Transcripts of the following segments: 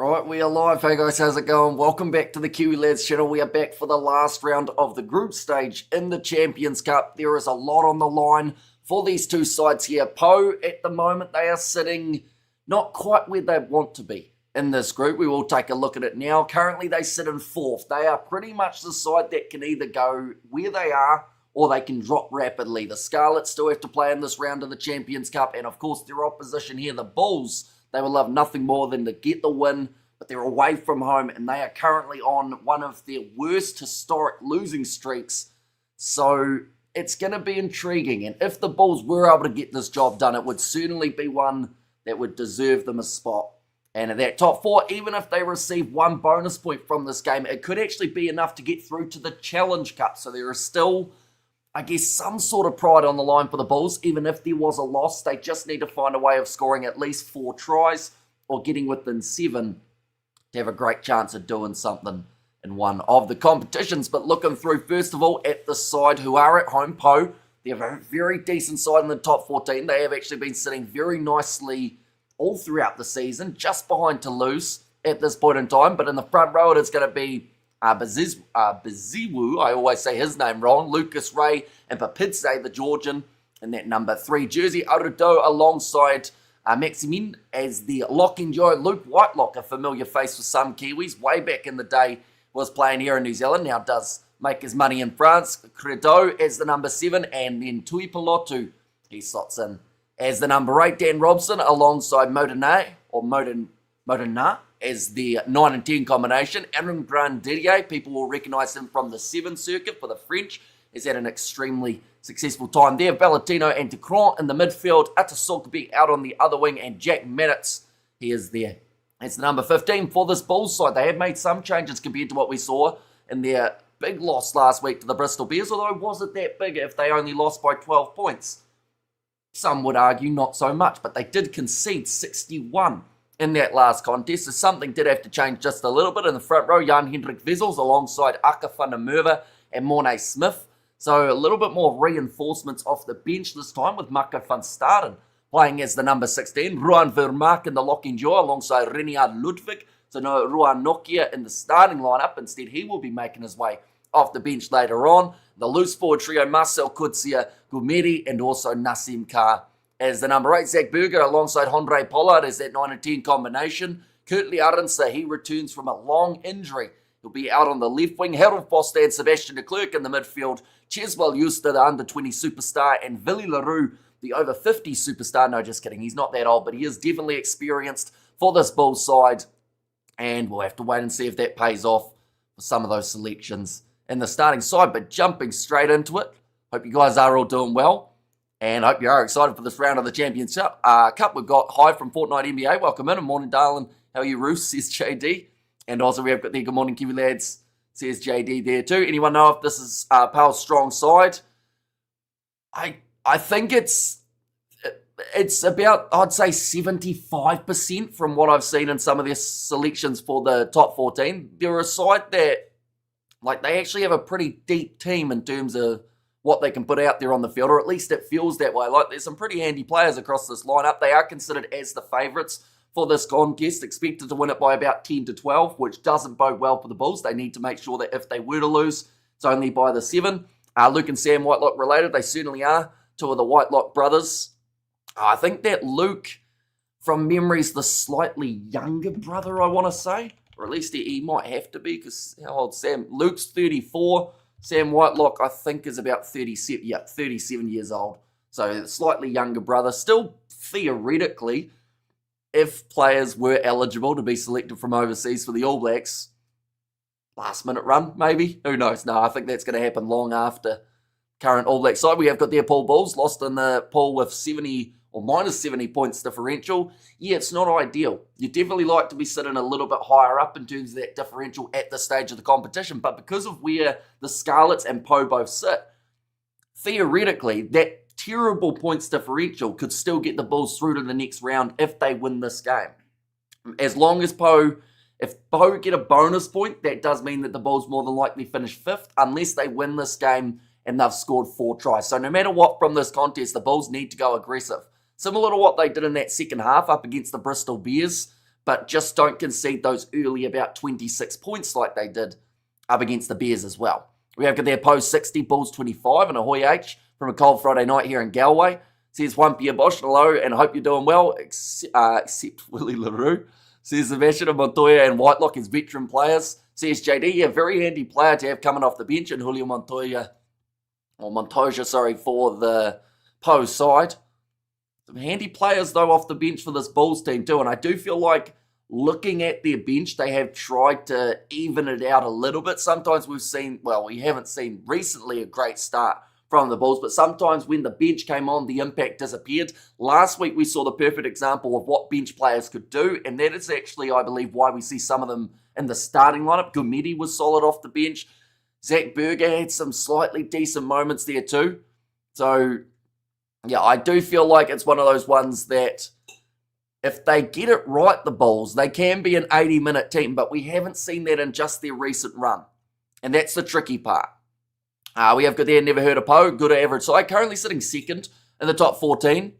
Right, we are live. Hey guys, how's it going? Welcome back to the Kiwi Lads channel. We are back for the last round of the group stage in the Champions Cup. There is a lot on the line for these two sides here. Pau, at the moment, they are sitting not quite where they want to be in this group. We will take a look at it now. Currently, they sit in fourth. They are pretty much the side that can either go where they are or they can drop rapidly. The Scarlets still have to play in this round of the Champions Cup, and of course, their opposition here, the Bulls, they will love nothing more than to get the win, but they're away from home, and they are currently on one of their worst historic losing streaks. So it's going to be intriguing, and if the Bulls were able to get this job done, it would certainly be one that would deserve them a spot. And in that top four, even if they receive one bonus point from this game, it could actually be enough to get through to the Challenge Cup. So there is still, I guess, some sort of pride on the line for the Bulls. Even if there was a loss, they just need to find a way of scoring at least 4 tries or getting within 7 to have a great chance of doing something in one of the competitions. But looking through, first of all, at the side who are at home, Pau, they have a very decent side in the top 14. They have actually been sitting very nicely all throughout the season, just behind Toulouse at this point in time. But in the front row, it's going to be Baziwu, I always say his name wrong, Lucas Ray and Papidze, the Georgian, in that number 3 jersey. Arudo alongside Maximin as the locking duo. Luke Whitelock, a familiar face for some Kiwis, way back in the day was playing here in New Zealand, now does make his money in France. Credo as the number 7, and then Tui Pilotu, he slots in as the number 8. Dan Robson alongside Modena as the 9 and 10 combination. Aaron Grandier, people will recognise him from the 7 circuit for the French. He's had an extremely successful time there. Valentino and Decron in the midfield. Atasogbe out on the other wing, and Jack Maddox, he is there. It's the number 15 for this Bulls side. They have made some changes compared to what we saw in their big loss last week to the Bristol Bears, although was it that big if they only lost by 12 points? Some would argue not so much, but they did concede 61 in that last contest, so something did have to change just a little bit. In the front row, Jan-Hendrik Wessels alongside Aka van der Merwe and Mornay Smith. So a little bit more reinforcements off the bench this time, with Marco van Staden playing as the number 16. Ruan Vermaak in the locking duo alongside Renier Ludwig. So no Ruan Nokia in the starting lineup. Instead, he will be making his way off the bench later on. The loose forward trio, Marcel Kutsia, Gumeri, and also Nassim Carr as the number 8. Zach Berger alongside Andre Pollard as that 9 and 10 combination. Kurtley Arendse, he returns from a long injury. He'll be out on the left wing. Harold Foster and Sebastian de Klerk in the midfield. Cheswell Euster, the under-20 superstar, and Villy Leroux, the over-50 superstar. No, just kidding. He's not that old, but he is definitely experienced for this Bulls side. And we'll have to wait and see if that pays off for some of those selections in the starting side. But jumping straight into it, hope you guys are all doing well. And I hope you are excited for this round of the Champions Cup. We've got Hi from Fortnite NBA. Welcome in. And morning, darling. How are you, Roos? Says JD. And also we have got the Good Morning Kiwi Lads, says JD there too. Anyone know if this is Pau's strong side? I think it's about, I'd say 75% from what I've seen in some of their selections for the top 14. They're a side that, like, they actually have a pretty deep team in terms of what they can put out there on the field, or at least it feels that way. Like, there's some pretty handy players across this lineup. They are considered as the favourites for this contest, expected to win it by about 10 to 12, which doesn't bode well for the Bulls. They need to make sure that if they were to lose, it's only by the 7. Luke and Sam Whitelock related, they certainly are. 2 of the Whitelock brothers. I think that Luke, from memory, is the slightly younger brother, I want to say. Or at least he might have to be, because how old Sam? Luke's 34. Sam Whitelock, I think, is about 37. Yeah, 37 years old. So slightly younger brother. Still, theoretically, if players were eligible to be selected from overseas for the All Blacks, last minute run, maybe? Who knows? No, I think that's going to happen long after current All Black side. We have got their Paul Bulls, lost in the pool with 70 or minus 70 points differential. Yeah, it's not ideal. You definitely like to be sitting a little bit higher up in terms of that differential at this stage of the competition, but because of where the Scarlets and Pau both sit, theoretically, that terrible points differential could still get the Bulls through to the next round if they win this game. As long as if Pau get a bonus point, that does mean that the Bulls more than likely finish 5th, unless they win this game and they've scored 4 tries. So no matter what from this contest, the Bulls need to go aggressive. Similar to what they did in that second half up against the Bristol Bears. but just don't concede those early about 26 points like they did up against the Bears as well. We have got their Pau 60, Bulls 25, and Ahoy H from a cold Friday night here in Galway. Says one Pia Bosch, hello, and I hope you're doing well, except Willie LaRue. Says Sebastian Montoya and Whitelock as veteran players. Says JD, a very handy player to have coming off the bench, and Julio Montoya, for the Pau side. Some handy players, though, off the bench for this Bulls team, too. And I do feel like looking at their bench, they have tried to even it out a little bit. Sometimes we haven't seen recently a great start from the Bulls, but sometimes when the bench came on, the impact disappeared. Last week, we saw the perfect example of what bench players could do, and that is actually, I believe, why we see some of them in the starting lineup. Gumedi was solid off the bench. Zach Berger had some slightly decent moments there too. So, yeah, I do feel like it's one of those ones that if they get it right, the Bulls, they can be an 80-minute team, but we haven't seen that in just their recent run. And that's the tricky part. We have got there, never heard of Pau, good or average side, currently sitting second in the top 14,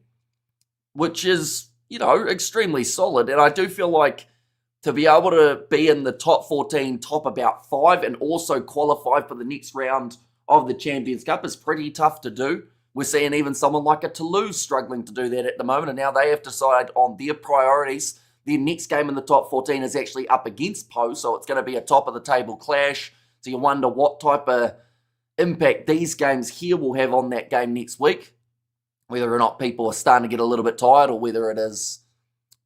which is, extremely solid. And I do feel like to be able to be in the top 14, top about 5, and also qualify for the next round of the Champions Cup is pretty tough to do. We're seeing even someone like a Toulouse struggling to do that at the moment, and now they have to decide on their priorities. Their next game in the top 14 is actually up against Pau, so it's going to be a top-of-the-table clash. So you wonder what type of impact these games here will have on that game next week, whether or not people are starting to get a little bit tired or whether it is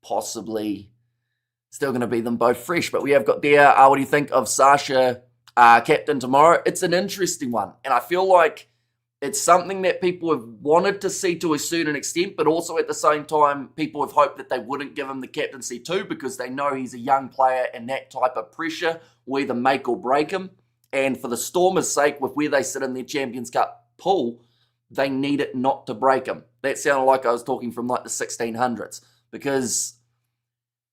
possibly still going to be them both fresh. But we have got there, what do you think of Sasha captain tomorrow? It's an interesting one, and I feel like it's something that people have wanted to see to a certain extent, but also at the same time, people have hoped that they wouldn't give him the captaincy too because they know he's a young player and that type of pressure will either make or break him. And for the Stormers' sake, with where they sit in their Champions Cup pool, they need it not to break them. That sounded like I was talking from like the 1600s. Because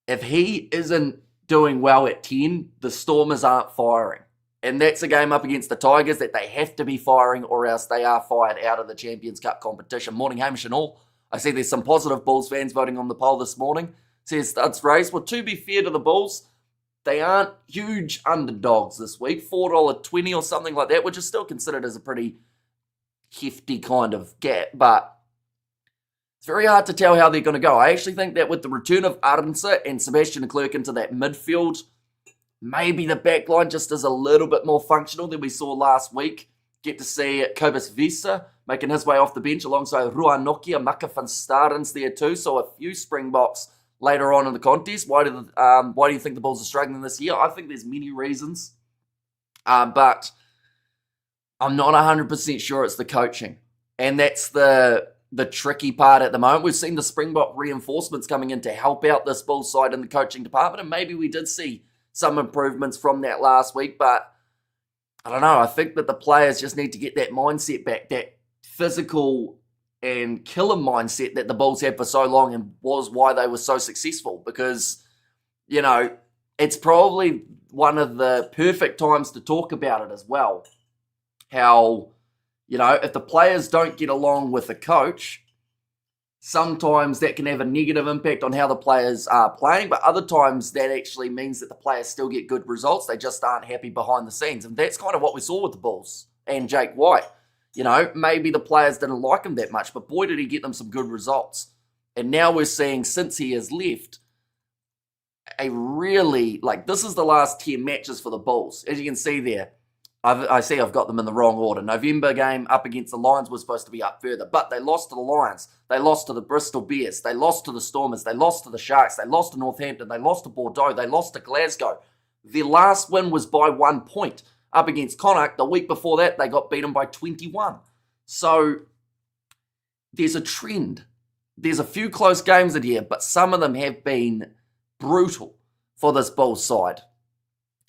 if he isn't doing well at 10, the Stormers aren't firing. And that's a game up against the Tigers that they have to be firing or else they are fired out of the Champions Cup competition. Morning, Hamish and all. I see there's some positive Bulls fans voting on the poll this morning. Says Studs Race. Well, to be fair to the Bulls, they aren't huge underdogs this week, $4.20 or something like that, which is still considered as a pretty hefty kind of gap, but it's very hard to tell how they're going to go. I actually think that with the return of Arnse and Sebastian Leclerc into that midfield, maybe the back line just is a little bit more functional than we saw last week. Get to see Kobus Visa making his way off the bench alongside Ruan Nokia, Maka van Starens there too, so a few Springboks later on in the contest. Why do you think the Bulls are struggling this year? I think there's many reasons. But I'm not 100% sure it's the coaching. And that's the tricky part at the moment. We've seen the Springbok reinforcements coming in to help out this Bulls side in the coaching department. And maybe we did see some improvements from that last week. But I don't know. I think that the players just need to get that mindset back, that physical and killer mindset that the Bulls had for so long and was why they were so successful. Because, it's probably one of the perfect times to talk about it as well. How, if the players don't get along with the coach, sometimes that can have a negative impact on how the players are playing, but other times that actually means that the players still get good results. They just aren't happy behind the scenes. And that's kind of what we saw with the Bulls and Jake White. Maybe the players didn't like him that much, but boy, did he get them some good results. And now we're seeing, since he has left, this is the last 10 matches for the Bulls. As you can see there, I see I've got them in the wrong order. November game up against the Lions was supposed to be up further, but they lost to the Lions. They lost to the Bristol Bears. They lost to the Stormers. They lost to the Sharks. They lost to Northampton. They lost to Bordeaux. They lost to Glasgow. Their last win was by 1 point. Up against Connacht, the week before that, they got beaten by 21. So there's a trend. There's a few close games in here, but some of them have been brutal for this Bulls side.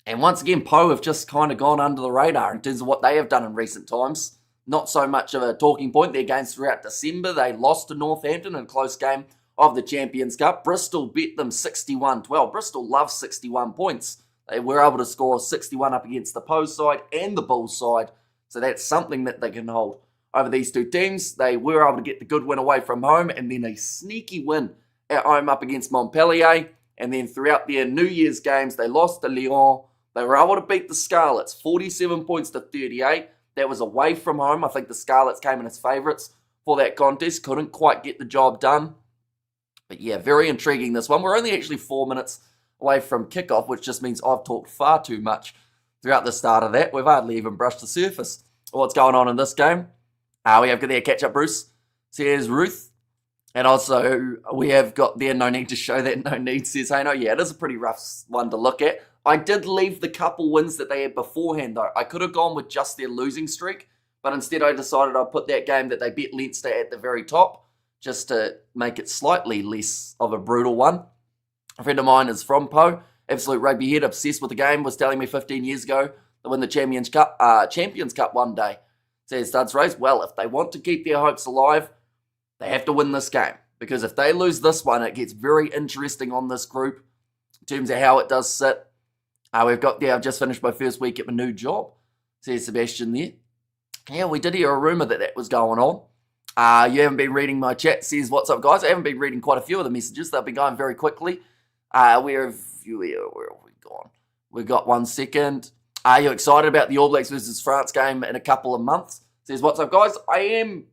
And once again, Pau have just kind of gone under the radar in terms of what they have done in recent times. Not so much of a talking point. Their games throughout December, they lost to Northampton in a close game of the Champions Cup. Bristol beat them 61-12. Bristol loves 61 points. They were able to score 61 up against the Pau side and the Bulls side. So that's something that they can hold over these two teams. They were able to get the good win away from home and then a sneaky win at home up against Montpellier. And then throughout their New Year's games, they lost to Lyon. They were able to beat the Scarlets, 47 points to 38. That was away from home. I think the Scarlets came in as favourites for that contest. Couldn't quite get the job done. But yeah, very intriguing this one. We're only actually 4 minutes away from kickoff, which just means I've talked far too much throughout the start of that. We've hardly even brushed the surface. What's going on in this game? We have got there catch up Bruce, says Ruth. And also, we have got there no need to show that, no need, says Hano. Yeah, it is a pretty rough one to look at. I did leave the couple wins that they had beforehand, though. I could have gone with just their losing streak, but instead I decided I'd put that game that they beat Leinster at the very top, just to make it slightly less of a brutal one. A friend of mine is from Pau, absolute rugby head, obsessed with the game, was telling me 15 years ago to win the Champions Cup one day. Says Studs Race, well, if they want to keep their hopes alive, they have to win this game. Because if they lose this one, it gets very interesting on this group in terms of how it does sit. We've got there, I've just finished my first week at my new job, says Sebastian there. Yeah, we did hear a rumour that was going on. You haven't been reading my chat, says, what's up, guys? I haven't been reading quite a few of the messages. They've been going very quickly. Where have we gone? We've got 1 second. Are you excited about the All Blacks versus France game in a couple of months? Says, what's up, guys? I am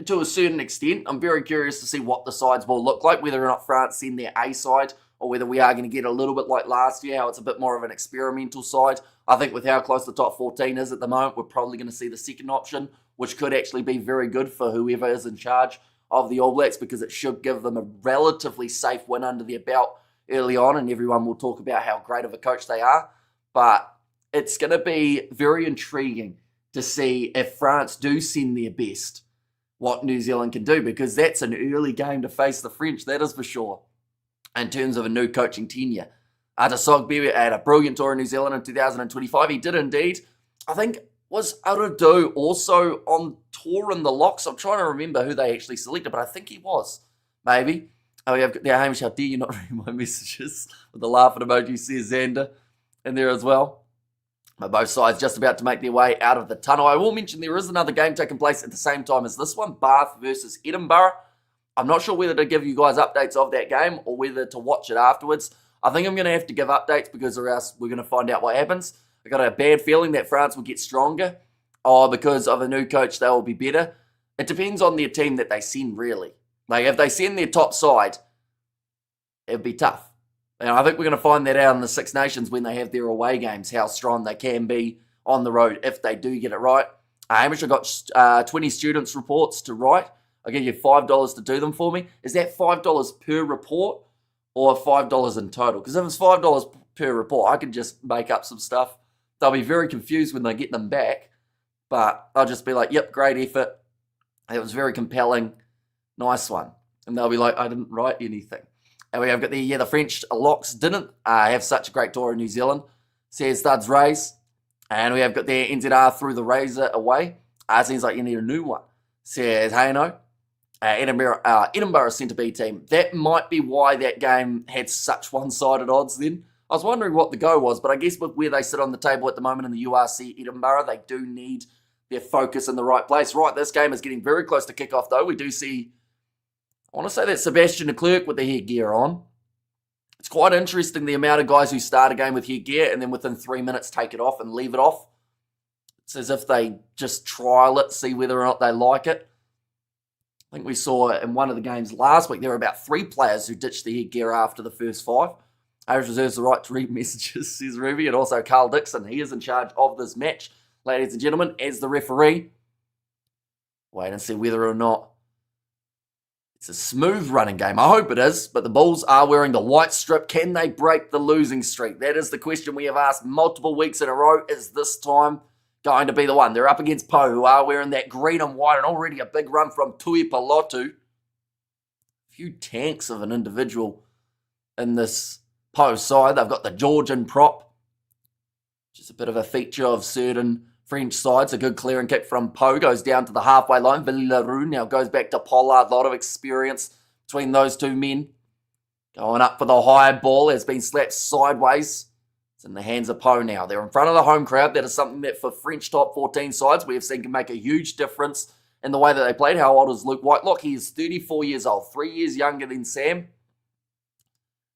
to a certain extent. I'm very curious to see what the sides will look like, whether or not France send their A side, or whether we are going to get a little bit like last year, how it's a bit more of an experimental side. I think with how close the top 14 is at the moment, we're probably going to see the second option, which could actually be very good for whoever is in charge of the All Blacks, because it should give them a relatively safe win under their belt early on, and everyone will talk about how great of a coach they are. But it's going to be very intriguing to see if France do send their best, what New Zealand can do, because that's an early game to face the French, that is for sure, in terms of a new coaching tenure. Sogby had a brilliant tour in New Zealand in 2025. He did indeed. I think, was Arudo also on tour in the locks? I'm trying to remember who they actually selected, but I think he was. Maybe. We have got there, Hamish, how dare you not read my messages? With the laughing emoji, says Xander in there as well. But both sides just about to make their way out of the tunnel. I will mention there is another game taking place at the same time as this one, Bath versus Edinburgh. I'm not sure whether to give you guys updates of that game or whether to watch it afterwards. I think I'm going to have to give updates because or else we're going to find out what happens. I got a bad feeling that France will get stronger, or because of a new coach they will be better. It depends on their team that they send, really. Like if they send their top side, it'd be tough. And I think we're going to find that out in the Six Nations when they have their away games, how strong they can be on the road if they do get it right. Hamish, I got 20 students' reports to write. I'll give you $5 to do them for me. Is that $5 per report or $5 in total? Because if it's $5 per report, I could just make up some stuff. They'll be very confused when they get them back. But I'll just be like, yep, great effort. It was very compelling. Nice one. And they'll be like, I didn't write anything. And we have got the French locks didn't have such a great tour in New Zealand, says Studs Race. And we have got their NZR through the razor away. Seems like you need a new one, says Hano. Edinburgh centre B team. That might be why that game had such one-sided odds then. I was wondering what the go was, but I guess with where they sit on the table at the moment in the URC Edinburgh, they do need their focus in the right place. Right, this game is getting very close to kickoff, though. We do see, I want to say that Sebastian Leclerc with the headgear on. It's quite interesting the amount of guys who start a game with headgear and then within 3 minutes take it off and leave it off. It's as if they just trial it, see whether or not they like it. I think we saw in one of the games last week, there were about 3 players who ditched the headgear after the first 5. Irish reserves the right to read messages, says Ruby, and also Carl Dixon. He is in charge of this match, ladies and gentlemen, as the referee. Wait and see whether or not it's a smooth running game. I hope it is, but the Bulls are wearing the white strip. Can they break the losing streak? That is the question we have asked multiple weeks in a row. Is this time going to be the one? They're up against Pau, who are wearing that green and white, and already a big run from Tui Palotu. A few tanks of an individual in this Pau side. They've got the Georgian prop, which is a bit of a feature of certain French sides. A good clearing kick from Pau goes down to the halfway line. Villaroo now goes back to Pollard. A lot of experience between those two men. Going up for the high ball. Has been slapped sideways. It's in the hands of Pau now. They're in front of the home crowd. That is something that for French top 14 sides we have seen can make a huge difference in the way that they played. How old is Luke Whitelock? He is 34 years old, 3 years younger than Sam.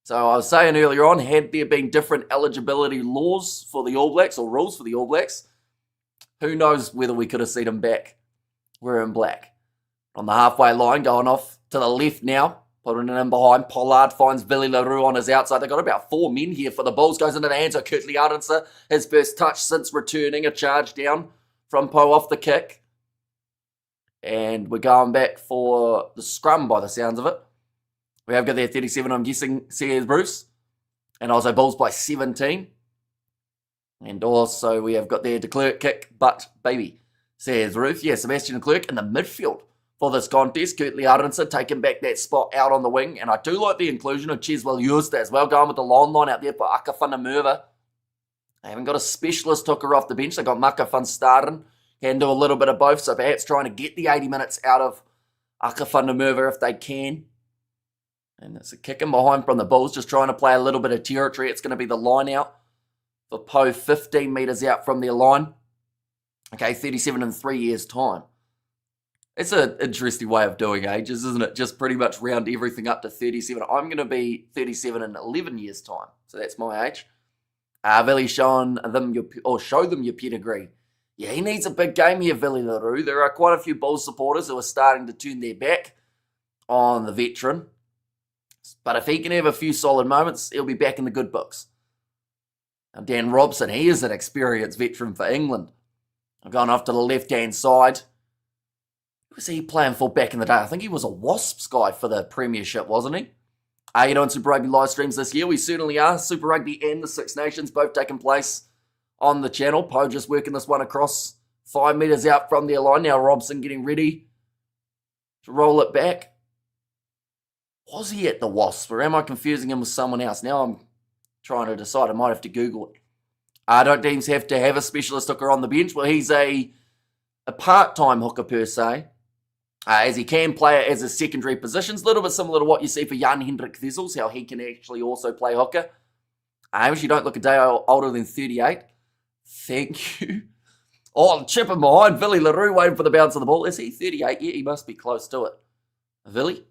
So I was saying earlier on, had there been different eligibility laws for the All Blacks or rules for the All Blacks, who knows whether we could have seen them back wearing black. On the halfway line, going off to the left now, putting it in behind. Pollard finds Billy LaRue on his outside. They've got about 4 men here for the Bulls. Goes into the hands of Kurtley Arendse. His first touch since returning a charge down from Pau off the kick. And we're going back for the scrum by the sounds of it. We have got their 37, I'm guessing, says Bruce. And also Bulls by 17. And also we have got their de Klerk kick, but baby, says Ruth. Yeah, Sebastian de Klerk in the midfield for this contest. Kurtley Arendse taking back that spot out on the wing. And I do like the inclusion of Cheswell Juster as well, going with the long line out there for Aka van der Merwe. They haven't got a specialist hooker off the bench. They've got Maka van Staden. Can do a little bit of both, so perhaps trying to get the 80 minutes out of Aka van der Merwe if they can. And it's a kick in behind from the Bulls, just trying to play a little bit of territory. It's going to be the line out for Pau, 15 metres out from their line. Okay, 37 in 3 years' time. It's an interesting way of doing ages, isn't it? Just pretty much round everything up to 37. I'm going to be 37 in 11 years' time, so that's my age. Billy show them your pedigree. Yeah, he needs a big game here, Billy LaRue. There are quite a few Bulls supporters who are starting to turn their back on the veteran. But if he can have a few solid moments, he'll be back in the good books. Now, Dan Robson, he is an experienced veteran for England. I'm going off to the left-hand side. Who was he playing for back in the day? I think he was a Wasps guy for the Premiership, wasn't he? Are you doing Super Rugby live streams this year? We certainly are. Super Rugby and the Six Nations both taking place on the channel. Pau just working this one across 5 metres out from their line. Now Robson getting ready to roll it back. Was he at the Wasps, or am I confusing him with someone else? Now I'm trying to decide. I might have to Google it. Don't teams have to have a specialist hooker on the bench? Well, he's a part-time hooker per se, as he can play it as a secondary positions. A little bit similar to what you see for Jan Hendrik Thistles, how he can actually also play hooker. If you don't look a day older than 38. Thank you. Oh, chipping behind. Billy LaRue waiting for the bounce of the ball. Is he 38? Yeah, he must be close to it. Billy?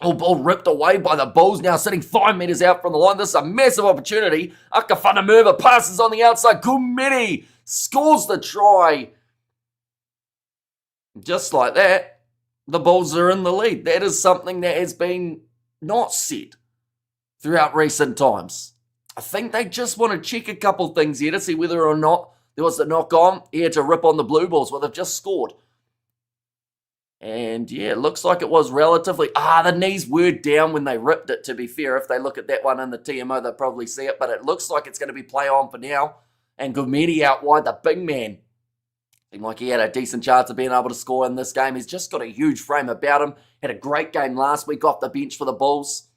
Oh, ball ripped away by the Bulls, now sitting 5 metres out from the line. This is a massive opportunity. Aka van der Merwe passes on the outside. Kumedi scores the try. Just like that, the Bulls are in the lead. That is something that has been not said throughout recent times. I think they just want to check a couple things here to see whether or not there was the knock on here to rip on the Blue Bulls. Well, they've just scored. And yeah, it looks like it was relatively... the knees were down when they ripped it, to be fair. If they look at that one in the TMO, they'll probably see it. But it looks like it's going to be play on for now. And Gumedi out wide, the big man. Seemed like he had a decent chance of being able to score in this game. He's just got a huge frame about him. Had a great game last week off the bench for the Bulls.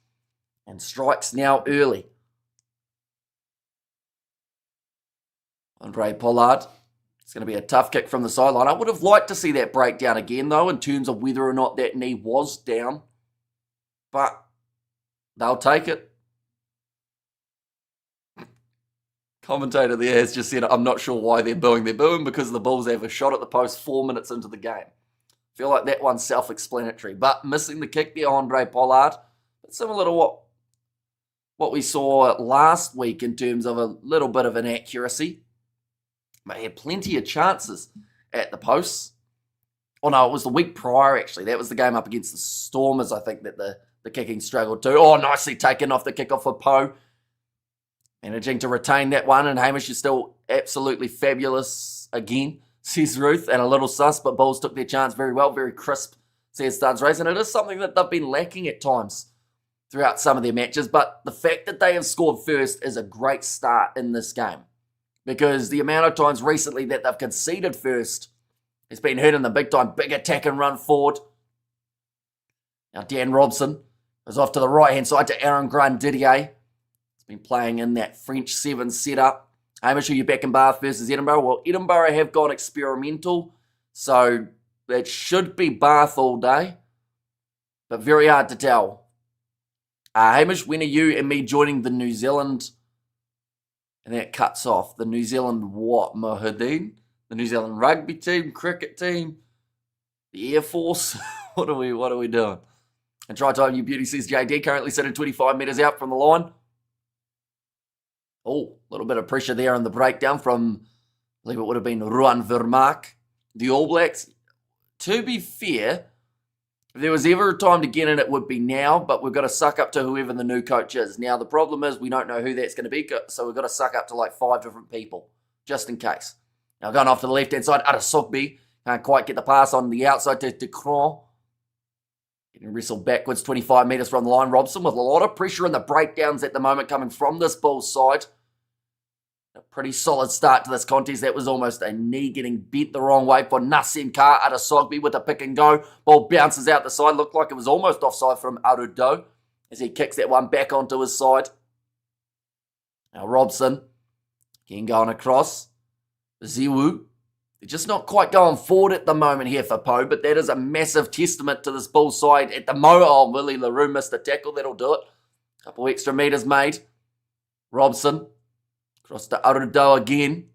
And strikes now early. Andre Pollard. It's going to be a tough kick from the sideline. I would have liked to see that breakdown again, though, in terms of whether or not that knee was down. But they'll take it. Commentator there has just said, I'm not sure why they're booing. They're booing because the Bulls have a shot at the post 4 minutes into the game. I feel like that one's self-explanatory. But missing the kick there, Andre Pollard. But similar to what we saw last week in terms of a little bit of inaccuracy. But he had plenty of chances at the posts. Oh no, it was the week prior actually. That was the game up against the Stormers, I think, that the kicking struggled too. Oh, nicely taken off the kickoff for Pau. Managing to retain that one, and Hamish is still absolutely fabulous again, says Ruth, and a little sus, but Bulls took their chance very well, very crisp, says Studs Race, and it is something that they've been lacking at times throughout some of their matches, but the fact that they have scored first is a great start in this game. Because the amount of times recently that they've conceded first has been hurt in the big time. Big attack and run forward. Now Dan Robson goes off to the right-hand side to Aaron Grandidier. He's been playing in that French 7 setup. Hamish, who you back in Bath versus Edinburgh? Well, Edinburgh have gone experimental, so that should be Bath all day. But very hard to tell. Hamish, when are you and me joining the New Zealand... And that cuts off. The New Zealand what, Mohideen? The New Zealand rugby team, cricket team, the Air Force? What are we doing? And try time, you beauty, says JD, currently sitting 25 metres out from the line. Oh, a little bit of pressure there on the breakdown from, I believe it would have been Ruan Vermaak, the All Blacks. To be fair, if there was ever a time to get in, it would be now, but we've got to suck up to whoever the new coach is. Now, the problem is we don't know who that's going to be, so we've got to suck up to like 5 different people, just in case. Now, going off to the left-hand side, Arasogby can't quite get the pass on the outside to Decron. Getting wrestled backwards 25 metres from the line. Robson with a lot of pressure in the breakdowns at the moment coming from this Bulls side. A pretty solid start to this contest. That was almost a knee getting bent the wrong way for Nassim Carr. Arasogby with a pick and go. Ball bounces out the side. Looked like it was almost offside from Arudo as he kicks that one back onto his side. Now Robson again going across. Ziwu. They're just not quite going forward at the moment here for Pau, but that is a massive testament to this Bulls side at the moment. Oh, Willie LaRue missed a tackle. That'll do it. A couple extra metres made. Robson. Across to Arudo again.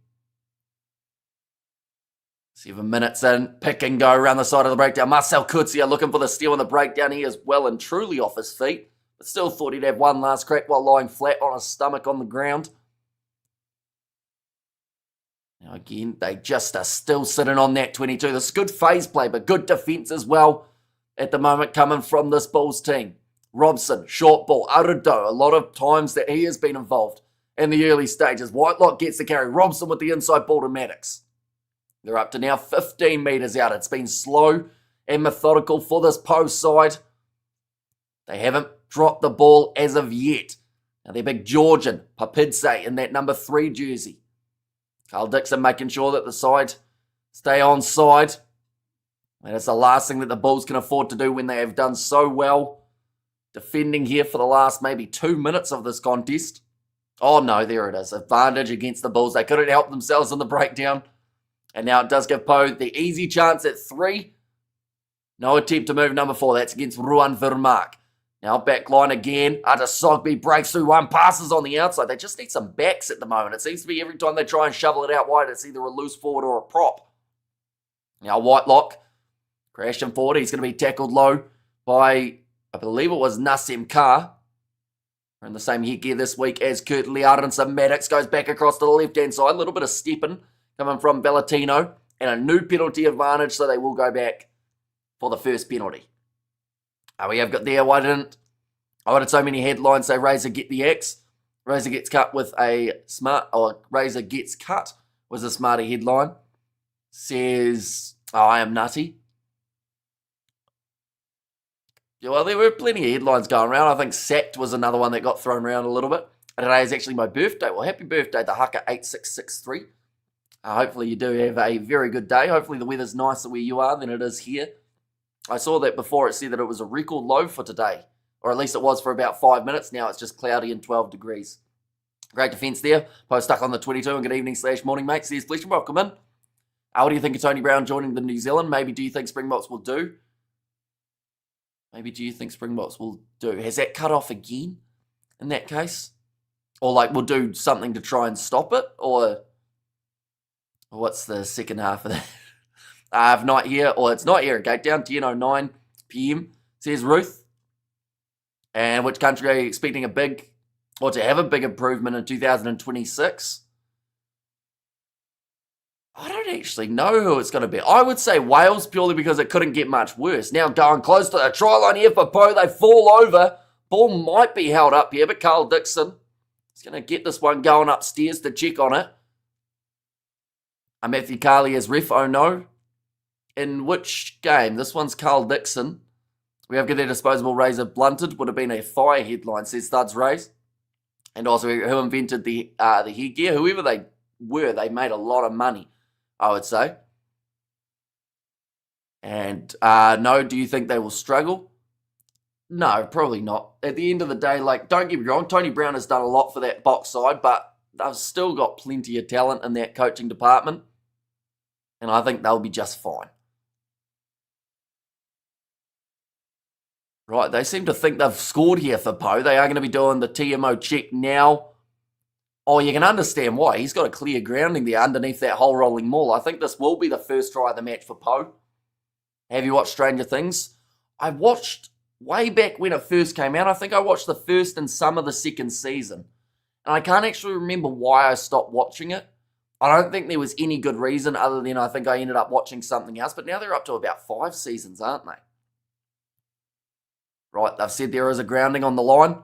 7 minutes in. Pick and go around the side of the breakdown. Marcel Kutsia looking for the steal in the breakdown. He is well and truly off his feet. But still thought he'd have one last crack while lying flat on his stomach on the ground. Now again, they just are still sitting on that 22. This is good phase play, but good defence as well at the moment coming from this Bulls team. Robson, short ball. Arudo, a lot of times that he has been involved in the early stages. Whitelock gets the carry. Robson with the inside ball to Maddox. They're up to now 15 metres out. It's been slow and methodical for this Pau side. They haven't dropped the ball as of yet. Now their big Georgian, Papidze, in that number 3 jersey. Carl Dixon making sure that the side stay on side. And it's the last thing that the Bulls can afford to do when they have done so well defending here for the last maybe 2 minutes of this contest. Oh no, there it is. Advantage against the Bulls. They couldn't help themselves in the breakdown. And now it does give Pau the easy chance at 3. No attempt to move number 4. That's against Ruan Vermaak. Now back line again. Arasogby breaks through one. Passes on the outside. They just need some backs at the moment. It seems to be every time they try and shovel it out wide, it's either a loose forward or a prop. Now Whitelock crashing forward. He's going to be tackled low by, I believe it was Nassim Carr. We're in the same headgear this week as Kurt Liarenson. Maddox goes back across to the left-hand side. A little bit of stepping coming from Bellatino. And a new penalty advantage, so they will go back for the first penalty. We have got there, why didn't I wanted so many headlines say Razor get the X. Razor gets cut with a smart, or Razor gets cut was a smarter headline. Says, oh, I am nutty. Yeah, well, there were plenty of headlines going around. I think Sacked was another one that got thrown around a little bit. And today is actually my birthday. Well, happy birthday, the Haka 8663. Hopefully you do have a very good day. Hopefully the weather's nicer where you are than it is here. I saw that before. It said that it was a record low for today. Or at least it was for about 5 minutes. Now it's just cloudy and 12 degrees. Great defence there. Post stuck on the 22. And good evening / morning, mates. There's Fletcher. Welcome in. What do you think of Tony Brown joining the New Zealand? Maybe do you think Springboks will do? Maybe do you think Springboks will do? Has that cut off again in that case? Or like we'll do something to try and stop it? Or what's the second half of that? I've not here, or it's not here at Gate Down, 10:09 p.m. says Ruth. And which country are you expecting a big, or to have a big improvement in 2026? I don't actually know who it's going to be. I would say Wales purely because it couldn't get much worse. Now going close to the try line here for Pau. They fall over. Ball might be held up here, but Carl Dixon is going to get this one going upstairs to check on it. Matthew Carley as ref. Oh no. In which game? This one's Carl Dixon. We have got their disposable razor blunted. Would have been a fire headline, says Thuds Rays. And also who invented the headgear. Whoever they were, they made a lot of money, I would say. And no, do you think they will struggle? No, probably not. At the end of the day, like, don't get me wrong, Tony Brown has done a lot for that box side, but they've still got plenty of talent in that coaching department. And I think they'll be just fine. Right, they seem to think they've scored here for Pau. They are going to be doing the TMO check now. Oh, you can understand why. He's got a clear grounding there underneath that whole rolling maul. I think this will be the first try of the match for Pau. Have you watched Stranger Things? I watched way back when it first came out. I think I watched the first and some of the second season. And I can't actually remember why I stopped watching it. I don't think there was any good reason other than I think I ended up watching something else. But now they're up to about 5 seasons, aren't they? Right, they've said there is a grounding on the line.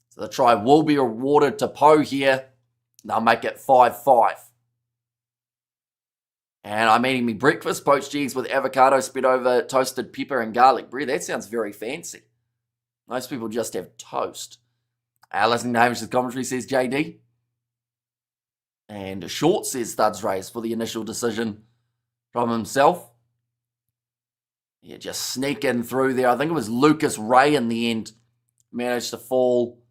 So the try will be awarded to Pau here. They'll make it 5-5. And I'm eating me breakfast, poached eggs with avocado spread over toasted pepper and garlic bread. That sounds very fancy. Most people just have toast. Listening to Hamish's commentary, says JD. And Short says studs raised for the initial decision from himself. Yeah, just sneaking through there. I think it was Lucas Ray in the end. Managed to fall.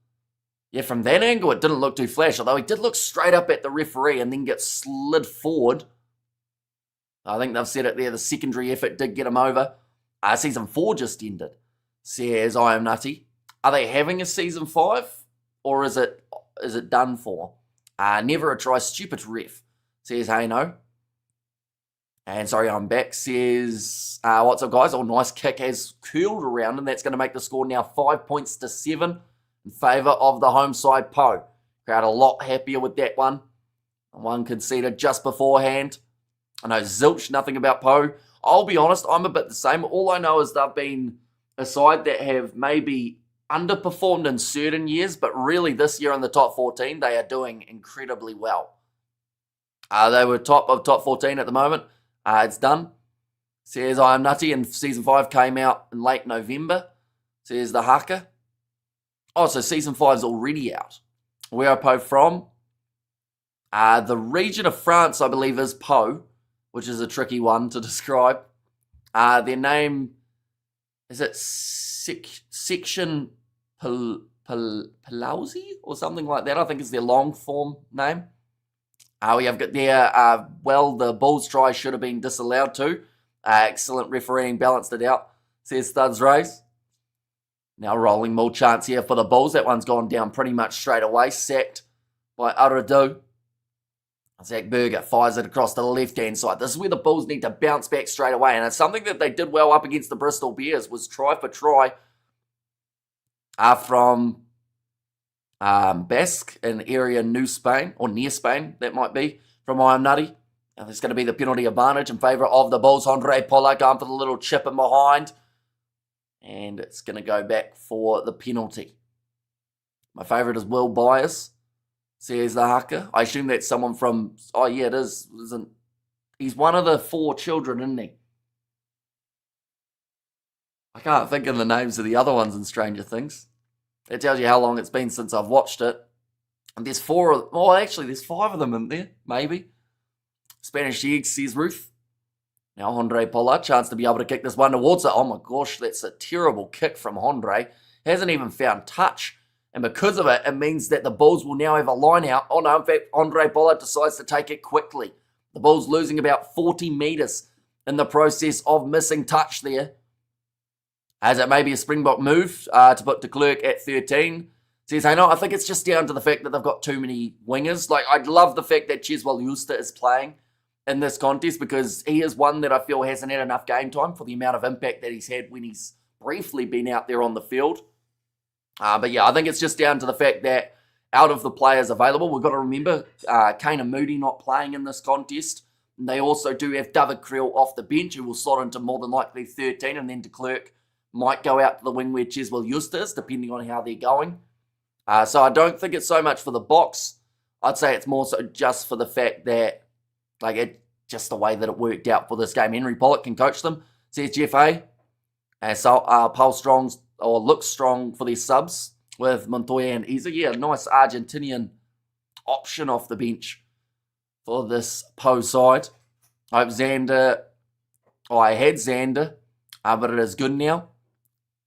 Yeah, from that angle, it didn't look too flash. Although he did look straight up at the referee and then get slid forward. I think they've said it there. The secondary effort did get him over. Season 4 just ended. Says I am nutty. Are they having a season 5? Or is it done for? Never a try, stupid ref. Says, hey, no. And sorry, I'm back. Says, what's up, guys? Oh, nice kick has curled around, and that's going to make the score now 5 points to 7 in favour of the home side, Pau. Crowd a lot happier with that one. One conceded just beforehand. I know zilch, nothing about Pau. I'll be honest, I'm a bit the same. All I know is they've been a side that have maybe underperformed in certain years, but really this year in the top 14, they are doing incredibly well. They were top of top 14 at the moment. It's done. Says I am nutty, and season 5 came out in late November. Says the haka. Oh, so season 5 is already out. Where are Pau from? The region of France, I believe, is Pau, which is a tricky one to describe. Their name, is it SECTION Palloised or something like that, I think is their long form name. We have got there, the Bulls try should have been disallowed too. Excellent refereeing, balanced it out, says Studs Race. Now rolling more chance here for the Bulls. That one's gone down pretty much straight away. Sacked by Aradu. Zach Berger fires it across to the left-hand side. This is where the Bulls need to bounce back straight away. And it's something that they did well up against the Bristol Bears, was try for try from Basque in area New Spain, or near Spain, that might be, from I am nutty. And there's going to be the penalty advantage in favour of the Bulls. Andre Pollard going for the little chip in behind. And it's going to go back for the penalty. My favourite is Will Byers, says the haka. I assume that's someone from... Oh, yeah, it is. He's one of the 4 children, isn't he? I can't think of the names of the other ones in Stranger Things. That tells you how long it's been since I've watched it. And there's 4... Oh, actually, there's 5 of them in there, maybe. Spanish Egg, says Ruth. Now Andre Pollard, chance to be able to kick this one towards it. Oh my gosh, that's a terrible kick from Andre. Hasn't even found touch. And because of it, it means that the Bulls will now have a line out. Oh no, in fact, Andre Pollard decides to take it quickly. The Bulls losing about 40 metres in the process of missing touch there. As it may be a Springbok move to put de Klerk at 13. Says, hey, no, I think it's just down to the fact that they've got too many wingers. Like, I'd love the fact that Cheswell Euster is playing in this contest, because he is one that I feel hasn't had enough game time for the amount of impact that he's had when he's briefly been out there on the field. But yeah, I think it's just down to the fact that out of the players available, we've got to remember Kane Moody not playing in this contest. And they also do have David Creel off the bench, who will slot into more than likely 13, and then de Klerk might go out to the wing where Cheswell Euster is, depending on how they're going. So I don't think it's so much for the box. I'd say it's more so just for the fact that just the way that it worked out for this game. Henry Pollock can coach them, says Jeff A. And so Paul looks strong for their subs with Montoya and Isa. Yeah, nice Argentinian option off the bench for this Pau side. I hope Xander... I had Xander, but it is good now.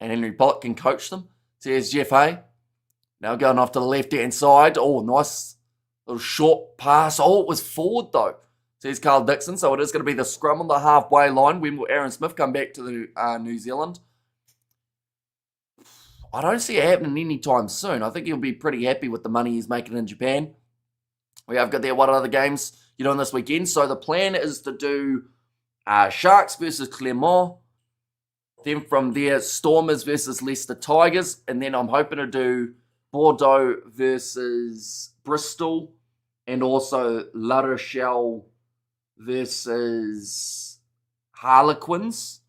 And Henry Pollock can coach them, says Jeff A. Now going off to the left-hand side. Oh, nice little short pass. Oh, it was forward though, says Carl Dixon. So it is going to be the scrum on the halfway line. When will Aaron Smith come back to New Zealand? I don't see it happening anytime soon. I think he'll be pretty happy with the money he's making in Japan. We have got there what other games you're doing this weekend. So the plan is to do Sharks versus Clermont, Then from there, Stormers versus Leicester Tigers. And then I'm hoping to do Bordeaux versus Bristol. And also La Rochelle versus Harlequins.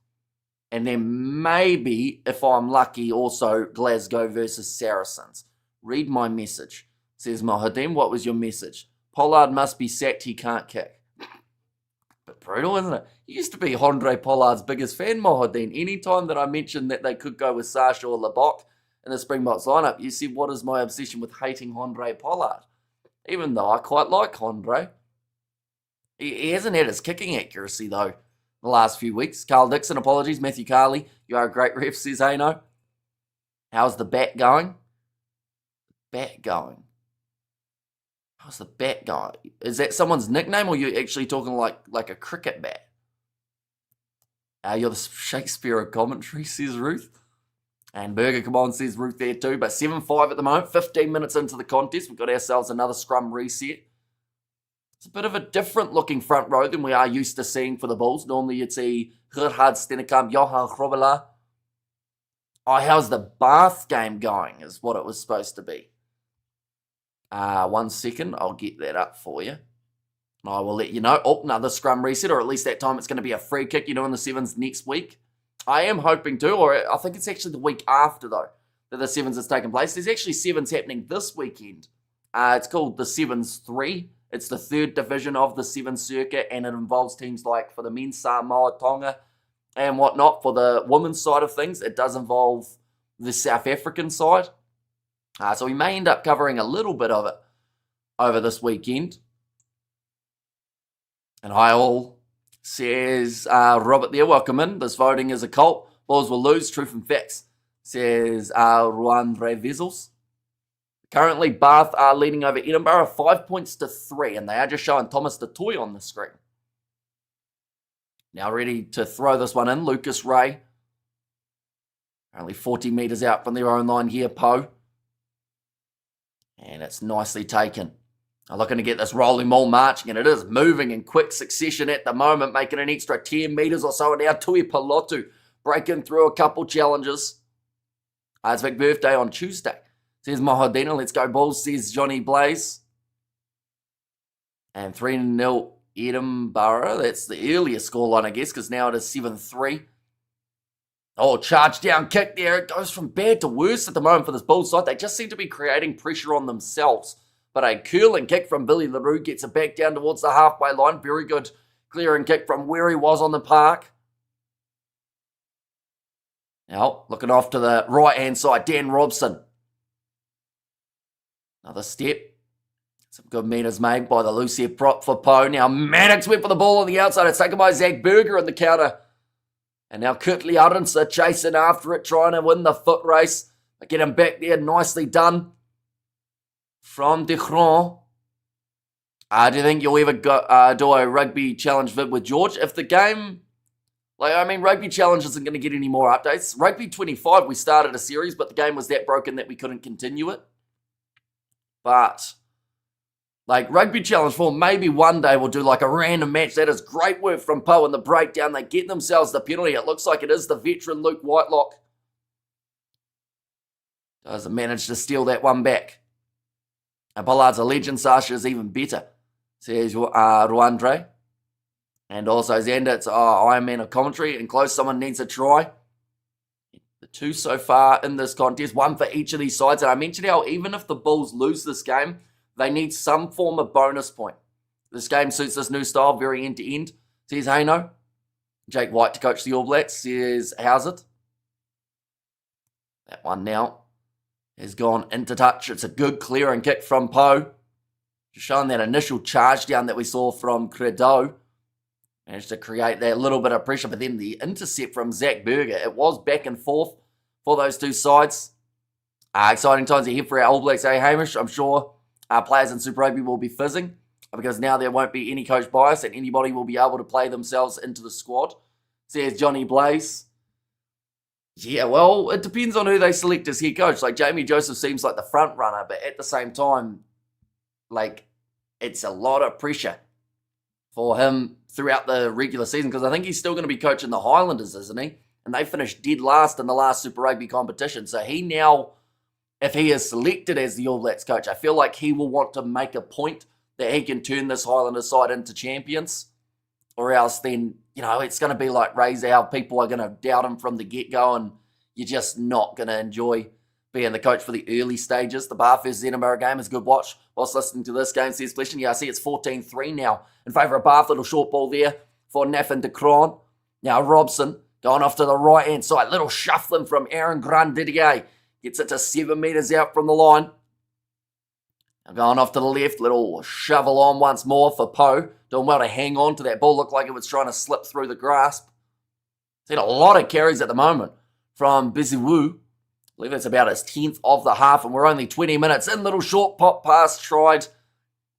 And then maybe, if I'm lucky, also Glasgow versus Saracens. Read my message. Says Mohadim, what was your message? Pollard must be sacked, he can't kick. But brutal, isn't it? You used to be Andre Pollard's biggest fan, Mohadim. Anytime that I mentioned that they could go with Sasha or Labok in the Springboks lineup, you said, what is my obsession with hating Andre Pollard? Even though I quite like Andre. He hasn't had his kicking accuracy, though, the last few weeks. Carl Dixon, apologies. Matthew Carley, you are a great ref, says Hano. How's the bat going? How's the bat going? Is that someone's nickname, or are you actually talking like a cricket bat? You're the Shakespeare of commentary, says Ruth. And Burger Come On, says Ruth there too. But 7-5 at the moment, 15 minutes into the contest. We've got ourselves another scrum reset. It's a bit of a different looking front row than we are used to seeing for the Bulls. Normally you'd see Gerhard Stennekamp, Johan Grobbelaar. Oh, how's the Bath game going is what it was supposed to be. 1 second, I'll get that up for you. And I will let you know. Oh, another scrum reset, or at least that time it's going to be a free kick, in the sevens next week. I am hoping to, or I think it's actually the week after, though, that the sevens has taken place. There's actually sevens happening this weekend. It's called the Sevens 3. It's the third division of the Sevens circuit, and it involves teams like, for the men's, Samoa, Tonga, and whatnot. For the women's side of things, it does involve the South African side. So we may end up covering a little bit of it over this weekend. And hi all, says Robert there, welcome in. This voting is a cult. Bulls will lose, truth and facts, says Ruandre Vizels. Currently, Bath are leading over Edinburgh 5 points to 3, and they are just showing Thomas the Toy on the screen. Now ready to throw this one in, Lucas Ray. Only 40 metres out from their own line here, Pau. And it's nicely taken. I'm looking to get this rolling ball marching, and it is moving in quick succession at the moment, making an extra 10 metres or so. And now Tui Palotu breaking through a couple challenges. It's Vic birthday on Tuesday. Says Mahadina, let's go Bulls, says Johnny Blaze. And 3-0 Edinburgh. That's the earliest scoreline, I guess, because now it is 7-3. Oh, charge down kick there. It goes from bad to worse at the moment for this Bulls side. They just seem to be creating pressure on themselves. But a curling kick from Billy LaRue gets it back down towards the halfway line. Very good clearing kick from where he was on the park. Now, looking off to the right-hand side, Dan Robson. Another step. Some good meters made by the loose head prop for Pau. Now, Maddox went for the ball on the outside. It's taken by Zach Berger in the counter. And now Kurtley Arons are chasing after it, trying to win the foot race. They get him back there, nicely done. From De Grand. Do you think you'll ever do a rugby challenge vid with George? If the game, rugby challenge isn't going to get any more updates. Rugby 25, we started a series, but the game was that broken that we couldn't continue it. But, rugby challenge 4, maybe one day we'll do a random match. That is great work from Pau in the breakdown. They get themselves the penalty. It looks like it is the veteran Luke Whitelock. Doesn't manage to steal that one back. And Pollard's a legend. Sasha is even better, says Ruandre. And also Xander, it's Iron Man of commentary. And close, someone needs a try. The two so far in this contest, one for each of these sides. And I mentioned how even if the Bulls lose this game, they need some form of bonus point. This game suits this new style, very end-to-end, says Hano. Jake White to coach the All Blacks, says how's it? That one now has gone into touch. It's a good clearing kick from Pau. Just showing that initial charge down that we saw from Credo. Managed to create that little bit of pressure, but then the intercept from Zach Berger. It was back and forth for those two sides. Exciting times ahead for our All Blacks, Hamish? I'm sure our players in Super Rugby will be fizzing because now there won't be any coach bias and anybody will be able to play themselves into the squad, says Johnny Blaze. Yeah, well, it depends on who they select as head coach. Jamie Joseph seems like the front runner, but at the same time, it's a lot of pressure for him throughout the regular season because I think he's still going to be coaching the Highlanders, isn't he? and they finished dead last in the last Super Rugby competition. So he now, if he is selected as the All Blacks coach, I feel like he will want to make a point that he can turn this Highlanders side into champions, or else then, it's going to be like Razor, how people are going to doubt him from the get-go, and you're just not going to enjoy being the coach for the early stages. The Bath versus Edinburgh game is a good watch whilst listening to this game, says Fleshin. Yeah, I see it's 14-3 now in favour of Bath. Little short ball there for Nathan de Cron. Now Robson going off to the right-hand side. Little shuffling from Aaron Grandidier. Gets it to 7 metres out from the line. Now going off to the left. Little shovel on once more for Pau. Doing well to hang on to that ball. Looked like it was trying to slip through the grasp. Seen a lot of carries at the moment from Biziwu. I believe it's about his 10th of the half, and we're only 20 minutes in. Little short pop pass tried.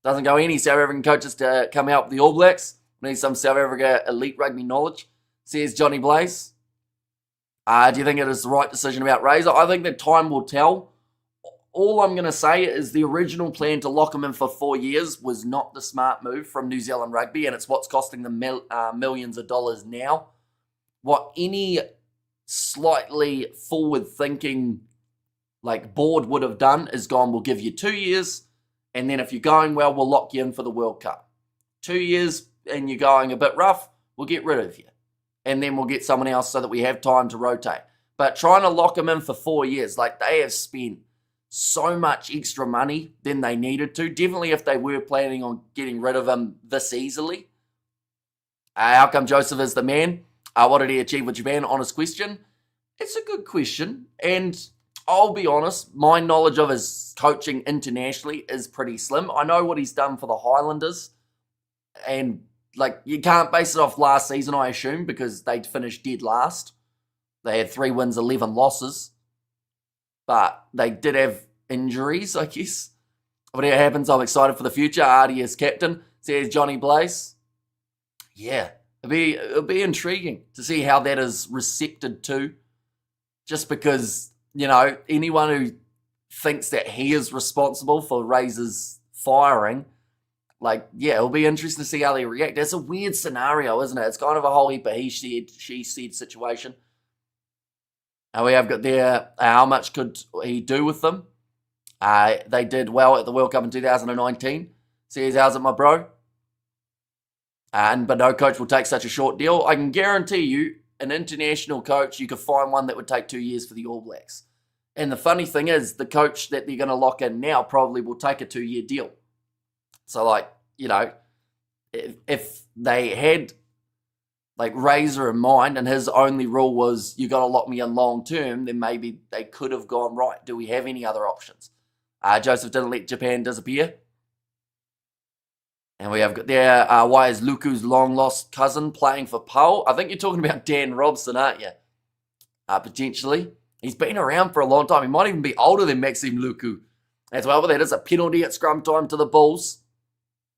Doesn't go any South African coaches to come out with the All Blacks. We need some South Africa elite rugby knowledge, says Johnny Blaze. Do you think it is the right decision about Razor? I think that time will tell. All I'm going to say is the original plan to lock him in for 4 years was not the smart move from New Zealand Rugby, and it's what's costing them millions of dollars now. What any slightly forward-thinking board would have done is gone, we'll give you 2 years, and then if you're going well, we'll lock you in for the World Cup. 2 years and you're going a bit rough, we'll get rid of you. And then we'll get someone else so that we have time to rotate. But trying to lock them in for 4 years, they have spent so much extra money than they needed to. Definitely if they were planning on getting rid of him this easily. How come Joseph is the man? What did he achieve with Japan? Honest question. It's a good question. And I'll be honest, my knowledge of his coaching internationally is pretty slim. I know what he's done for the Highlanders. And, you can't base it off last season, I assume, because they'd finished dead last. They had 3 wins, 11 losses. But they did have injuries, I guess. Whatever happens, I'm excited for the future. Artie is captain, says Johnny Blaze. Yeah, it'll be intriguing to see how that is recepted to. Just because, anyone who thinks that he is responsible for Razor's firing, it'll be interesting to see how they react. It's a weird scenario, isn't it? It's kind of a whole heap of he said, she said situation. And we have got there, how much could he do with them? They did well at the World Cup in 2019. Says, how's it, my bro? But no coach will take such a short deal. I can guarantee you, an international coach, you could find one that would take 2 years for the All Blacks. And the funny thing is, the coach that they're going to lock in now probably will take a 2-year deal. So, if they had, Razor in mind and his only rule was, you got to lock me in long term, then maybe they could have gone, right, do we have any other options? Joseph didn't let Japan disappear. And we have got there, why is Luku's long-lost cousin playing for Pau? I think you're talking about Dan Robson, aren't you? Potentially. He's been around for a long time. He might even be older than Maxime Luku as well, but that is a penalty at scrum time to the Bulls.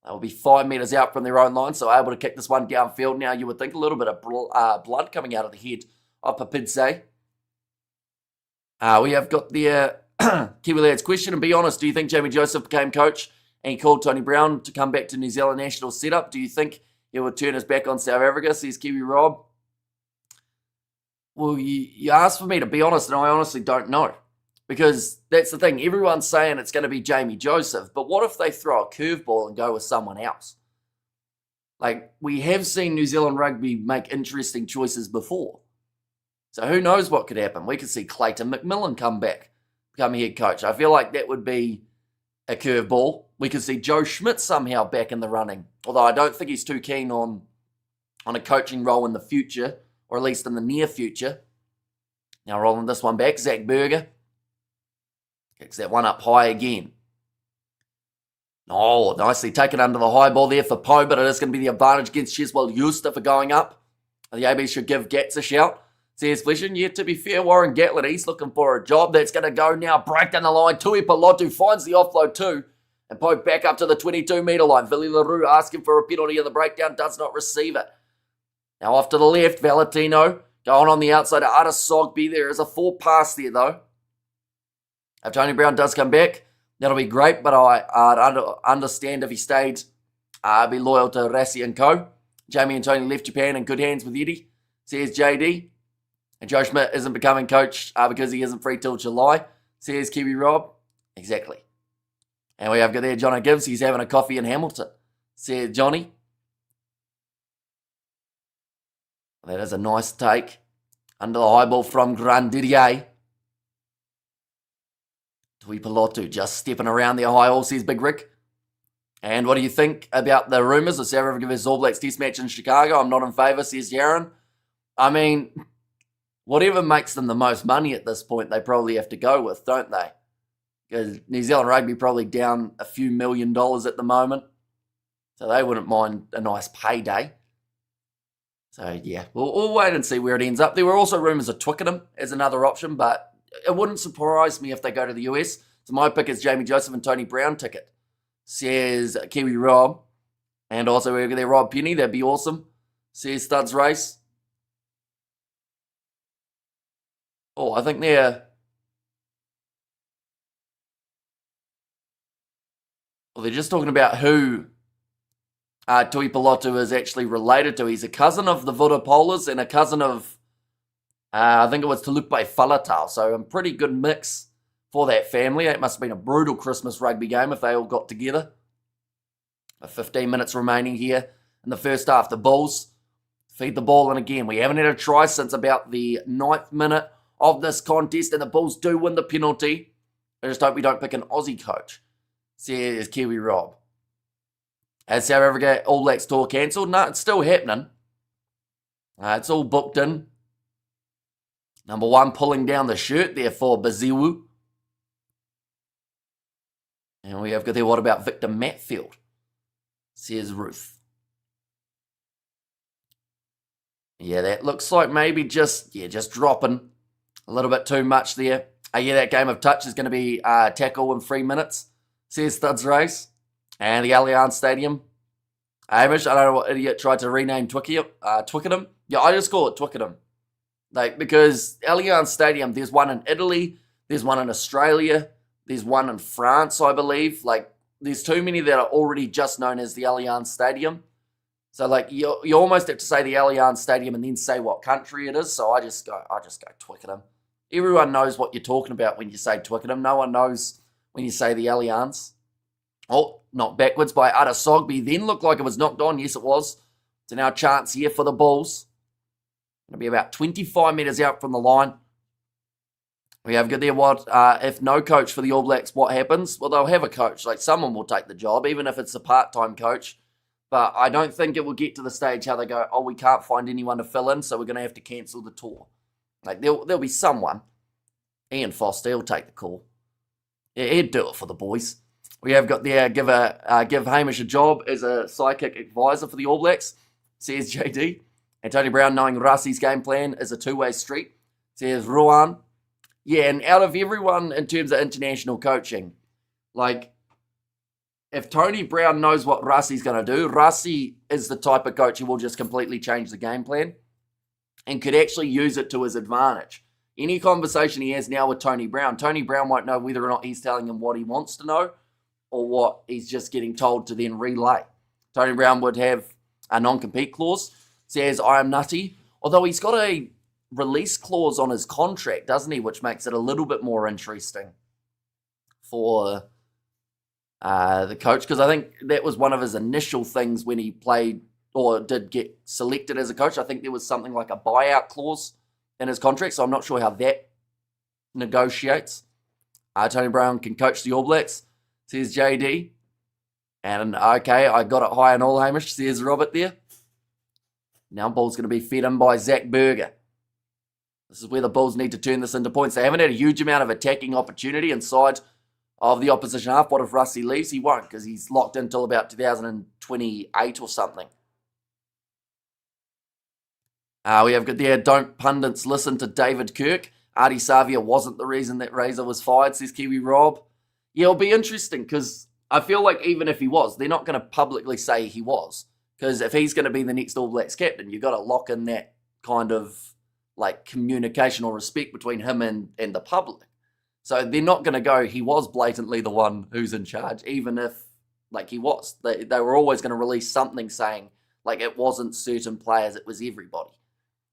They will be 5 metres out from their own line, so able to kick this one downfield. Now, you would think a little bit of blood coming out of the head of Papidze. We have got the Kiwi Lads question, and be honest, do you think Jamie Joseph became coach and he called Tony Brown to come back to New Zealand national setup? Do you think he would turn his back on South Africa, says Kiwi Rob? Well, you asked for me to be honest, and I honestly don't know. Because that's the thing, everyone's saying it's going to be Jamie Joseph, but what if they throw a curveball and go with someone else? We have seen New Zealand Rugby make interesting choices before. So who knows what could happen? We could see Clayton McMillan come back, become head coach. I feel like that would be a curveball. We could see Joe Schmidt somehow back in the running, although I don't think he's too keen on a coaching role in the future, or at least in the near future. Now rolling this one back, Zach Berger. Kicks that one up high again. Oh, nicely taken under the high ball there for Pau, but it is going to be the advantage against Cheswell Euster for going up. The AB should give Gats a shout. Says Fleshin, yeah, to be fair, Warren Gatlin, he's looking for a job. That's going to go now. Break down the line. Tui Palotu finds the offload too. And Pau back up to the 22-metre line. Billy LaRue asking for a penalty in the breakdown. Does not receive it. Now off to the left. Valentino going on the outside of Ada Sogby. There is a 4 pass there though. If Tony Brown does come back, that'll be great, but I'd understand if he stayed, be loyal to Rassi and co. Jamie and Tony left Japan in good hands with Eddie, says JD. And Joe Schmidt isn't becoming coach because he isn't free till July, says Kiwi Rob. Exactly. And we have got there Johnny Gibbs. He's having a coffee in Hamilton, said Johnny. That is a nice take. Under the high ball from Grandidier. Tuipulotu just stepping around there high all, says Big Rick. And what do you think about the rumours of South Africa vs All Blacks test match in Chicago? I'm not in favour, says Yaron. I mean, whatever makes them the most money at this point, they probably have to go with, don't they? Because New Zealand Rugby probably down a few $1 million at the moment. So they wouldn't mind a nice payday. So, yeah, we'll wait and see where it ends up. There were also rumours of Twickenham as another option, but it wouldn't surprise me if they go to the US. So my pick is Jamie Joseph and Tony Brown ticket, says Kiwi Rob. And also we're there Rob Penny, that'd be awesome, says Studs Race. Oh, I think they're just talking about who Tuipulotu is actually related to. He's a cousin of the Vodapolas and a cousin of, I think it was Talupe Falatau. So a pretty good mix for that family. It must have been a brutal Christmas rugby game if they all got together. 15 minutes remaining here in the first half. The Bulls feed the ball in again. We haven't had a try since about the 9th minute of this contest, and the Bulls do win the penalty. I just hope we don't pick an Aussie coach, says Kiwi Rob. Has South Africa All Blacks tour cancelled? No, it's still happening. It's all booked in. Number 1 pulling down the shirt there for Baziwu. And we have got there, what about Victor Matfield, says Ruth. Yeah, that looks like maybe just dropping a little bit too much there. Yeah, that game of touch is going to be tackle in 3 minutes, says Studs Race. And the Allianz Stadium. Hamish, I don't know what idiot tried to rename Twickenham. Yeah, I just call it Twickenham. Because Allianz Stadium, there's one in Italy, there's one in Australia, there's one in France, I believe. There's too many that are already just known as the Allianz Stadium. So, you almost have to say the Allianz Stadium and then say what country it is. So I just go Twickenham. Everyone knows what you're talking about when you say Twickenham. No one knows when you say the Allianz. Oh, knocked backwards by Ada Sogby. Then looked like it was knocked on. Yes, it was. So now chance here for the Bulls. Going to be about 25 metres out from the line. We have good there. What if no coach for the All Blacks? What happens? Well, they'll have a coach. Someone will take the job, even if it's a part-time coach. But I don't think it will get to the stage how they go, oh, we can't find anyone to fill in, so we're going to have to cancel the tour. There'll be someone. Ian Foster, he'll take the call. Yeah, he'd do it for the boys. We have got there, give Hamish a job as a psychic advisor for the All Blacks, says JD. And Tony Brown, knowing Rassi's game plan is a two-way street, says Ruan. Yeah, and out of everyone in terms of international coaching, if Tony Brown knows what Rassi's going to do, Rassi is the type of coach who will just completely change the game plan and could actually use it to his advantage. Any conversation he has now with Tony Brown won't know whether or not he's telling him what he wants to know or what he's just getting told to then relay. Tony Brown would have a non-compete clause, says I am nutty, although he's got a release clause on his contract, doesn't he, which makes it a little bit more interesting for the coach, because I think that was one of his initial things when he played or did get selected as a coach. I think there was something like a buyout clause in his contract, so I'm not sure how that negotiates. Tony Brown can coach the All Blacks, says JD. And okay, I got it high and all, Hamish, says Robert there. Now ball's going to be fed in by Zach Berger. This is where the Bulls need to turn this into points. They haven't had a huge amount of attacking opportunity inside of the opposition half. What if Rusty leaves? He won't, because he's locked in until about 2028 or something. We have got there, don't pundits listen to David Kirk. Artie Savia wasn't the reason that Razor was fired, says Kiwi Rob. Yeah, it'll be interesting, because I feel like even if he was, they're not going to publicly say he was. Because if he's going to be the next All Blacks captain, you've got to lock in that kind of communication or respect between him and the public. So they're not going to go, he was blatantly the one who's in charge, even if he was. They were always going to release something saying it wasn't certain players, it was everybody.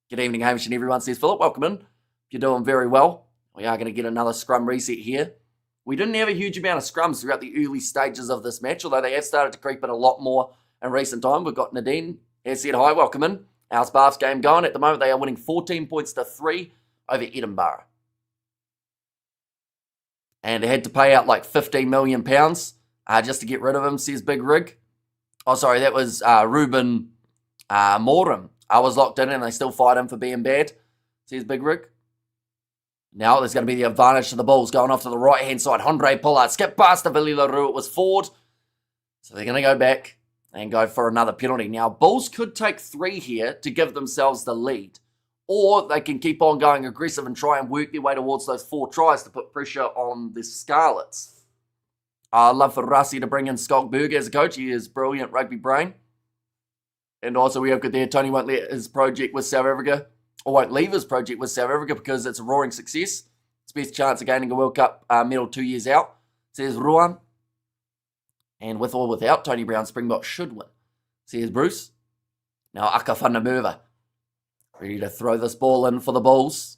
Good evening, Hamish and everyone, says Philip. Welcome in. You're doing very well. We are going to get another scrum reset here. We didn't have a huge amount of scrums throughout the early stages of this match, although they have started to creep in a lot more in recent time. We've got Nadine has said hi, welcome in. How's Bath's game going? At the moment, they are winning 14 points to 3 over Edinburgh. And they had to pay out like £15 million just to get rid of him, says Big Rig. Oh, sorry, that was Ruben Morum. I was locked in and they still fight him for being bad, says Big Rig. Now there's going to be the advantage to the Bulls going off to the right-hand side. Andre Pollard skip past the Billy LaRue. It was forward. So they're going to go back and go for another penalty. Now, Bulls could take 3 here to give themselves the lead. Or they can keep on going aggressive and try and work their way towards those 4 tries to put pressure on the Scarlets. I'd love for Rassi to bring in Skogberg as a coach. He is brilliant rugby brain. And also we have got there, Tony won't let his project with South Africa, or won't leave his project with South Africa because it's a roaring success. It's best chance of gaining a World Cup medal 2 years out, says Ruan. And with or without Tony Brown, Springbok should win, says Bruce. Now Akafanamerva, ready to throw this ball in for the Bulls.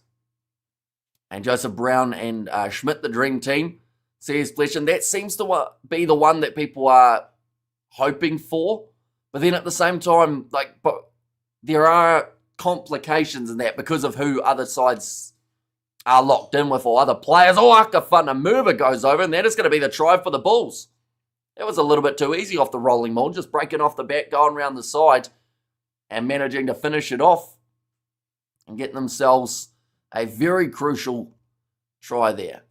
And Joseph Brown and Schmidt, the dream team, says Flesh. And that seems to be the one that people are hoping for. But then at the same time, but there are complications in that because of who other sides are locked in with or other players. Oh, Akafanamerva goes over, and that is going to be the try for the Bulls. That was a little bit too easy off the rolling maul, just breaking off the back, going around the side, and managing to finish it off and get themselves a very crucial try there.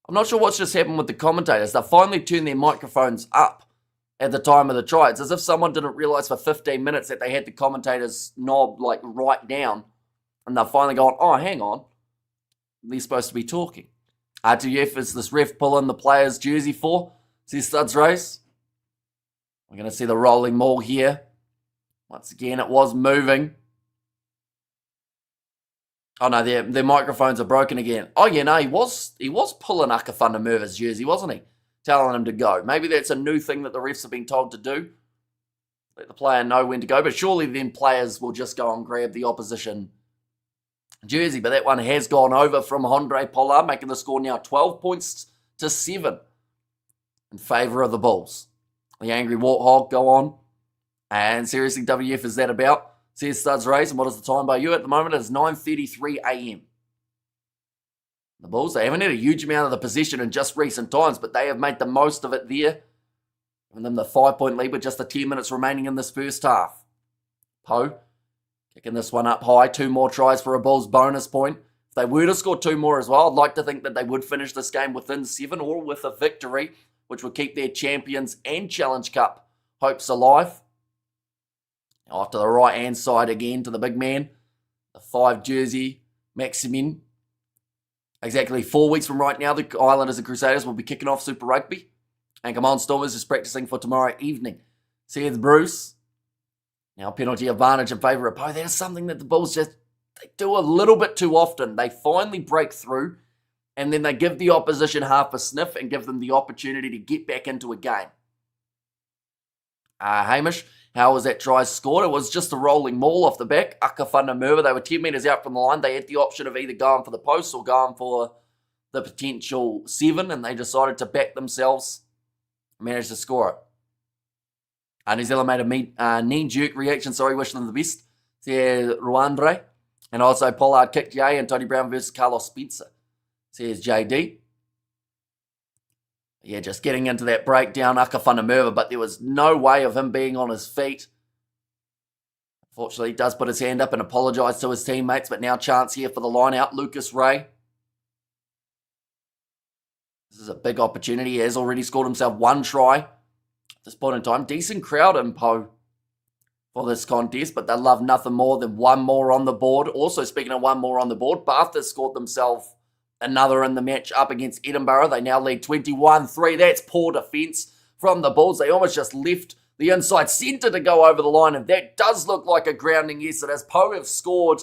I'm not sure what's just happened with the commentators. They finally turned their microphones up at the time of the try. It's as if someone didn't realise for 15 minutes that they had the commentators knob right down, and they're finally going, oh, hang on, they're supposed to be talking. RTF is this ref pulling the player's jersey for, says Studs Race. We're going to see the rolling maul here. Once again, it was moving. Oh no, their microphones are broken again. Oh yeah, no, he was pulling Akafanamerva's jersey, wasn't he? Telling him to go. Maybe that's a new thing that the refs have been told to do. Let the player know when to go. But surely then players will just go and grab the opposition jersey. But that one has gone over from Andre Pollard, making the score now 12 points to 7 in favour of the Bulls. The Angry Warthog go on. And seriously, WF, is that about? Says Studs Race. And what is the time by you at the moment? It's 9:33 a.m. The Bulls, they haven't had a huge amount of the possession in just recent times, but they have made the most of it there. Giving them the 5-point lead with just the 10 minutes remaining in this first half. Pau kicking this one up high. 2 more tries for a Bulls bonus point. If they were to score 2 more as well, I'd like to think that they would finish this game within 7 or with a victory, which would keep their Champions and Challenge Cup hopes alive. Now off to the right-hand side again to the big man. The 5 jersey, Maximin. Exactly 4 weeks from right now, the Islanders and Crusaders will be kicking off Super Rugby. And come on, Stormers is practicing for tomorrow evening. Says Bruce. Now penalty advantage in favour of Pau. That is something that the Bulls they do a little bit too often. They finally break through and then they give the opposition half a sniff and give them the opportunity to get back into a game. Hamish, how was that try scored? It was just a rolling maul off the back. Akafanamerva, they were 10 metres out from the line. They had the option of either going for the post or going for the potential 7, and they decided to back themselves and managed to score it. New Zealand made a knee-jerk reaction. Wishing them the best. Says Ruandre. And also Pollard kicked Jay and Tony Brown versus Carlos Spencer. Says JD. Yeah, just getting into that breakdown, Akafanamerva, but there was no way of him being on his feet. Unfortunately, he does put his hand up and apologise to his teammates, but now chance here for the line-out, Lucas Ray. This is a big opportunity. He has already scored himself 1 try at this point in time. Decent crowd in Pau for this contest, but they love nothing more than 1 more on the board. Also, speaking of 1 more on the board, Bath has scored themselves another in the match up against Edinburgh. They now lead 21-3. That's poor defence from the Bulls. They almost just left the inside centre to go over the line, and that does look like a grounding. Yes, it has. Pau have scored,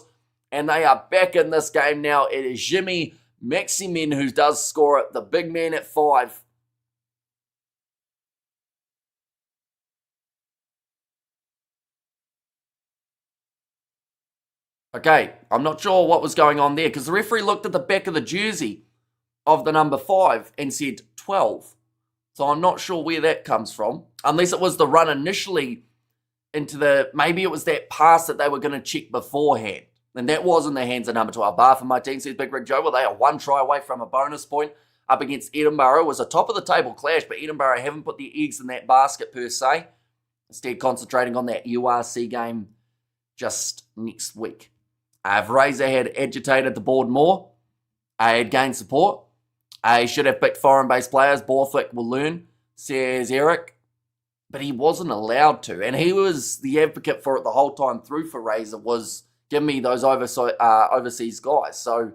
and they are back in this game now. It is Jimmy Maximin who does score it, the big man at 5. Okay, I'm not sure what was going on there because the referee looked at the back of the jersey of the number 5 and said 12. So I'm not sure where that comes from. Unless it was the run initially into maybe it was that pass that they were going to check beforehand. And that was in the hands of number 12. Bar for my team, says Big Rig Joe. Well, they are 1 try away from a bonus point up against Edinburgh. It was a top of the table clash, but Edinburgh haven't put their eggs in that basket per se. Instead, concentrating on that URC game just next week. If Razor had agitated the board more, had gained support, he should have picked foreign-based players. Borthwick will learn, says Eric. But he wasn't allowed to. And he was the advocate for it the whole time through for Razor was, give me those overseas guys. So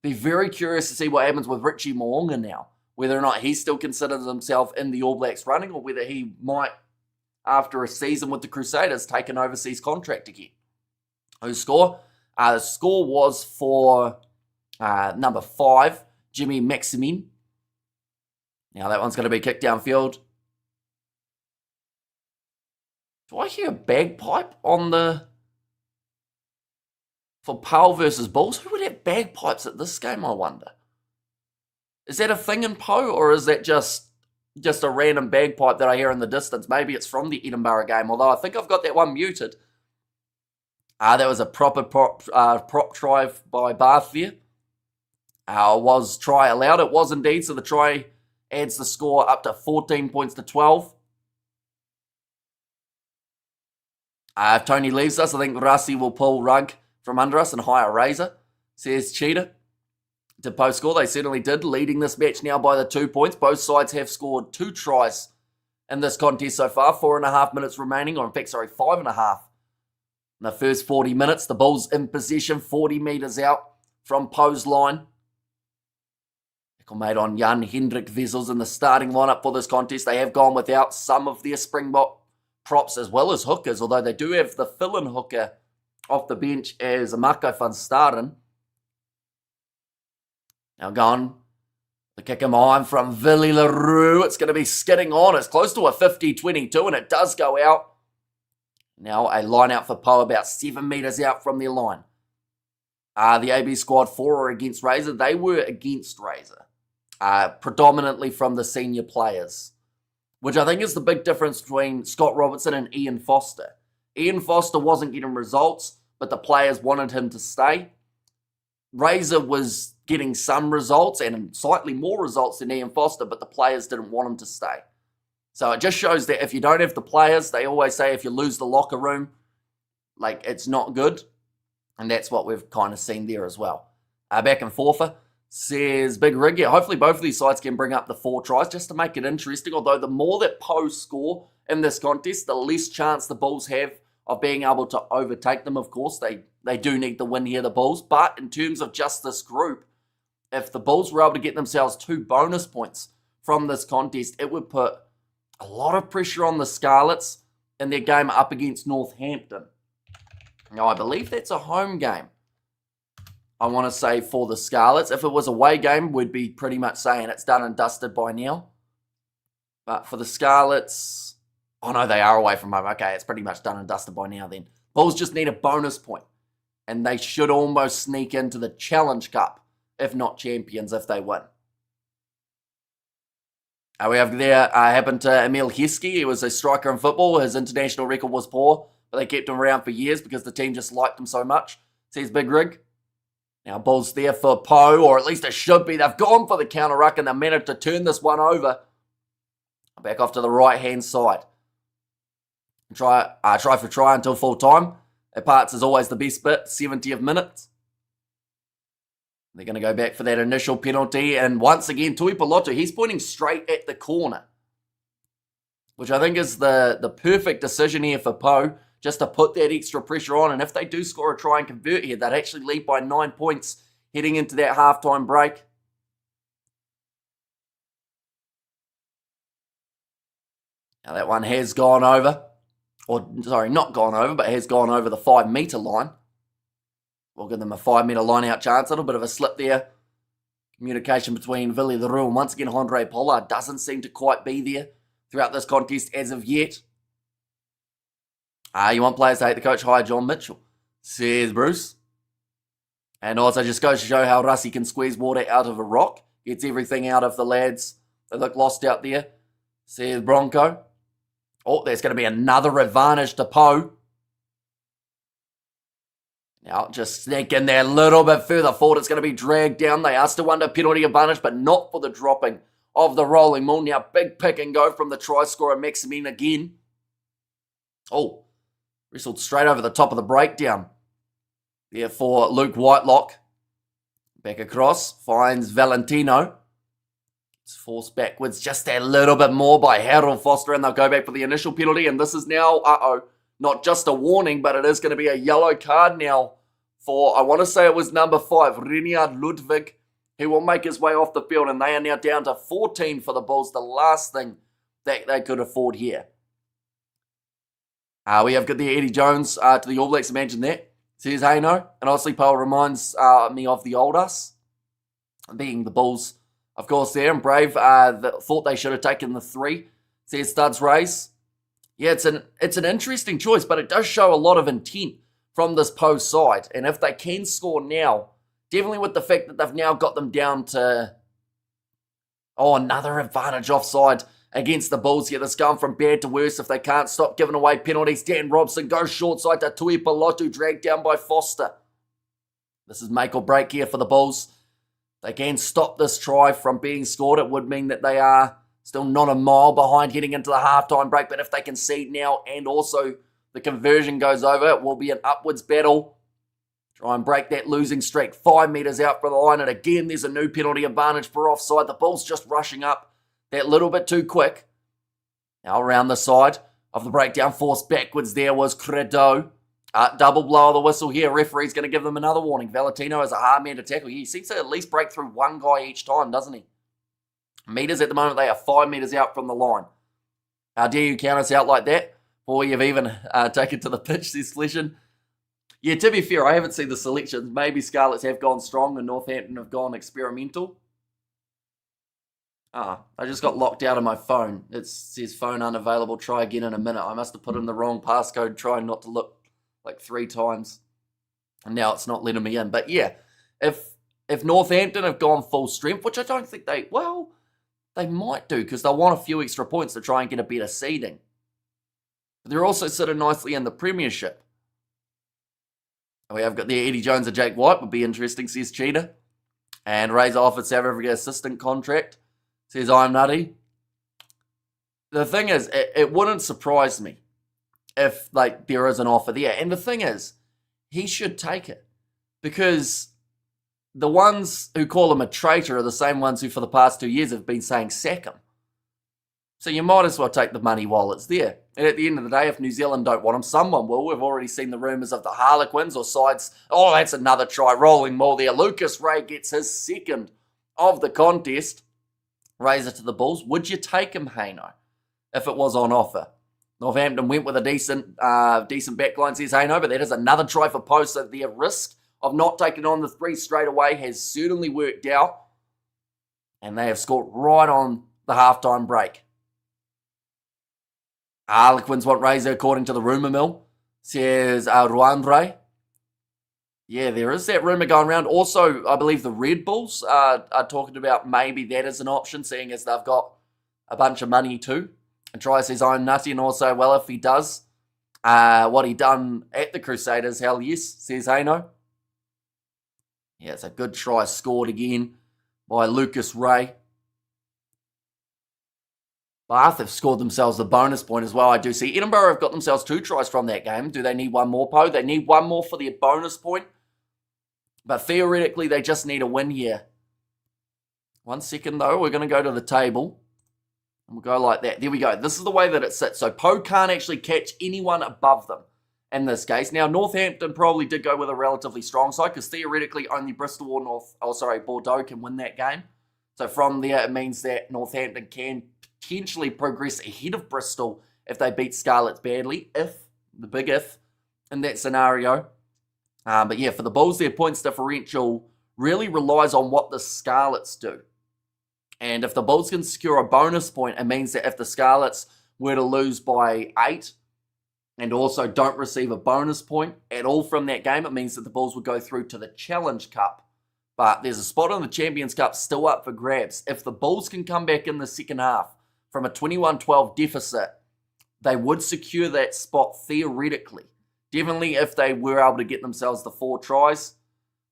be very curious to see what happens with Richie Mo'unga now. Whether or not he still considers himself in the All Blacks running or whether he might, after a season with the Crusaders, take an overseas contract again. Whose score? The score was for number 5, Jimmy Maximin. Now that one's going to be kicked downfield. Do I hear a bagpipe for Pau versus Bulls? Who would have bagpipes at this game, I wonder? Is that a thing in Pau, or is that just a random bagpipe that I hear in the distance? Maybe it's from the Edinburgh game, although I think I've got that one muted. That was a proper prop try by Bath there. Was try allowed? It was indeed, so the try adds the score up to 14 points to 12. If Tony leaves us, I think Rassi will pull rug from under us and hire Razor, says Cheetah. To post score, they certainly did, leading this match now by the 2 points. Both sides have scored 2 tries in this contest so far. 4.5 minutes remaining, or in fact, 5.5. In the first 40 minutes, the Bulls in possession, 40 metres out from Pau's line. Tackle made on Jan Hendrik Wessels in the starting lineup for this contest. They have gone without some of their Springbok props as well as hookers, although they do have the fill-in hooker off the bench as Marco van Staden. Now gone. The kick him on from Willie LaRue. It's going to be skidding on. It's close to a 50-22 and it does go out. Now a line out for Pau about 7 metres out from their line. The AB squad 4 are against Razor. They were against Razor. Predominantly from the senior players, which I think is the big difference between Scott Robertson and Ian Foster. Ian Foster wasn't getting results, but the players wanted him to stay. Razor was getting some results and slightly more results than Ian Foster, but the players didn't want him to stay. So it just shows that if you don't have the players, they always say if you lose the locker room, like it's not good. And that's what we've kind of seen there as well. Back and forth. Says Big Rig, yeah, hopefully both of these sides can bring up the 4 tries just to make it interesting. Although the more that Pau score in this contest, the less chance the Bulls have of being able to overtake them. Of course, they do need the win here, the Bulls. But in terms of just this group, if the Bulls were able to get themselves 2 bonus points from this contest, it would put a lot of pressure on the Scarlets in their game up against Northampton. Now, I believe that's a home game. I want to say for the Scarlets. If it was a away game, we'd be pretty much saying it's done and dusted by now. But for the Scarlets, oh no, they are away from home. Okay, it's pretty much done and dusted by now then. Bulls just need a bonus point. And they should almost sneak into the Challenge Cup, if not champions, if they win. We have there, happened to Emil Heskey. He was a striker in football. His international record was poor, but they kept him around for years because the team just liked him so much. Says Big Rig. Now, Bulls there for Pau, or at least it should be. They've gone for the counter-ruck and they managed to turn this one over. Back off to the right-hand side. Try for try until full time. Their parts is always the best bit, 70th minutes. They're going to go back for that initial penalty. And once again, Tui Pilotu, he's pointing straight at the corner. Which I think is the perfect decision here for Pau, just to put that extra pressure on. And if they do score a try and convert here, they'd actually lead by 9 points heading into that halftime break. Now that one has gone over. Or, sorry, not gone over, but has gone over the 5 metre line. We'll give them a 5 metre line out chance. A little bit of a slip there. Communication between Willie LaRue and once again Andre Pollard doesn't seem to quite be there throughout this contest as of yet. You want players to hate the coach? Hire John Mitchell, says Bruce. And also just goes to show how Rassi can squeeze water out of a rock. Gets everything out of the lads. They look lost out there. Says Bronco. Oh, there's going to be another advantage to Pau. Now, just sneak in there a little bit further forward. It's going to be dragged down. They are still under penalty advantage, but not for the dropping of the rolling ball. Now, big pick and go from the try scorer, Maximin again. Oh, wrestled straight over the top of the breakdown. There for Luke Whitelock. Back across, finds Valentino. It's forced backwards just a little bit more by Harold Foster, and they'll go back for the initial penalty. And this is now, not just a warning, but it is going to be a yellow card now for, I want to say it was number 5, Reniard Ludwig. He will make his way off the field, and they are now down to 14 for the Bulls, the last thing that they could afford here. We have got the Eddie Jones to the All Blacks. Imagine that. Says Haino. And obviously, Pau reminds me of the old us, being the Bulls, of course, there. And Brave thought they should have taken the 3. Says Studs Race. Yeah, it's an interesting choice, but it does show a lot of intent from this Pau side. And if they can score now, definitely with the fact that they've now got them down to, another advantage offside against the Bulls here. That's going from bad to worse if they can't stop giving away penalties. Dan Robson goes short side to Tui Pilotu, dragged down by Foster. This is make or break here for the Bulls. They can stop this try from being scored. It would mean that they are still not a mile behind heading into the halftime break, but if they concede now and also the conversion goes over, it will be an upwards battle. Try and break that losing streak. 5 metres out from the line, and again, there's a new penalty advantage for offside. The Bulls just rushing up that little bit too quick. Now around the side of the breakdown, forced backwards there was Credo. Double blow of the whistle here. Referee's going to give them another warning. Valentino is a hard man to tackle. He seems to at least break through one guy each time, doesn't he? Meters at the moment, they are 5 metres out from the line. How dare you count us out like that? Before you've even taken to the pitch, this session. Yeah, to be fair, I haven't seen the selections. Maybe Scarlets have gone strong and Northampton have gone experimental. I just got locked out of my phone. It says phone unavailable, try again in a minute. I must have put in the wrong passcode, trying not to look like 3 times. And now it's not letting me in. But yeah, if Northampton have gone full strength, which I don't think they might do because they'll want a few extra points to try and get a better seeding. But they're also sitting nicely in the Premiership. We have got the Eddie Jones and Jake White, would be interesting, says Cheetah. And Razor offered South Africa assistant contract, says I'm nutty. The thing is, it wouldn't surprise me if there is an offer there. And the thing is, he should take it. Because the ones who call him a traitor are the same ones who for the past 2 years have been saying sack him. So you might as well take the money while it's there. And at the end of the day, if New Zealand don't want him, someone will. We've already seen the rumours of the Harlequins or sides. Oh, that's another try. Rolling ball there. Lucas Ray gets his second of the contest. Razor to the Bulls. Would you take him, Haino, if it was on offer? Northampton went with a decent backline, says Haino, but that is another try for Pau. So their risk of not taking on the 3 straight away has certainly worked out. And they have scored right on the halftime break. Harlequins want Razor according to the rumour mill, says Ruandre. Yeah, there is that rumour going around. Also, I believe the Red Bulls are talking about maybe that is an option, seeing as they've got a bunch of money too. And Try says I'm nutty, and also, well, if he does what he done at the Crusaders, hell yes, says Haino. Yeah, it's a good try scored again by Lucas Ray. Bath have scored themselves the bonus point as well. I do see Edinburgh have got themselves 2 tries from that game. Do they need one more, Pau? They need one more for their bonus point. But theoretically, they just need a win here. 1 second, though. We're going to go to the table. And we'll go like that. There we go. This is the way that it sits. So Pau can't actually catch anyone above them in this case. Now, Northampton probably did go with a relatively strong side because theoretically only Bristol or Bordeaux can win that game. So from there, it means that Northampton can potentially progress ahead of Bristol if they beat Scarlets badly, the big if, in that scenario. But yeah, for the Bulls, their points differential really relies on what the Scarlets do. And if the Bulls can secure a bonus point, it means that if the Scarlets were to lose by 8, and also don't receive a bonus point at all from that game, it means that the Bulls would go through to the Challenge Cup. But there's a spot in the Champions Cup still up for grabs. If the Bulls can come back in the second half from a 21-12 deficit, they would secure that spot theoretically. Definitely if they were able to get themselves the 4 tries.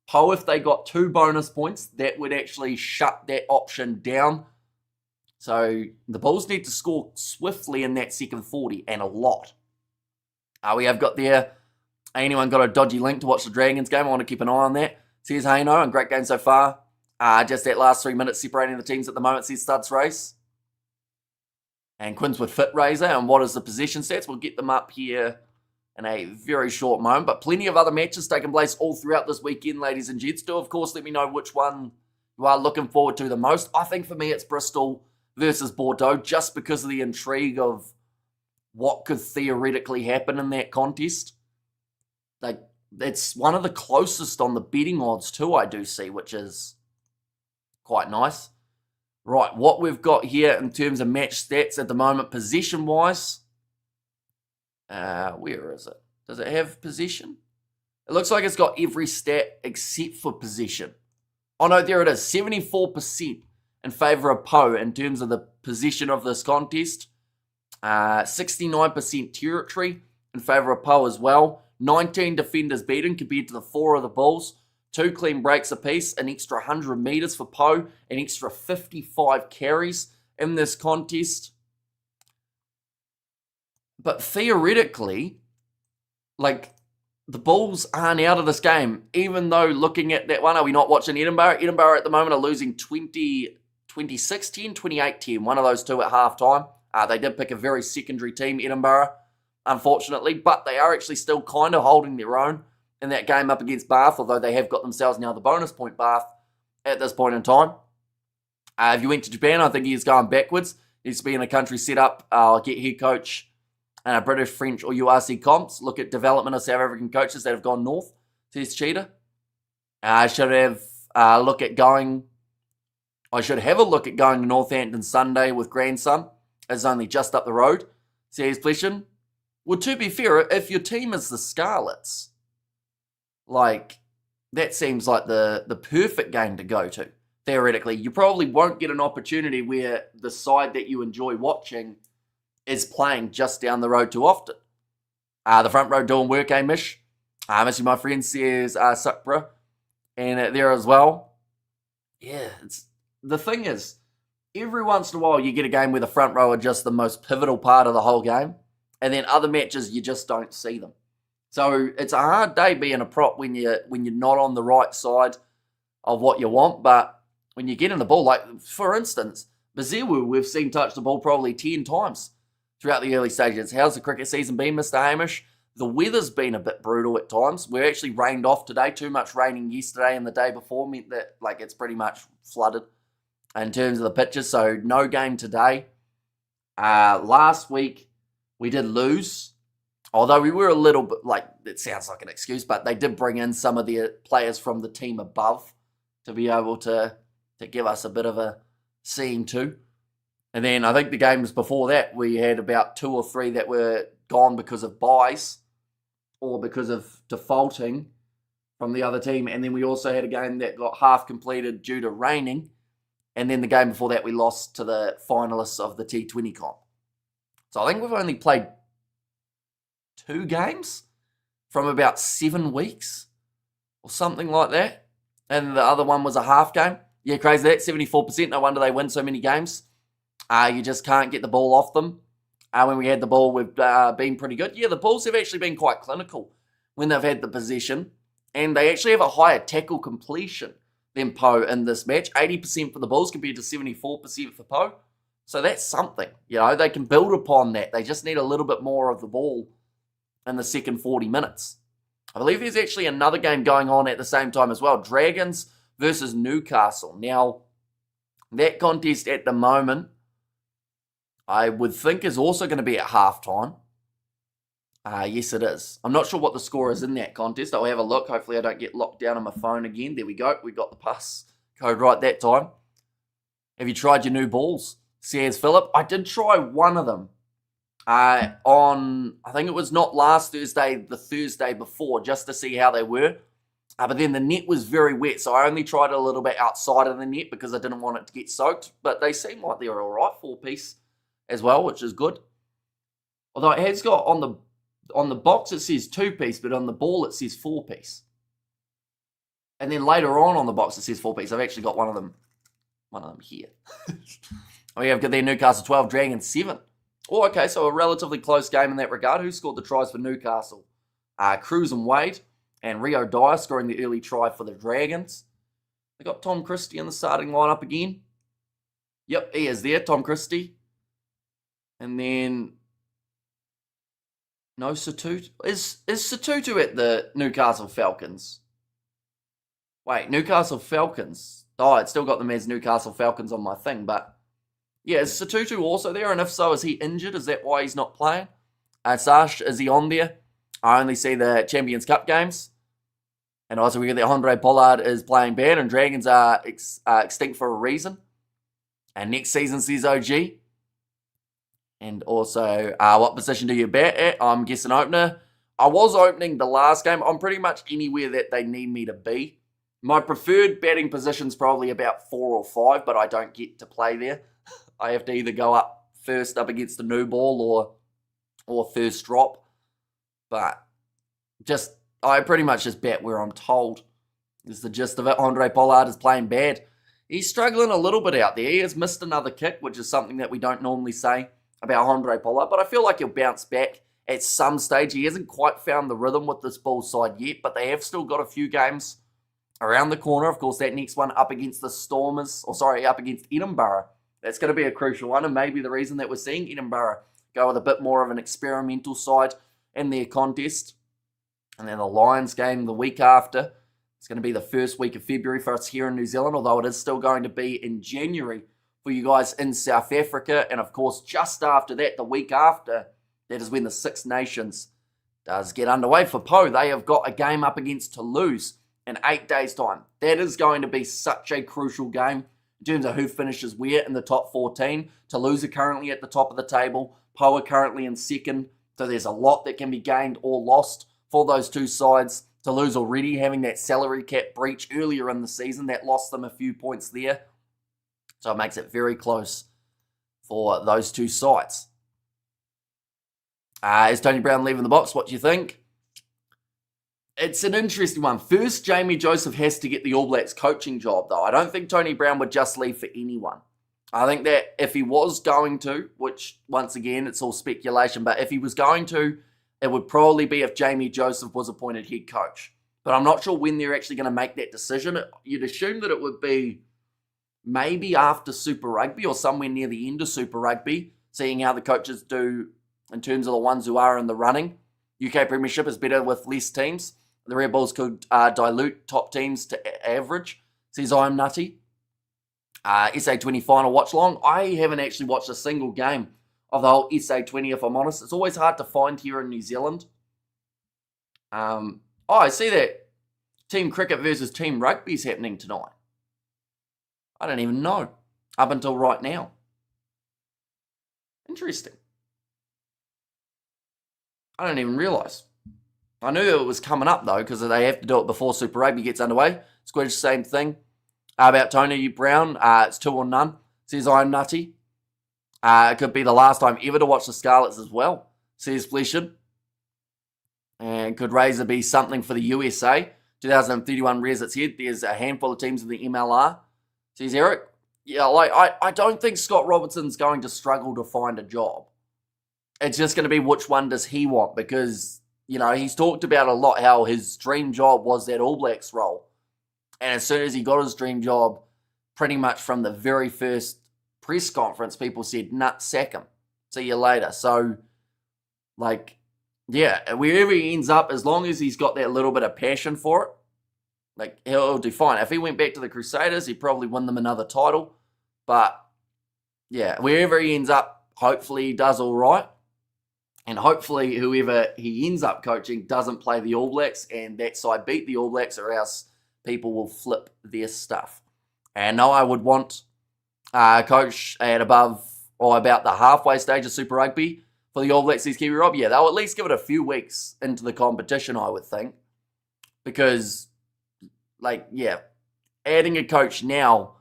Pau, if they got 2 bonus points, that would actually shut that option down. So the Bulls need to score swiftly in that second 40, and a lot. We have got there, anyone got a dodgy link to watch the Dragons game? I want to keep an eye on that. Says Hayno, and great game so far. Just that last 3 minutes separating the teams at the moment, says Studs Race. And Quinn's with Fit Razor. And what is the possession stats? We'll get them up here in a very short moment. But plenty of other matches taking place all throughout this weekend, ladies and gents. Do, of course, let me know which one you are looking forward to the most. I think for me it's Bristol versus Bordeaux, just because of the intrigue of what could theoretically happen in that contest. It's one of the closest on the betting odds too, I do see, which is quite nice. Right, what we've got here in terms of match stats at the moment, possession-wise. Where is it? Does it have possession? It looks like it's got every stat except for possession. Oh no, there it is. 74% in favour of Pau in terms of the possession of this contest. 69% territory in favour of Pau as well. 19 defenders beaten compared to the 4 of the Bulls. 2 clean breaks apiece, an extra 100 metres for Pau, an extra 55 carries in this contest. But theoretically, the Bulls aren't out of this game, even though looking at that one, are we not watching Edinburgh? Edinburgh at the moment are losing 26-10, 28-10, one of those two at halftime. They did pick a very secondary team, Edinburgh, unfortunately, but they are actually still kind of holding their own in that game up against Bath, although they have got themselves now the bonus point Bath at this point in time. If you went to Japan, I think he is going backwards. He's been in a country set up, get head coach, British, French, or URC comps. Look at development of South African coaches that have gone north, says Cheetah. I should have a look at going to Northampton Sunday with grandson. It's only just up the road, says Pleshin. Well, to be fair, if your team is the Scarlets, that seems like the perfect game to go to, theoretically. You probably won't get an opportunity where the side that you enjoy watching is playing just down the road too often. The front row doing work, Mish? Miss you, my friend, says Sukbra. And there as well. Yeah, the thing is, every once in a while you get a game where the front row are just the most pivotal part of the whole game. And then other matches, you just don't see them. So it's a hard day being a prop when you're not on the right side of what you want. But when you get in the ball, for instance, Baziru, we've seen touch the ball probably 10 times throughout the early stages. How's the cricket season been, Mr. Hamish? The weather's been a bit brutal at times. We're actually rained off today. Too much raining yesterday and the day before meant that it's pretty much flooded in terms of the pitches. So no game today. Last week we did lose. Although we were a little bit, it sounds like an excuse, but they did bring in some of the players from the team above to be able to give us a bit of a seeing too. And then I think the games before that, we had about 2 or 3 that were gone because of buys or because of defaulting from the other team. And then we also had a game that got half completed due to raining. And then the game before that, we lost to the finalists of the T20 comp. So I think we've only played 2 games from about 7 weeks or something like that. And the other one was a half game. Yeah, crazy that, 74%. No wonder they win so many games. You just can't get the ball off them. When we had the ball, we've been pretty good. Yeah, the Bulls have actually been quite clinical when they've had the possession. And they actually have a higher tackle completion than Pau in this match. 80% for the Bulls compared to 74% for Pau. So that's something. They can build upon that. They just need a little bit more of the ball in the second 40 minutes. I believe there's actually another game going on at the same time as well. Dragons versus Newcastle. Now, that contest at the moment, I would think is also going to be at halftime. Yes, it is. I'm not sure what the score is in that contest. I'll have a look. Hopefully I don't get locked down on my phone again. There we go. We got the pass code right that time. Have you tried your new balls? Says Philip. I did try one of them I think it was not last Thursday, the Thursday before, just to see how they were. But then the net was very wet, so I only tried it a little bit outside of the net because I didn't want it to get soaked. But they seem like they're all right, 4-piece as well, which is good. Although it has got on the box it says 2-piece, but on the ball it says 4-piece. And then later on the box it says 4-piece. I've actually got one of them here. We have got their Newcastle 12, Dragons 7. Oh, okay, so a relatively close game in that regard. Who scored the tries for Newcastle? Cruz and Wade. And Rio Dyer scoring the early try for the Dragons. They got Tom Christie in the starting lineup again. Yep, he is there, Tom Christie. And then no Satutu. Is Satutu at the Newcastle Falcons? Wait, Newcastle Falcons. Oh, it's still got them as Newcastle Falcons on my thing, but yeah, is Satutu also there? And if so, is he injured? Is that why he's not playing? Sash, is he on there? I only see the Champions Cup games. And also we get that Andre Pollard is playing bad and Dragons are extinct for a reason. And next season says OG. And also, what position do you bat at? I'm guessing opener. I was opening the last game. I'm pretty much anywhere that they need me to be. My preferred batting position's probably about 4 or 5, but I don't get to play there. I have to either go up first up against the new ball or first drop. But I pretty much just bat where I'm told. Is the gist of it. Andre Pollard is playing bad. He's struggling a little bit out there. He has missed another kick, which is something that we don't normally say about Andre Pollard. But I feel like he'll bounce back at some stage. He hasn't quite found the rhythm with this Bulls side yet, but they have still got a few games around the corner. Of course, that next one up against the Stormers, up against Edinburgh. That's going to be a crucial one, and maybe the reason that we're seeing Edinburgh go with a bit more of an experimental side in their contest. And then the Lions game the week after. It's going to be the first week of February for us here in New Zealand, although it is still going to be in January for you guys in South Africa. And of course, just after that, the week after, that is when the Six Nations does get underway for Pau. They have got a game up against Toulouse in 8 days' time. That is going to be such a crucial game in terms of who finishes where in the top 14. Toulouse are currently at the top of the table. Pau are currently in second. So there's a lot that can be gained or lost for those two sides. Toulouse already having that salary cap breach earlier in the season. That lost them a few points there. So it makes it very close for those two sides. Is Tony Brown leaving the box? What do you think? It's an interesting one. First, Jamie Joseph has to get the All Blacks coaching job, though. I don't think Tony Brown would just leave for anyone. I think that if he was going to, which, once again, it's all speculation, but if he was going to, it would probably be if Jamie Joseph was appointed head coach. But I'm not sure when they're actually going to make that decision. You'd assume that it would be maybe after Super Rugby or somewhere near the end of Super Rugby, seeing how the coaches do in terms of the ones who are in the running. UK Premiership is better with less teams. The Red Bulls could dilute top teams to average, says I'm nutty. SA20 final watch long. I haven't actually watched a single game of the whole SA20, if I'm honest. It's always hard to find here in New Zealand. I see that team cricket versus team rugby is happening tonight. I don't even know up until right now. Interesting. I don't even realise. I knew it was coming up, though, because they have to do it before Super Rugby gets underway. Squidge, same thing. About Tony Brown, it's 2 or none. Says I'm nutty. It could be the last time ever to watch the Scarlets as well, says Flesham. And could Razor be something for the USA? 2031 rears its head. There's a handful of teams in the MLR, says Eric. Yeah, I don't think Scott Robertson's going to struggle to find a job. It's just going to be which one does he want, because, he's talked about a lot how his dream job was that All Blacks role. And as soon as he got his dream job, pretty much from the very first press conference, people said, sack him. See you later. So, wherever he ends up, as long as he's got that little bit of passion for it, he'll do fine. If he went back to the Crusaders, he'd probably win them another title. But, wherever he ends up, hopefully he does all right. And hopefully whoever he ends up coaching doesn't play the All Blacks and that side beat the All Blacks, or else people will flip their stuff. And no, I would want a coach at above or about the halfway stage of Super Rugby. for the All Blacks, says Kiwi Rob. Yeah, they'll at least give it a few weeks into the competition, I would think. Because, adding a coach now,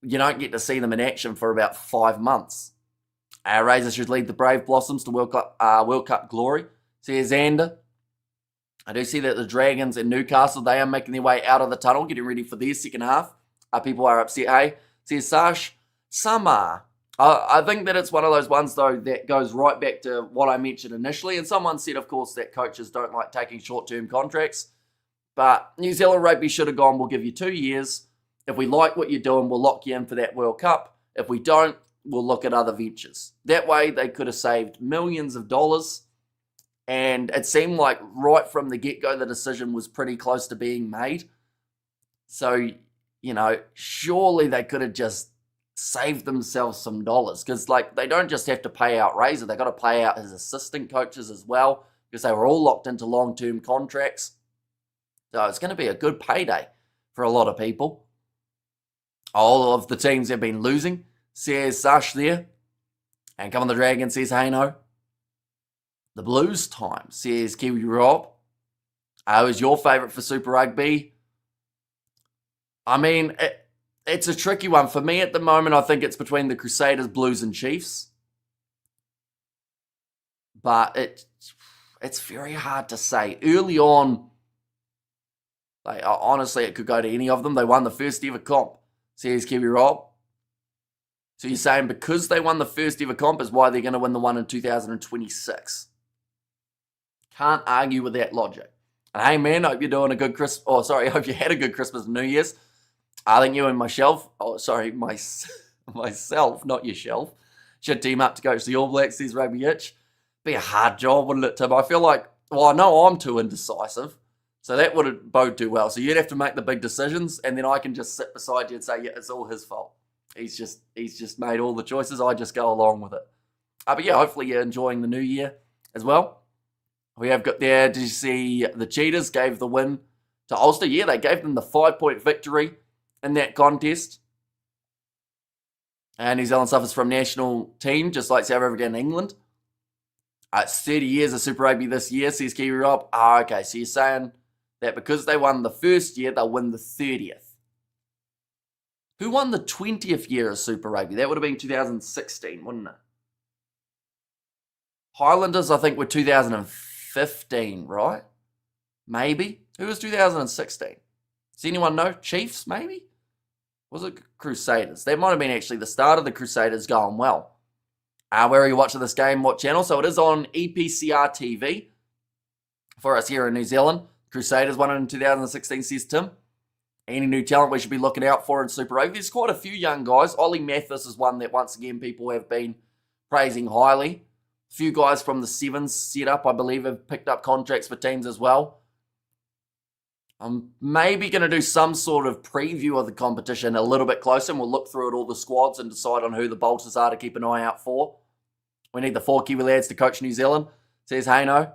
you don't get to see them in action for about 5 months. Razor should lead the Brave Blossoms to World Cup glory, says Xander. I do see that the Dragons and Newcastle, they are making their way out of the tunnel, getting ready for their second half. People are upset, hey? Says Sash. Some are. I think that it's one of those ones, though, that goes right back to what I mentioned initially. And someone said, of course, that coaches don't like taking short-term contracts. But New Zealand Rugby should have gone, we'll give you 2 years. If we like what you're doing, we'll lock you in for that World Cup. If we don't, we'll look at other ventures. That way, they could have saved millions of dollars. And it seemed like right from the get-go, the decision was pretty close to being made. So, surely they could have just saved themselves some dollars. Because, they don't just have to pay out Razor. They got to pay out his assistant coaches as well. Because they were all locked into long-term contracts. So it's going to be a good payday for a lot of people. All of the teams have been losing, says Sash there. And come on the Dragon, says Hayno. The Blues time, says Kiwi Rob. Who's your favourite for Super Rugby? I mean, it's a tricky one. For me at the moment, I think it's between the Crusaders, Blues and Chiefs. But it's very hard to say. Early on, honestly, it could go to any of them. They won the first ever comp, says Kiwi Rob. So you're saying because they won the first ever comp is why they're going to win the one in 2026. Can't argue with that logic. And hey man, hope you're doing a good hope you had a good Christmas and New Year's. I think you and myself, myself, not yourself, should team up to coach the All Blacks, says Rugby Itch. Be a hard job, wouldn't it, Tim? I feel like, I know I'm too indecisive. So that wouldn't bode too well. So you'd have to make the big decisions, and then I can just sit beside you and say, yeah, it's all his fault. He's just made all the choices. I just go along with it. But yeah, hopefully you're enjoying the new year as well. We have got there, did you see the Cheetahs gave the win to Ulster? Yeah, they gave them the 5-point victory in that contest. And New Zealand suffers from national team, just like South Africa and England. It's 30 years of Super Rugby this year, says Kiwi Rob. Okay, so you're saying that because they won the first year, they'll win the 30th. Who won the 20th year of Super Rugby? That would have been 2016, wouldn't it? Highlanders, I think, were 2015, right? Maybe. Who was 2016? Does anyone know? Chiefs, maybe? Was it Crusaders? That might have been actually the start of the Crusaders going well. Where are you watching this game? What channel? So it is on EPCR TV for us here in New Zealand. Crusaders won it in 2016, says Tim. Any new talent we should be looking out for in Super Rugby? There's quite a few young guys. Ollie Mathis is one that, once again, people have been praising highly. A few guys from the Sevens setup, I believe, have picked up contracts for teams as well. I'm maybe going to do some sort of preview of the competition a little bit closer, and we'll look through at all the squads and decide on who the bolters are to keep an eye out for. We need the 4 Kiwi lads to coach New Zealand, says Hayno.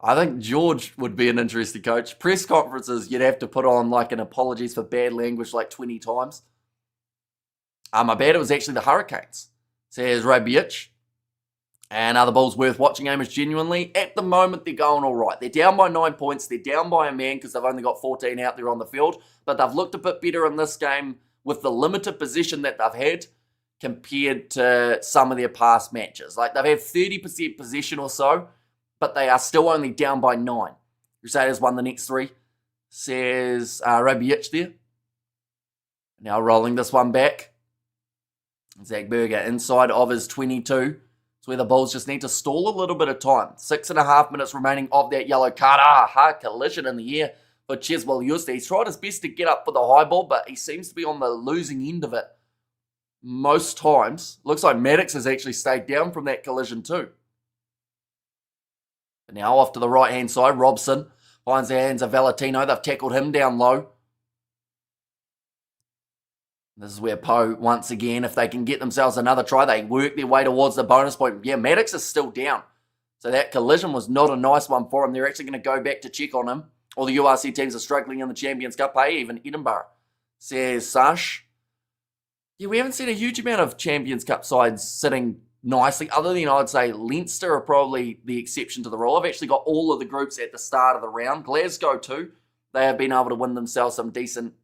I think George would be an interesting coach. Press conferences, you'd have to put on like an apologies for bad language like 20 times. My bad, it was actually the Hurricanes, says Rugby Itch. And are the Bulls worth watching, Amos? Genuinely, at the moment, they're going all right. They're down by 9 points. They're down by a man because they've only got 14 out there on the field. But they've looked a bit better in this game with the limited possession that they've had compared to some of their past matches. Like, they've had 30% possession or so, but they are still only down by 9. Crusaders won the next 3, says Rugby Itch there. Now rolling this one back. Zach Berger inside of his 22. It's where the Bulls just need to stall a little bit of time. 6.5 minutes remaining of that yellow card. Hard collision in the air for Cheswell Yuste. He's tried his best to get up for the high ball, but he seems to be on the losing end of it most times. Looks like Maddox has actually stayed down from that collision too. But now off to the right-hand side, Robson finds the hands of Valentino. They've tackled him down low. This is where Pau, once again, if they can get themselves another try, they work their way towards the bonus point. Yeah, Maddox is still down. So that collision was not a nice one for him. They're actually going to go back to check on him. All the URC teams are struggling in the Champions Cup, hey? Even Edinburgh, says Sash. Yeah, we haven't seen a huge amount of Champions Cup sides sitting nicely. Other than, I'd say, Leinster are probably the exception to the rule. I've actually got all of the groups at the start of the round. Glasgow too. They have been able to win themselves some decent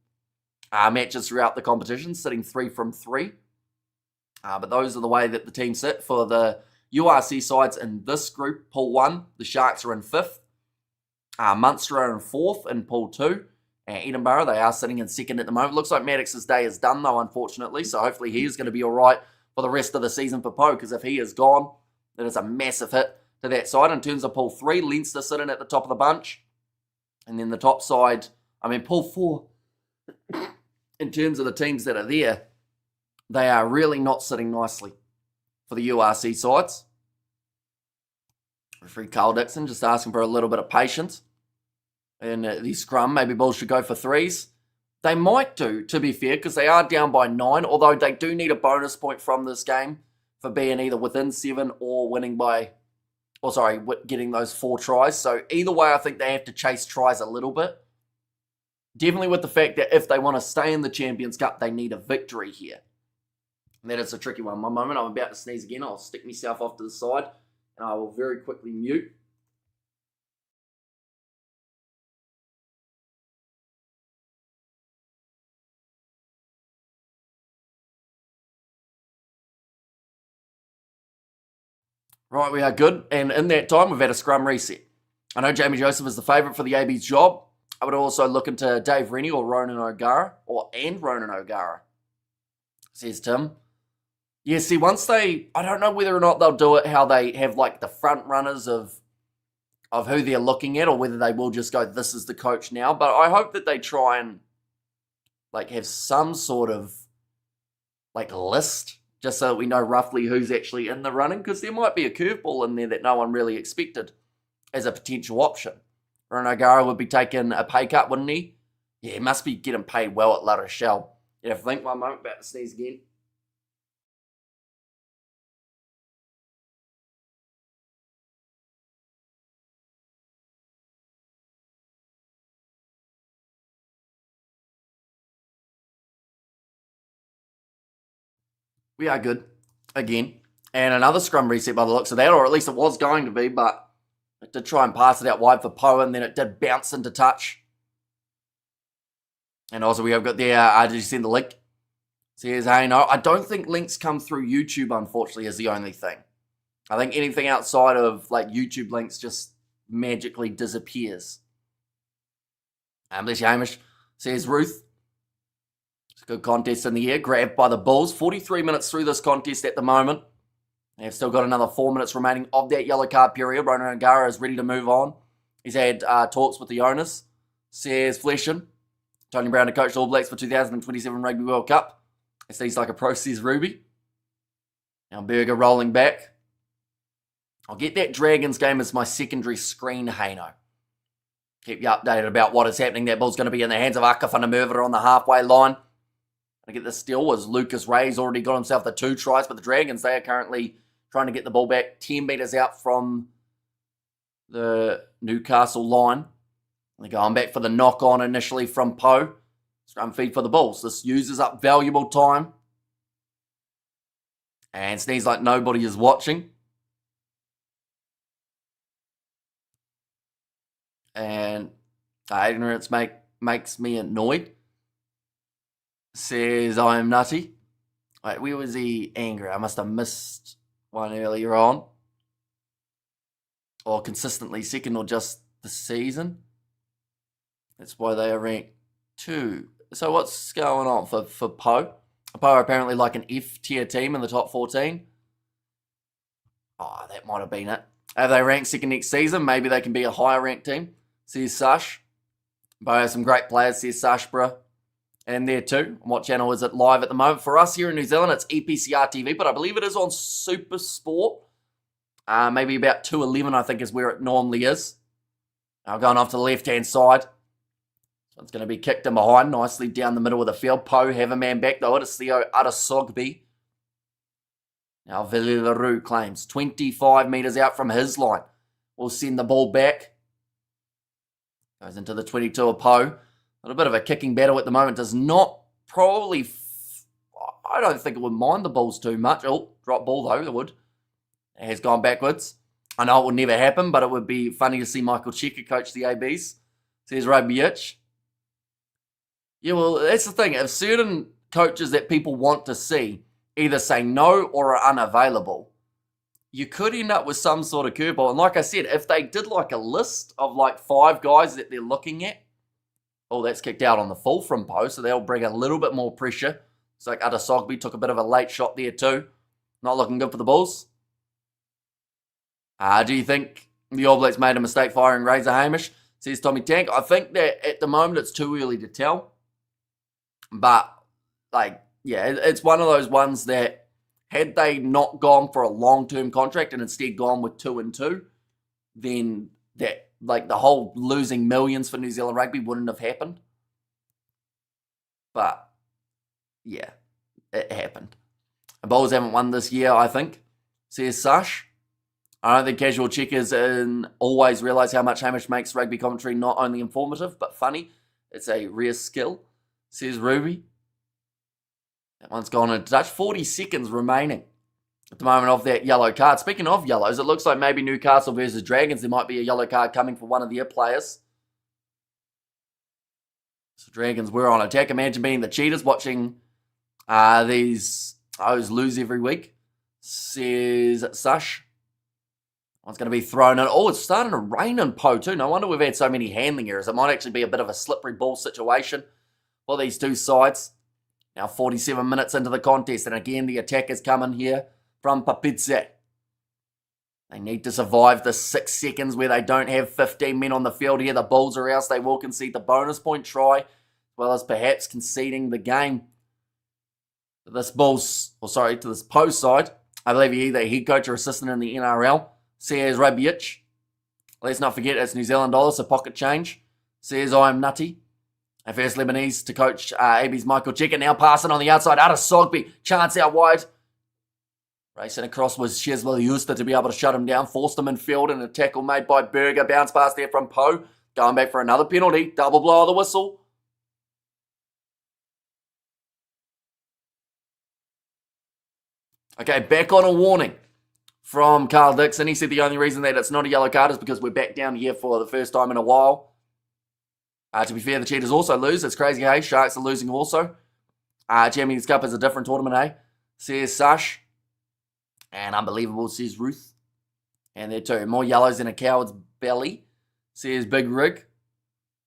matches throughout the competition, sitting 3 from 3. But those are the way that the teams sit for the URC sides in this group. Pool 1, the Sharks are in 5th. Munster are in 4th in Pool 2. And Edinburgh, they are sitting in 2nd at the moment. Looks like Maddox's day is done, though, unfortunately. So hopefully he is going to be all right for the rest of the season for Pau, because if he is gone, that is a massive hit to that side. In terms of Pool 3, Leinster sitting at the top of the bunch. And then the top side, Pool 4, in terms of the teams that are there, they are really not sitting nicely for the URC sides. Referee Carl Dixon just asking for a little bit of patience. And the scrum, maybe Bulls should go for 3s. They might do, to be fair, because they are down by 9, although they do need a bonus point from this game for being either within 7 or getting those 4 tries. So either way, I think they have to chase tries a little bit. Definitely with the fact that if they want to stay in the Champions Cup, they need a victory here. And that is a tricky one. One moment, I'm about to sneeze again. I'll stick myself off to the side, and I will very quickly mute. Right, we are good. And in that time, we've had a scrum reset. I know Jamie Joseph is the favourite for the AB's job. I would also look into Dave Rennie or Ronan O'Gara, Ronan O'Gara, says Tim. Yeah, see, I don't know whether or not they'll do it how they have like the front runners of who they're looking at, or whether they will just go, this is the coach now. But I hope that they try and like have some sort of like list, just so that we know roughly who's actually in the running, because there might be a curveball in there that no one really expected as a potential option. Ronan O'Gara would be taking a pay cut, wouldn't he? Yeah, he must be getting paid well at La Rochelle. Yeah, think one moment, about to sneeze again. We are good again. And another scrum reset by the looks of that, or at least it was going to be, but it did try and pass it out wide for Pau, and then it did bounce into touch. And also we have got there, did you send the link? Says, hey, no, I don't think links come through YouTube, unfortunately, is the only thing. I think anything outside of like YouTube links just magically disappears. Bless you, Hamish. Says Ruth. It's a good contest in the air, grabbed by the Bulls. 43 minutes through this contest at the moment. They've still got another 4 minutes remaining of that yellow card period. Ronan O'Gara is ready to move on. He's had talks with the owners. Says Fleshen. Tony Brown to coach the All Blacks for 2027 Rugby World Cup. It seems like a pro, says Ruby. Now Berger rolling back. I'll get that Dragons game as my secondary screen, Haino. Keep you updated about what is happening. That ball's going to be in the hands of Aka van der Merwe on the halfway line. I get the steal was Lucas Ray's already got himself the 2 tries, but the Dragons, they are currently trying to get the ball back 10 metres out from the Newcastle line. They're going back for the knock-on initially from Pau. Scrum feed for the Bulls. This uses up valuable time. And sneeze like nobody is watching. And ignorance makes me annoyed. Says I am nutty. Wait, where was he angry? I must have missed one earlier on. Or consistently second, or just the season. That's why they are ranked 2. So what's going on for Pau? Pau are apparently like an F-tier team in the top 14. Oh, that might have been it. Have they ranked second next season? Maybe they can be a higher ranked team. Says Sash. Pau has some great players, says Sashborough. And there too. What channel is it live at the moment? For us here in New Zealand, it's EPCR TV, but I believe it is on Super Sport. Maybe about 2:11, I think, is where it normally is. Now going off to the left-hand side. So it's going to be kicked in behind, nicely down the middle of the field. Pau have a man back, though. It is Theo Adesogbi. Now Vili LaRue claims 25 metres out from his line. Will send the ball back. Goes into the 22 of Pau. A little bit of a kicking battle at the moment. Does not probably... I don't think it would mind the Bulls too much. Oh, drop ball though, it would. has gone backwards. I know it will never happen, but it would be funny to see Michael Cheika coach the ABs. Says Rugby Itch. Yeah, well, that's the thing. If certain coaches that people want to see either say no or are unavailable, you could end up with some sort of curveball. And like I said, if they did like a list of like 5 guys that they're looking at, oh, that's kicked out on the full from Pau, so that'll bring a little bit more pressure. It's like Adesogby took a bit of a late shot there too. Not looking good for the Bulls. Do you think the All Blacks made a mistake firing Razor Hamish? Says Tommy Tank. I think that at the moment it's too early to tell. But, like, yeah, it's one of those ones that had they not gone for a long-term contract and instead gone with 2 and 2, then that, like, the whole losing millions for New Zealand rugby wouldn't have happened. But, yeah, it happened. The Bulls haven't won this year, I think, says Sash. I don't think casual checkers always realise how much Hamish makes rugby commentary not only informative, but funny. It's a rare skill, says Ruby. That one's gone into touch. 40 seconds remaining at the moment of that yellow card. Speaking of yellows, it looks like maybe Newcastle versus Dragons, there might be a yellow card coming for one of their players. So Dragons were on attack. Imagine being the cheaters watching these O's lose every week, says Sush. One's going to be thrown in. Oh, it's starting to rain in Pau too. No wonder we've had so many handling errors. It might actually be a bit of a slippery ball situation for these two sides. Now 47 minutes into the contest, and again the attack is coming here from Papidze. They need to survive the 6 seconds where they don't have 15 men on the field here. The Bulls, or else they will concede the bonus point try, as well as perhaps conceding the game. To this Pau side, I believe he's either head coach or assistant in the NRL. Says Rugby Itch. Let's not forget it's New Zealand dollars, so pocket change. Says I'm nutty. And first Lebanese to coach AB's Michael Cheika. Now passing on the outside. Adesogby. Chance out wide. Racing across was Shezla Euster to be able to shut him down. Forced him in field and a tackle made by Berger. Bounce pass there from Pau. Going back for another penalty. Double blow of the whistle. Okay, back on a warning from Carl Dixon. He said the only reason that it's not a yellow card is because we're back down here for the first time in a while. To be fair, the Cheetahs also lose. It's crazy, hey? Sharks are losing also. Champions Cup is a different tournament, hey? Says Sash. And unbelievable, says Ruth. And there too. More yellows than a coward's belly, says Big Rig.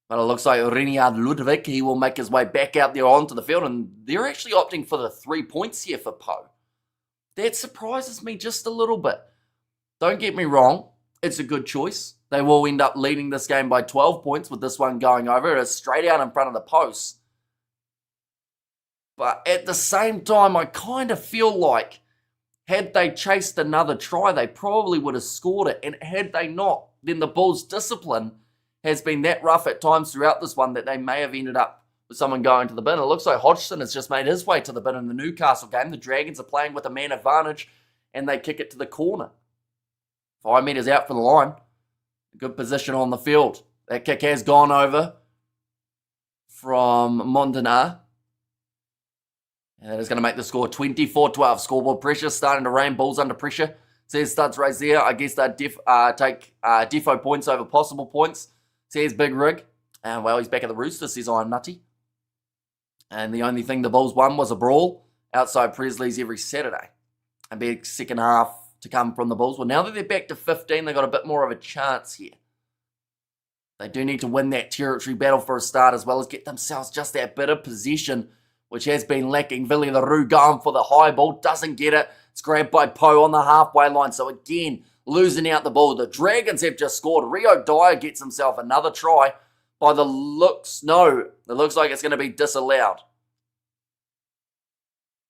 But it looks like Reniard Ludwig, he will make his way back out there onto the field. And they're actually opting for the 3 points here for Pau. That surprises me just a little bit. Don't get me wrong. It's a good choice. They will end up leading this game by 12 points with this one going over. It is straight out in front of the post. But at the same time, I kind of feel like had they chased another try, they probably would have scored it. And had they not, then the Bulls' discipline has been that rough at times throughout this one that they may have ended up with someone going to the bin. It looks like Hodgson has just made his way to the bin in the Newcastle game. The Dragons are playing with a man advantage and they kick it to the corner. 5 metres out from the line. Good position on the field. That kick has gone over from Mondana. And that is going to make the score 24-12. Scoreboard pressure starting to rain. Bulls under pressure. Says Studs race there. I guess they'd take defo points over possible points. Says Big Rig. And well, he's back at the Rooster. Says I'm nutty. And the only thing the Bulls won was a brawl outside Presley's every Saturday. A big second half to come from the Bulls. Well, now that they're back to 15, they've got a bit more of a chance here. They do need to win that territory battle for a start, as well as get themselves just that bit of possession, which has been lacking. Villy LaRue going for the high ball, doesn't get it. It's grabbed by Pau on the halfway line. So again, losing out the ball. The Dragons have just scored. Rio Dyer gets himself another try. By the looks, no, it looks like it's going to be disallowed.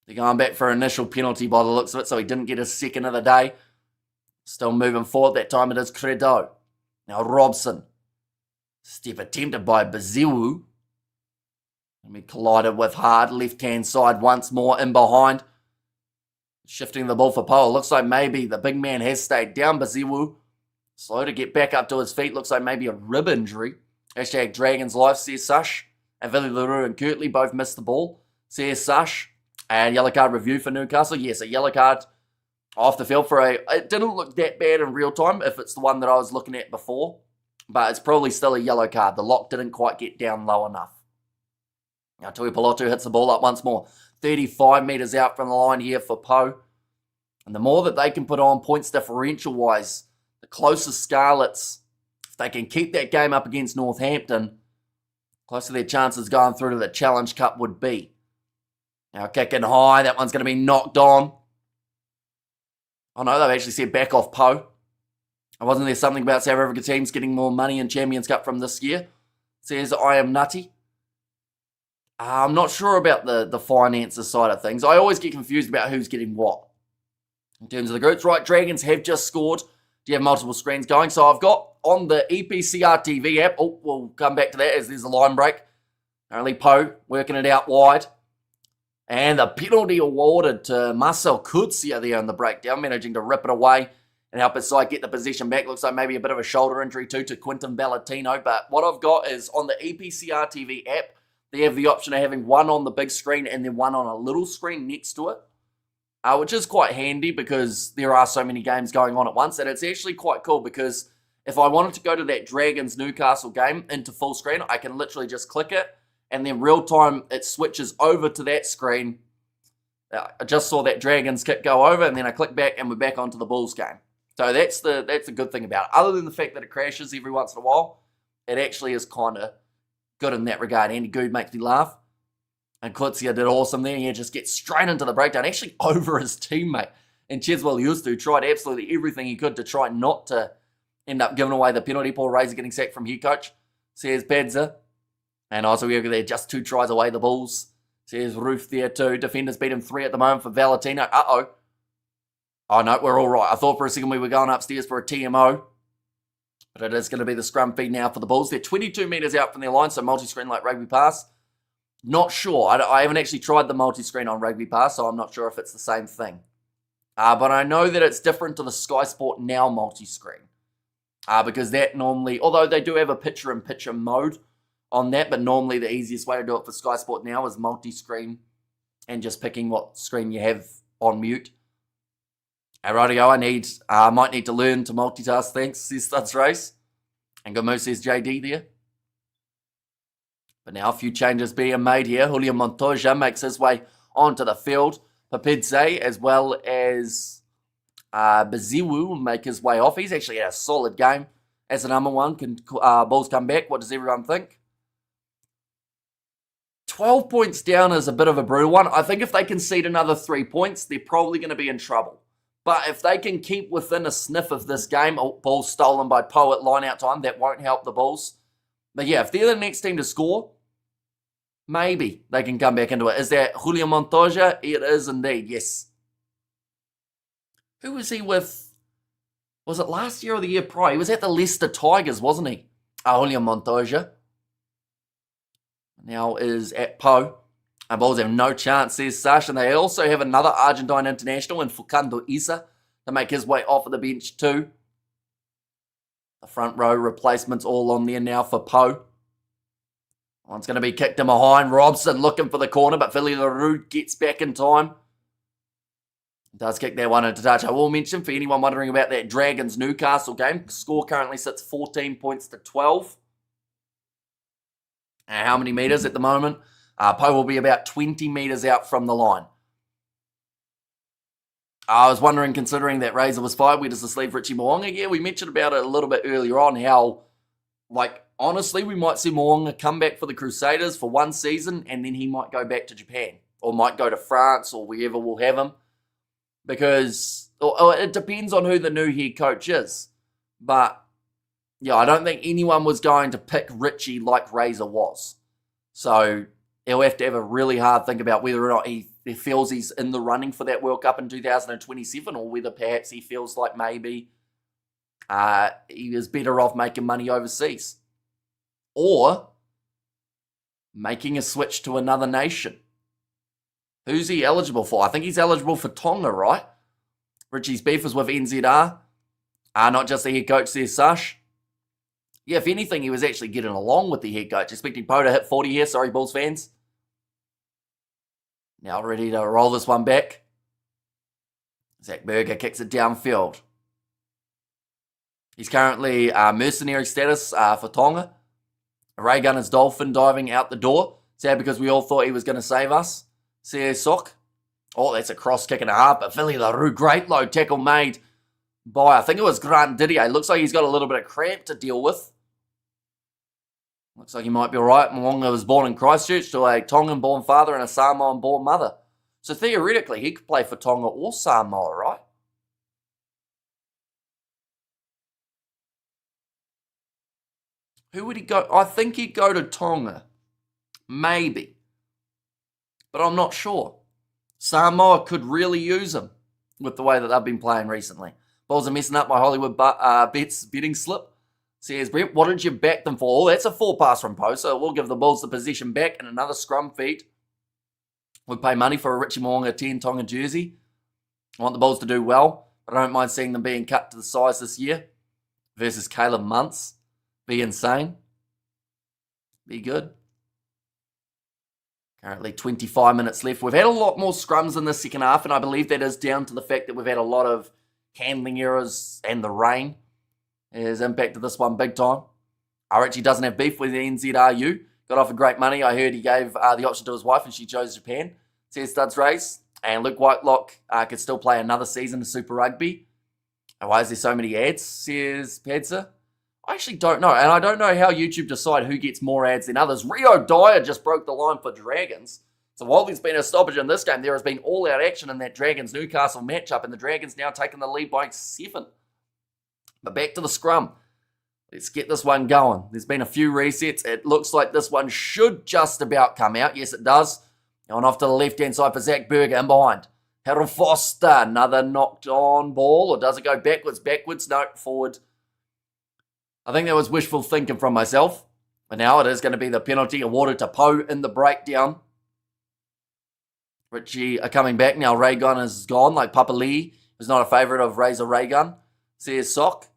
They're going back for an initial penalty by the looks of it, so he didn't get his second of the day. Still moving forward. That time it is Credo. Now Robson. Step attempted by Baziwu. And we collided with Hard. Left-hand side once more in behind. Shifting the ball for Pau. Looks like maybe the big man has stayed down. Baziwu. Slow to get back up to his feet. Looks like maybe a rib injury. Hashtag Dragons Life, says Sush. And Villy LaRue and Kirtley both missed the ball, says Sush. And yellow card review for Newcastle. Yes, a yellow card off the field it didn't look that bad in real time if it's the one that I was looking at before, but it's probably still a yellow card. The lock didn't quite get down low enough. Now Tuipulotu hits the ball up once more. 35 metres out from the line here for Pau. And the more that they can put on points differential-wise, the closer Scarlets, if they can keep that game up against Northampton, closer their chances going through to the Challenge Cup would be. Now kicking high, that one's going to be knocked on. Oh no, they've actually said back off Pau. Wasn't there something about South Africa teams getting more money in Champions Cup from this year? Says I am nutty. I'm not sure about the finances side of things. I always get confused about who's getting what. In terms of the groups, right, Dragons have just scored. Do you have multiple screens going? So I've got on the EPCR TV app, we'll come back to that as there's a line break. Apparently Pau working it out wide. And the penalty awarded to Marcel Kutsia there on the breakdown, managing to rip it away and help his side get the possession back. Looks like maybe a bit of a shoulder injury too to Quinton Valentino. But what I've got is on the EPCR TV app, they have the option of having one on the big screen and then one on a little screen next to it, which is quite handy because there are so many games going on at once. And it's actually quite cool because if I wanted to go to that Dragons-Newcastle game into full screen, I can literally just click it and then real time it switches over to that screen. I just saw that Dragons kick go over and then I click back and we're back onto the Bulls game. So that's the good thing about it. Other than the fact that it crashes every once in a while, it actually is kind of good in that regard. Andy Good makes me laugh. And Kutsia did awesome there. He just gets straight into the breakdown, actually over his teammate. And Cheswell used to tried absolutely everything he could to try not to end up giving away the penalty. Paul Razor getting sacked from head coach. Says Padza. And also we there just 2 tries away, the Bulls. Says Roof there too. Defenders beat him 3 at the moment for Valentino. Uh-oh. Oh no, we're all right. I thought for a second we were going upstairs for a TMO. But it is going to be the scrum feed now for the Bulls. They're 22 metres out from their line, so multi-screen like Rugby Pass. Not sure. I haven't actually tried the multi-screen on Rugby Pass, so I'm not sure if it's the same thing. But I know that it's different to the Sky Sport Now multi-screen. Because that normally, although they do have a picture-in-picture mode on that, but normally the easiest way to do it for Sky Sport Now is multi-screen and just picking what screen you have on mute. Righty-go, I might need to learn to multitask, thanks, says Studs Race. And good move, says JD there. But now a few changes being made here. Julio Montoya makes his way onto the field. Papidze as well as Baziwu will make his way off. He's actually had a solid game as the number one. Can Bulls come back? What does everyone think? 12 points down is a bit of a brutal one. I think if they concede another 3 points, they're probably going to be in trouble. But if they can keep within a sniff of this game, ball stolen by Pau at line-out time, that won't help the Bulls. But yeah, if they're the next team to score, maybe they can come back into it. Is that Julio Montoya? It is indeed, yes. Who was he with? Was it last year or the year prior? He was at the Leicester Tigers, wasn't he? Julio Montoya. Now is at Pau. And Bulls have no chance, says Sash. And they also have another Argentine international in Fukando Isa to make his way off of the bench too. The front row replacements all on there now for Pau. One's going to be kicked in behind. Robson looking for the corner, but Philly LaRue gets back in time. Does kick that one into touch. I will mention, for anyone wondering about that Dragons-Newcastle game, score currently sits 14 points to 12. And how many metres at the moment? Pau will be about 20 metres out from the line. I was wondering, considering that Razor was fired, where does this leave Richie Mo'unga? Yeah, we mentioned about it a little bit earlier on, how, honestly, we might see Mo'unga come back for the Crusaders for one season, and then he might go back to Japan, or might go to France, or wherever we'll have him. Because it depends on who the new head coach is. But, yeah, I don't think anyone was going to pick Richie like Razor was. So he'll have to have a really hard think about whether or not he feels he's in the running for that World Cup in 2027, or whether perhaps he feels like maybe he is better off making money overseas. Or making a switch to another nation. Who's he eligible for? I think he's eligible for Tonga, right? Richie's beef is with NZR. Not just the head coach there, Sash. Yeah, if anything, he was actually getting along with the head coach. Expecting Pau to hit 40 here. Sorry, Bulls fans. Now ready to roll this one back. Zach Berger kicks it downfield. He's currently mercenary status for Tonga. Ray Gunner's dolphin diving out the door. Sad because we all thought he was going to save us. Says Sock. Oh, that's a cross kick and a half. But Philly LaRue, great low tackle made by, I think it was Grant Didier. Looks like he's got a little bit of cramp to deal with. Looks like he might be all right. Mwanga was born in Christchurch to a Tongan-born father and a Samoan-born mother. So theoretically, he could play for Tonga or Samoa, right? Who would he go? I think he'd go to Tonga. Maybe. But I'm not sure. Samoa could really use him with the way that they've been playing recently. Bulls are messing up my Hollywood bets betting slip. Says Brent, what did you back them for? Oh, that's a 4 pass from Pau, so we'll give the Bulls the possession back and another scrum feed. We pay money for a Richie Mo'unga 10 Tonga jersey. I want the Bulls to do well, but I don't mind seeing them being cut to the size this year. Versus Caleb Muntz. Be insane. Be good. Currently 25 minutes left. We've had a lot more scrums in the second half, and I believe that is down to the fact that we've had a lot of handling errors and the rain has impacted this one big time. Richie doesn't have beef with the NZRU. Got offered great money. I heard he gave the option to his wife and she chose Japan. Says Studs Race. And Luke Whitelock could still play another season of Super Rugby. And why is there so many ads? Says Padza. I actually don't know. And I don't know how YouTube decide who gets more ads than others. Rio Dyer just broke the line for Dragons. So while there's been a stoppage in this game, there has been all-out action in that Dragons-Newcastle matchup. And the Dragons now taking the lead by 7. But back to the scrum. Let's get this one going. There's been a few resets. It looks like this one should just about come out. Yes, it does. Going off to the left-hand side for Zach Berger in behind. Harold Foster, another knocked on ball. Or does it go backwards? Backwards? No, forward. I think that was wishful thinking from myself. But now it is going to be the penalty awarded to Pau in the breakdown. Richie are coming back. Now Raygun is gone, like Papa Lee was not a favourite of Razor Raygun. Says Sock.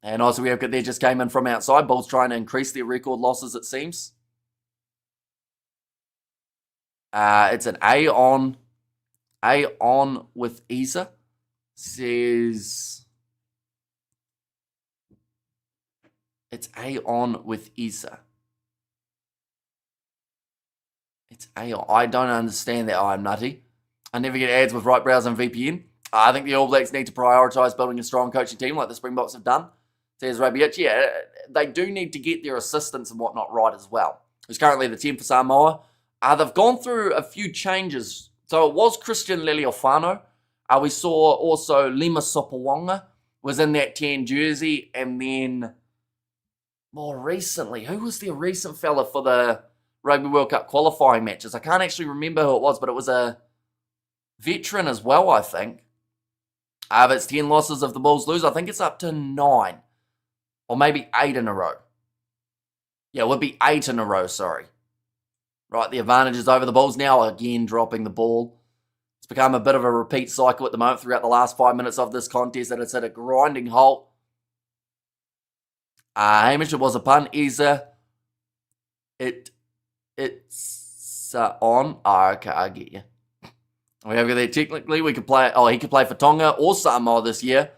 And also we have got there just came in from outside. Bulls trying to increase their record losses, it seems. It's an A on with Isa. Says it's A on with Isa. It's A on. I don't understand that. I'm nutty. I never get ads with Right Browser and VPN. I think the All Blacks need to prioritise building a strong coaching team like the Springboks have done. Says Rabiot. Yeah, they do need to get their assistants and whatnot right as well. Who's currently the 10 for Samoa. They've gone through a few changes. So it was Christian Leleofano. We saw also Lima Sopawonga was in that 10 jersey. And then more recently, who was the recent fella for the Rugby World Cup qualifying matches? I can't actually remember who it was, but it was a veteran as well, I think. If it's 10 losses if the Bulls lose, I think it's up to 9. Or maybe 8 in a row. Yeah, it would be 8 in a row, sorry. Right, the advantage is over the Bulls now, again dropping the ball. It's become a bit of a repeat cycle at the moment throughout the last 5 minutes of this contest, and it's at a grinding halt. Hamish, it was a pun. Isa, it's on. Okay, I get you. We have there technically we could play. Oh, he could play for Tonga or Samoa this year.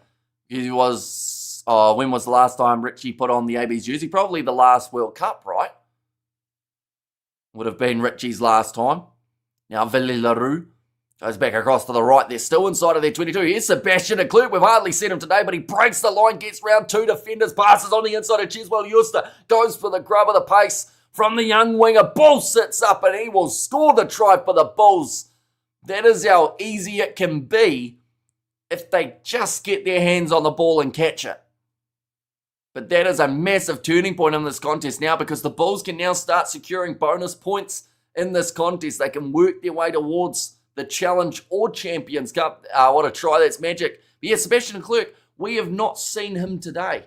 He was. Oh, when was the last time Richie put on the AB's jersey? Probably the last World Cup, right? Would have been Richie's last time. Now Vili LaRue goes back across to the right. They're still inside of their 22. Here's Sebastian Leclerc. We've hardly seen him today, but he breaks the line, gets round 2 defenders, passes on the inside of Chiswell Euster, goes for the grub of the pace from the young winger. Bull sits up and he will score the try for the Bulls. That is how easy it can be if they just get their hands on the ball and catch it. But that is a massive turning point in this contest now because the Bulls can now start securing bonus points in this contest. They can work their way towards the Challenge or Champions Cup. What a try, that's magic. But yeah, Sebastian Leclerc, we have not seen him today.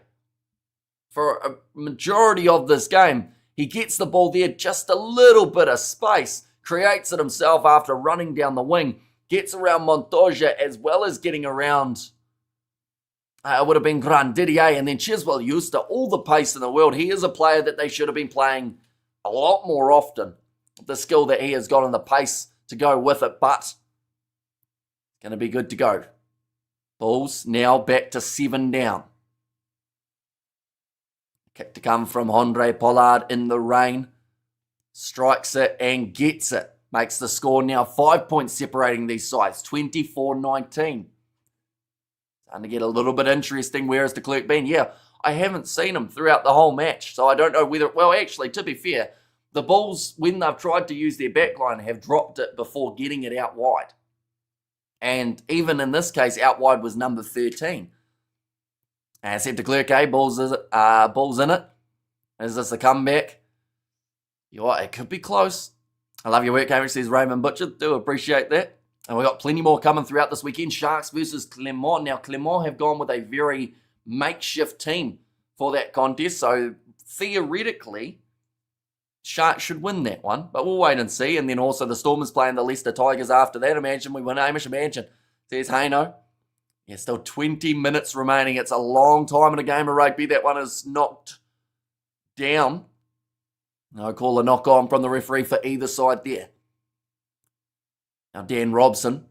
For a majority of this game, he gets the ball there, just a little bit of space. Creates it himself after running down the wing. Gets around Montoya as well as getting around, it would have been Grand Didier and then Chiswell Euster. All the pace in the world. He is a player that they should have been playing a lot more often. The skill that he has got and the pace to go with it, but going to be good to go. Bulls now back to 7 down. Kick to come from Andre Pollard in the rain. Strikes it and gets it. Makes the score now 5 points separating these sides. 24-19. Starting to get a little bit interesting. Where has de Klerk been? Yeah, I haven't seen him throughout the whole match. So I don't know whether... Well, actually, to be fair, the Bulls, when they've tried to use their backline, have dropped it before getting it out wide. And even in this case, out wide was number 13. And I said to Klerk, Bulls in it. Is this a comeback? Yeah, it could be close. I love your work, Hamish, says Raymond Butcher. Do appreciate that. And we've got plenty more coming throughout this weekend. Sharks versus Clermont. Now, Clermont have gone with a very makeshift team for that contest. So, theoretically, Sharks should win that one. But we'll wait and see. And then also the Stormers playing the Leicester Tigers after that. Imagine we win, Hamish. Imagine. Says Hayno. Yeah, still 20 minutes remaining. It's a long time in a game of rugby. That one is knocked down. No call a knock on from the referee for either side there. Now Dan Robson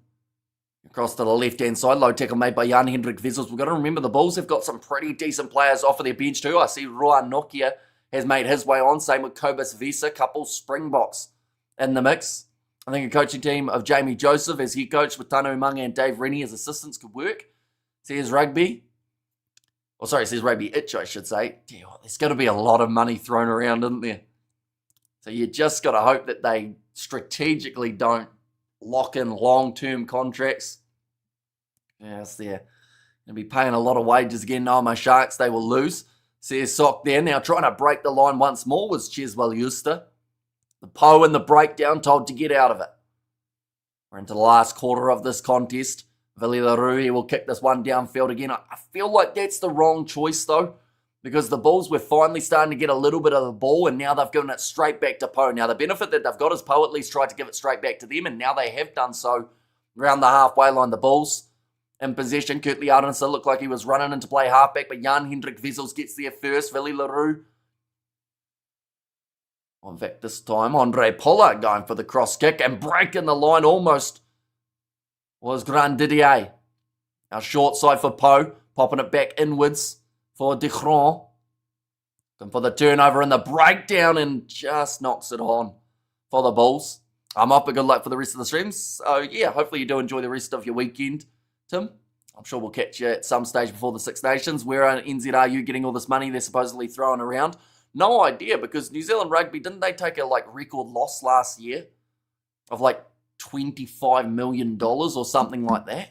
across to the left-hand side. Low tackle made by Jan-Hendrik Wessels. We've got to remember the Bulls have got some pretty decent players off of their bench too. I see Roa Nokia has made his way on. Same with Kobus Vesa. Couple Springboks in the mix. I think a coaching team of Jamie Joseph as head coach with Tanu Mung and Dave Rennie as assistants could work. Says Rugby. Says Rugby Itch, I should say. There's going to be a lot of money thrown around, isn't there? So you just got to hope that they strategically don't lock in long-term contracts. Yes, they're going to be paying a lot of wages again. No, my Sharks, they will lose. Says Sock there. Now trying to break the line once more was Cheswell Euster. The Pau in the breakdown told to get out of it. We're into the last quarter of this contest. Vili Larue will kick this one downfield again. I feel like that's the wrong choice though, because the Bulls were finally starting to get a little bit of the ball and now they've given it straight back to Pau. Now the benefit that they've got is Pau at least tried to give it straight back to them and now they have done so around the halfway line. The Bulls in possession. Kurtley Ardenson looked like he was running into play halfback, but Jan-Hendrik Wessels gets there first. Vili Larue. In fact, this time Andre Pollard going for the cross kick and breaking the line almost was Grandidier. Our short side for Pau, popping it back inwards for Decron. Looking for the turnover and the breakdown and just knocks it on for the Bulls. I'm off, but good luck for the rest of the streams. So yeah, hopefully you do enjoy the rest of your weekend, Tim. I'm sure we'll catch you at some stage before the Six Nations. Where on NZ are you getting all this money they're supposedly throwing around? No idea, because New Zealand Rugby, didn't they take a record loss last year of $25 million or something like that?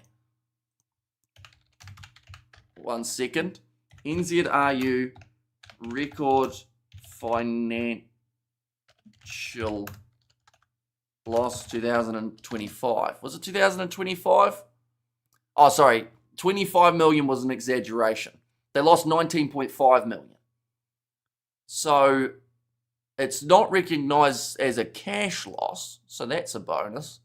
1 second. NZRU record financial loss 2025. Was it 2025? Oh, sorry. 25 million was an exaggeration. They lost 19.5 million. So it's not recognised as a cash loss, so that's a bonus.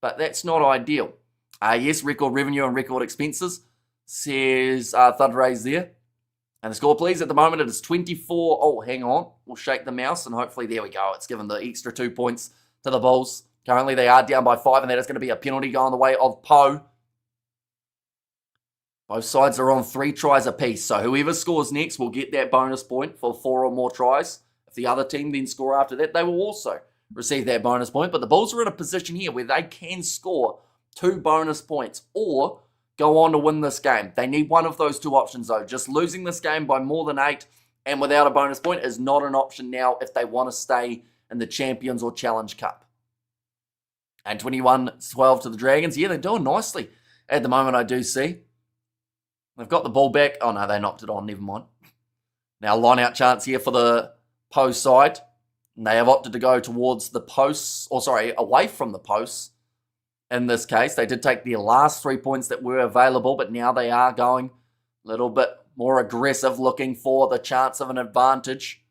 But that's not ideal. Yes, record revenue and record expenses, says Thudrays there. And the score, please, at the moment it is 24. Oh, hang on. We'll shake the mouse and hopefully, there we go. It's given the extra 2 points to the Bulls. Currently they are down by 5 and that is going to be a penalty going the way of Pau. Both sides are on 3 tries apiece, so whoever scores next will get that bonus point for 4 or more tries. If the other team then score after that, they will also receive that bonus point. But the Bulls are in a position here where they can score 2 bonus points or go on to win this game. They need one of those 2 options though. Just losing this game by more than 8 and without a bonus point is not an option now if they want to stay in the Champions or Challenge Cup. And 21-12 to the Dragons. Yeah, they're doing nicely at the moment, I do see. They've got the ball back. Oh, no, they knocked it on. Never mind. Now, line-out chance here for the Pau side. And they have opted to go towards the posts, away from the posts. In this case, they did take their last 3 points that were available, but now they are going a little bit more aggressive, looking for the chance of an advantage.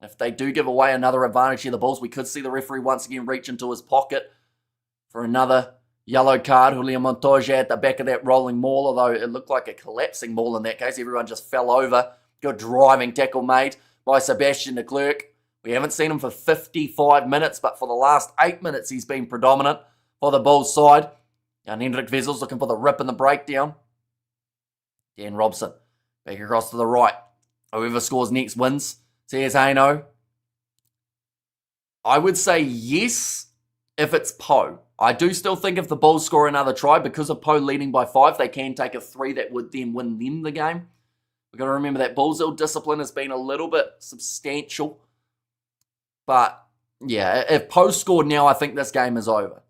If they do give away another advantage here, the Bulls, we could see the referee once again reach into his pocket for another yellow card. Julian Montoya at the back of that rolling maul, although it looked like a collapsing maul in that case. Everyone just fell over. Good driving tackle made by Sebastian de Klerk. We haven't seen him for 55 minutes, but for the last 8 minutes, he's been predominant for the Bulls side. And Hendrik Wessels looking for the rip and the breakdown. Dan Robson. Back across to the right. Whoever scores next wins. Says Haino. I would say yes if it's Pau. I do still think if the Bulls score another try, because of Pau leading by 5, they can take a 3 that would then win them the game. We've got to remember that Bulls' ill-discipline has been a little bit substantial. But, yeah, if Pau scored now, I think this game is over.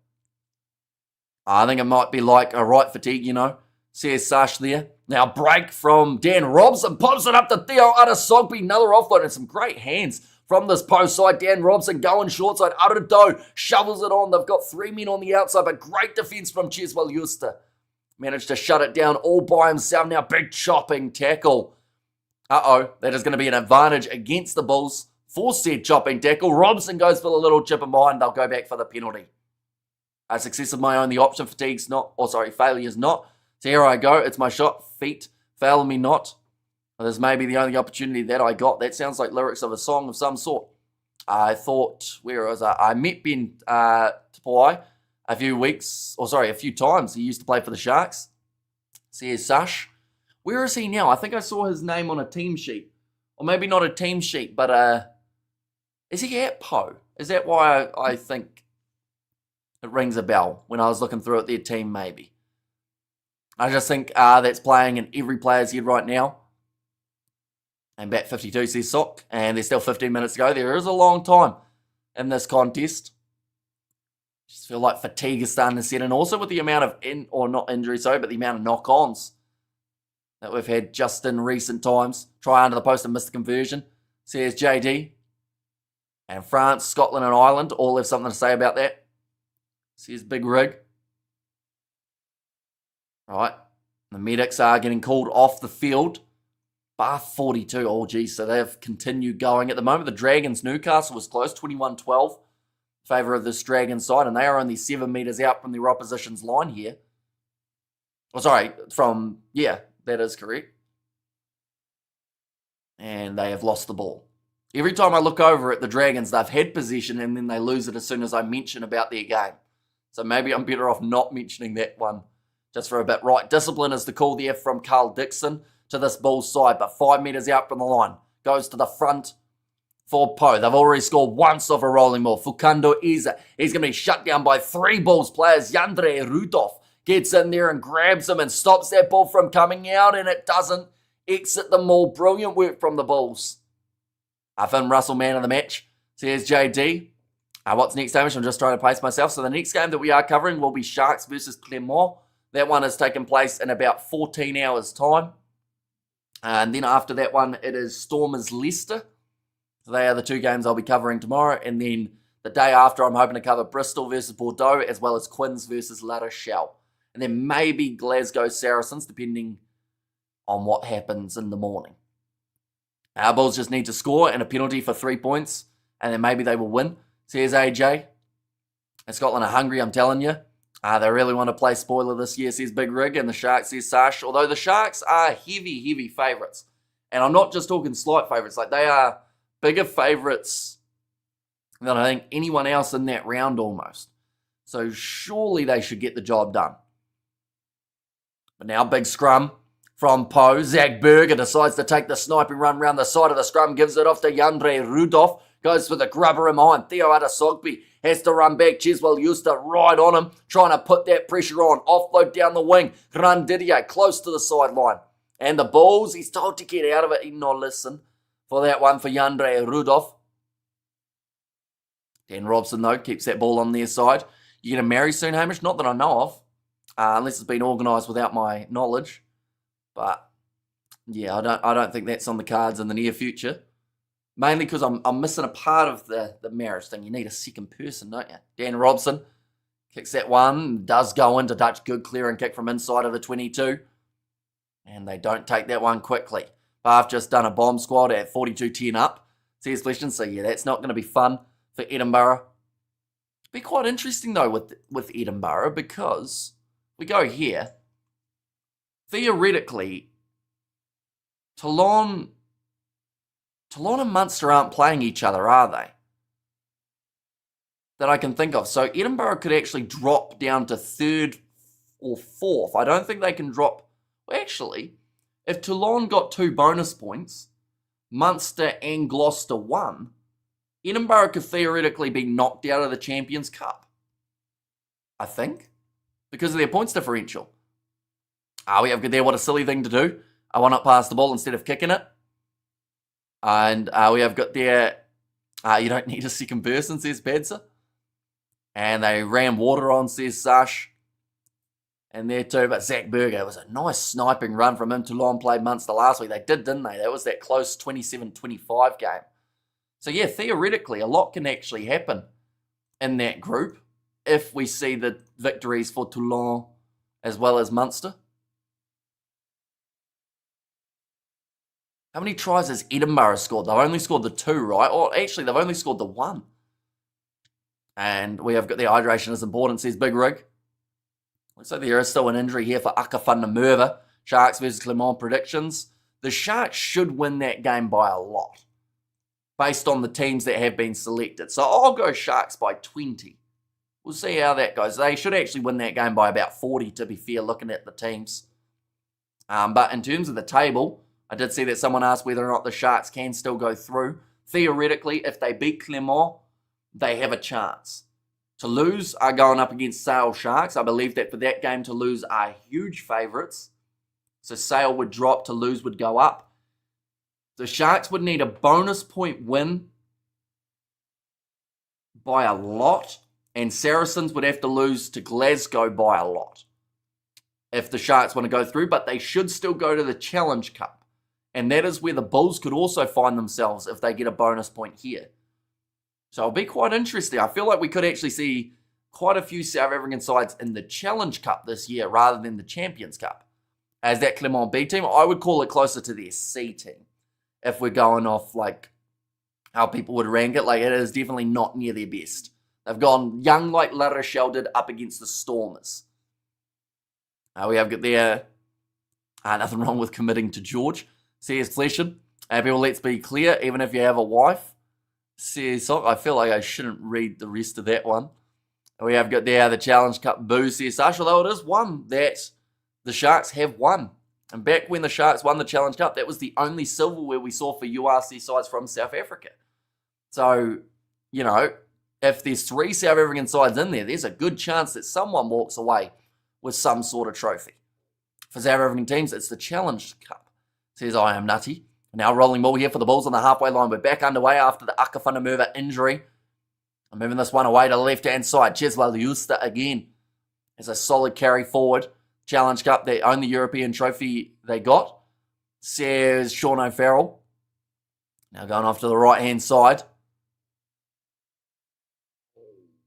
I think it might be like a right fatigue, you know. Says Sash there. Now break from Dan Robson. Pops it up to Theo Adesogbe. Another offload and some great hands from this Pau side. Dan Robson going short side. Arado shovels it on. They've got 3 men on the outside, but great defense from Cheswell Euster. Managed to shut it down all by himself. Now big chopping tackle. That is going to be an advantage against the Bulls for said chopping tackle. Robson goes for the little chip in behind. They'll go back for the penalty. A success of my own. The option fatigue's not. Failure's not. So here I go. It's my shot. Feet. Fail me not. Well, this may be the only opportunity that I got. That sounds like lyrics of a song of some sort. I thought, where was I? I met Ben Tapai a few times. He used to play for the Sharks. See here's Sash. Where is he now? I think I saw his name on a team sheet. Or maybe not a team sheet, but is he at Pau? Is that why I think it rings a bell when I was looking through at their team maybe? I just think that's playing in every player's head right now. And bat 52 says Sock. And there's still 15 minutes to go. There is a long time in this contest. Just feel like fatigue is starting to set in. Also with the amount of, not injuries, but the amount of knock-ons that we've had just in recent times. Try under the post and miss the conversion. Says JD. And France, Scotland and Ireland all have something to say about that. Says Big Rig. Right. The medics are getting called off the field. Bar 42. Oh, geez. So they've continued going. At the moment, the Dragons, Newcastle was close. 21-12. Favour of this Dragons side. And they are only 7 metres out from their opposition's line here. That is correct. And they have lost the ball. Every time I look over at the Dragons, they've had possession and then they lose it as soon as I mention about their game. So maybe I'm better off not mentioning that one just for a bit. Right, discipline is the call there from Carl Dixon to this Bulls side, but 5 metres out from the line. Goes to the front for Pau. They've already scored once off a rolling ball. Fukando Eza. He's going to be shut down by 3 Bulls players. Yandre Rudolph gets in there and grabs him and stops that ball from coming out, and it doesn't exit the maul. Brilliant work from the Bulls. Finn Russell, man of the match. So here's JD. What's next, Hamish? I'm just trying to pace myself. So the next game that we are covering will be Sharks versus Clermont. That one has taken place in about 14 hours' time. And then after that one, it is Stormers Leicester. So they are the 2 games I'll be covering tomorrow. And then the day after, I'm hoping to cover Bristol versus Bordeaux, as well as Quins versus La Rochelle. And then maybe Glasgow Saracens, depending on what happens in the morning. Our Bulls just need to score and a penalty for 3 points, and then maybe they will win. So here's AJ. And Scotland are hungry, I'm telling you. They really want to play spoiler this year, says Big Rig, and the Sharks, says Sash. Although the Sharks are heavy favourites. And I'm not just talking slight favourites. Like, they are bigger favourites than I think anyone else in that round almost. So surely they should get the job done. But now, big scrum from Pau. Zach Berger decides to take the sniping run round the side of the scrum. Gives it off to Yandre Rudolph. Goes for the grubber in behind. Theo Adesogbe has to run back. Cheswell Euster right on him, trying to put that pressure on. Offload down the wing. Didier close to the sideline. And the Bulls, he's told to get out of it. He not listen for that one for Yandre Rudolph. Dan Robson, though, keeps that ball on their side. You going to marry soon, Hamish? Not that I know of. Unless it's been organised without my knowledge. But, yeah, I don't think that's on the cards in the near future. Mainly because I'm missing a part of the marriage thing. You need a second person, don't you? Dan Robson kicks that one. Does go into Dutch. Good clearing kick from inside of the 22. And they don't take that one quickly. Bath just done a bomb squad at 42-10 up. Says Fleshton. So, yeah, that's not going to be fun for Edinburgh. Be quite interesting, though, with Edinburgh, because we go here. Theoretically, Toulon and Munster aren't playing each other, are they? That I can think of. So Edinburgh could actually drop down to 3rd or 4th. I don't think they can drop. Well, actually, If Toulon got 2 bonus points, Munster and Gloucester won, Edinburgh could theoretically be knocked out of the Champions Cup. I think. Because of their points differential. We have good there. What a silly thing to do. I want to pass the ball instead of kicking it. And we have got there. You don't need a second person, says Badser. And they ran water on, says Sash. And there too, but Zach Berger, it was a nice sniping run from him. Toulon played Munster last week. They did, didn't they? That was that close 27-25 game. So yeah, theoretically, a lot can actually happen in that group if we see the victories for Toulon as well as Munster. How many tries has Edinburgh scored? They've only scored the 2, right? Or actually, they've only scored the 1. And we have got the hydration is important, says Big Rig. Looks like there is still an injury here for Aka van der Merwe. Sharks versus Clermont predictions. The Sharks should win that game by a lot, based on the teams that have been selected. So I'll go Sharks by 20. We'll see how that goes. They should actually win that game by about 40, to be fair, looking at the teams. But in terms of the table, I did see that someone asked whether or not the Sharks can still go through. Theoretically, if they beat Clermont, they have a chance. Toulouse are going up against Sale Sharks. I believe that for that game, Toulouse are huge favourites. So Sale would drop, Toulouse would go up. The Sharks would need a bonus point win by a lot, and Saracens would have to lose to Glasgow by a lot if the Sharks want to go through, but they should still go to the Challenge Cup. And that is where the Bulls could also find themselves if they get a bonus point here. So it'll be quite interesting. I feel like we could actually see quite a few South African sides in the Challenge Cup this year rather than the Champions Cup. As that Clermont B team, I would call it closer to their C team. If we're going off like how people would rank it, like it is definitely not near their best. They've gone young like La Rochelle did up against the Stormers. We have got there, nothing wrong with committing to George, says Fleshin. People, let's be clear, even if you have a wife, says, I feel like I shouldn't read the rest of that one. We have got there the Challenge Cup boo, says Sash, although it is one that the Sharks have won. And back when the Sharks won the Challenge Cup, that was the only silverware we saw for URC sides from South Africa. So, you know, if there's 3 South African sides in there, there's a good chance that someone walks away with some sort of trophy. For South African teams, it's the Challenge Cup, says I am nutty. Now rolling ball here for the Bulls on the halfway line. We're back underway after the Aka van der Merwe injury. I'm moving this one away to the left-hand side. Chesla Liusta again. It's a solid carry forward. Challenge Cup, the only European trophy they got, says Sean O'Farrell. Now going off to the right-hand side.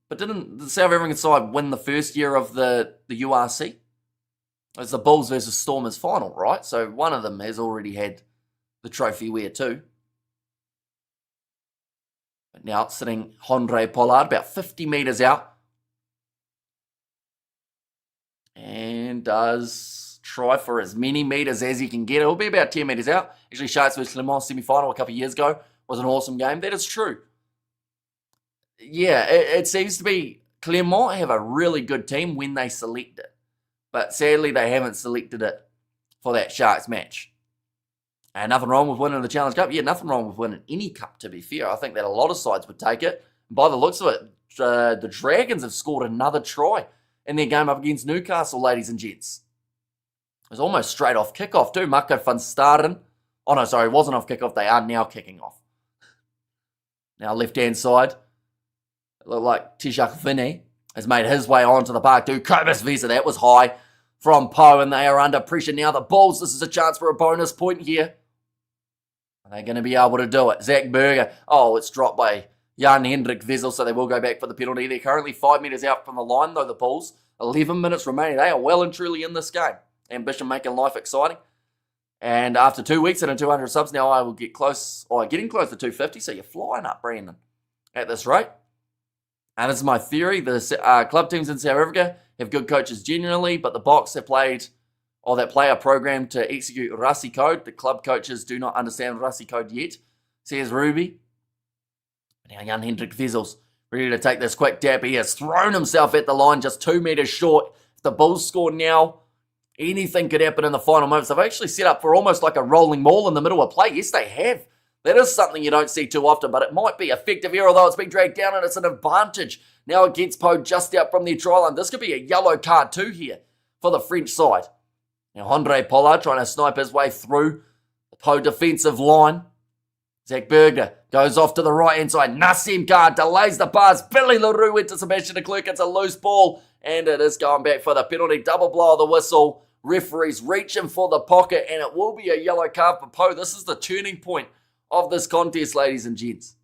But didn't the South African side win the first year of the URC? It's the Bulls versus Stormers final, right? So one of them has already had the trophy wear too. But now it's sitting Andre Pollard about 50 metres out. And does try for as many metres as he can get. It'll be about 10 metres out. Actually, Sharks versus Clermont semi-final a couple of years ago was an awesome game. That is true. Yeah, it seems to be Clermont have a really good team when they select it. But sadly, they haven't selected it for that Sharks match. And nothing wrong with winning the Challenge Cup. Yeah, nothing wrong with winning any cup, to be fair. I think that a lot of sides would take it. And by the looks of it, the Dragons have scored another try in their game up against Newcastle, ladies and gents. It was almost straight off kickoff too. Marco van Staden. Oh no, sorry, it wasn't off kickoff. They are now kicking off. Now left-hand side. It looked like Tishak Vinny has made his way onto the park too. Cobus Visa, that was high from Pau, and they are under pressure now. The Bulls, this is a chance for a bonus point here. Are they going to be able to do it? Zach Berger. Oh, it's dropped by Jan Hendrik Vessel, so they will go back for the penalty. They're currently 5 metres out from the line, though, the Bulls. 11 minutes remaining. They are well and truly in this game. Ambition making life exciting. And after 2 weeks and 200 subs, now I will get close, or getting close to 250, so you're flying up, Brandon, at this rate. And this is my theory. The club teams in South Africa have good coaches generally, but the Boks have played, or that play a program to execute Rasi code. The club coaches do not understand Rasi code yet, says Ruby. Now Jan Hendrik Vessels ready to take this quick dab. He has thrown himself at the line just 2 metres short. If the Bulls score now, Anything could happen in the final moments. They've actually set up for almost like a rolling maul in the middle of play. Yes, they have. That is something you don't see too often, but it might be effective here, although it's been dragged down and it's an advantage. Now against Pau just out from their try line. This could be a yellow card too here for the French side. Now Andre Pollard trying to snipe his way through the Pau defensive line. Zach Berger goes off to the right-hand side. Nassim Carr delays the pass. Billy LaRue went to Sebastian de Klerk. It's a loose ball, and it is going back for the penalty. Double blow of the whistle. Referees reaching for the pocket, and it will be a yellow card for Pau. This is the turning point of this contest, ladies and gents.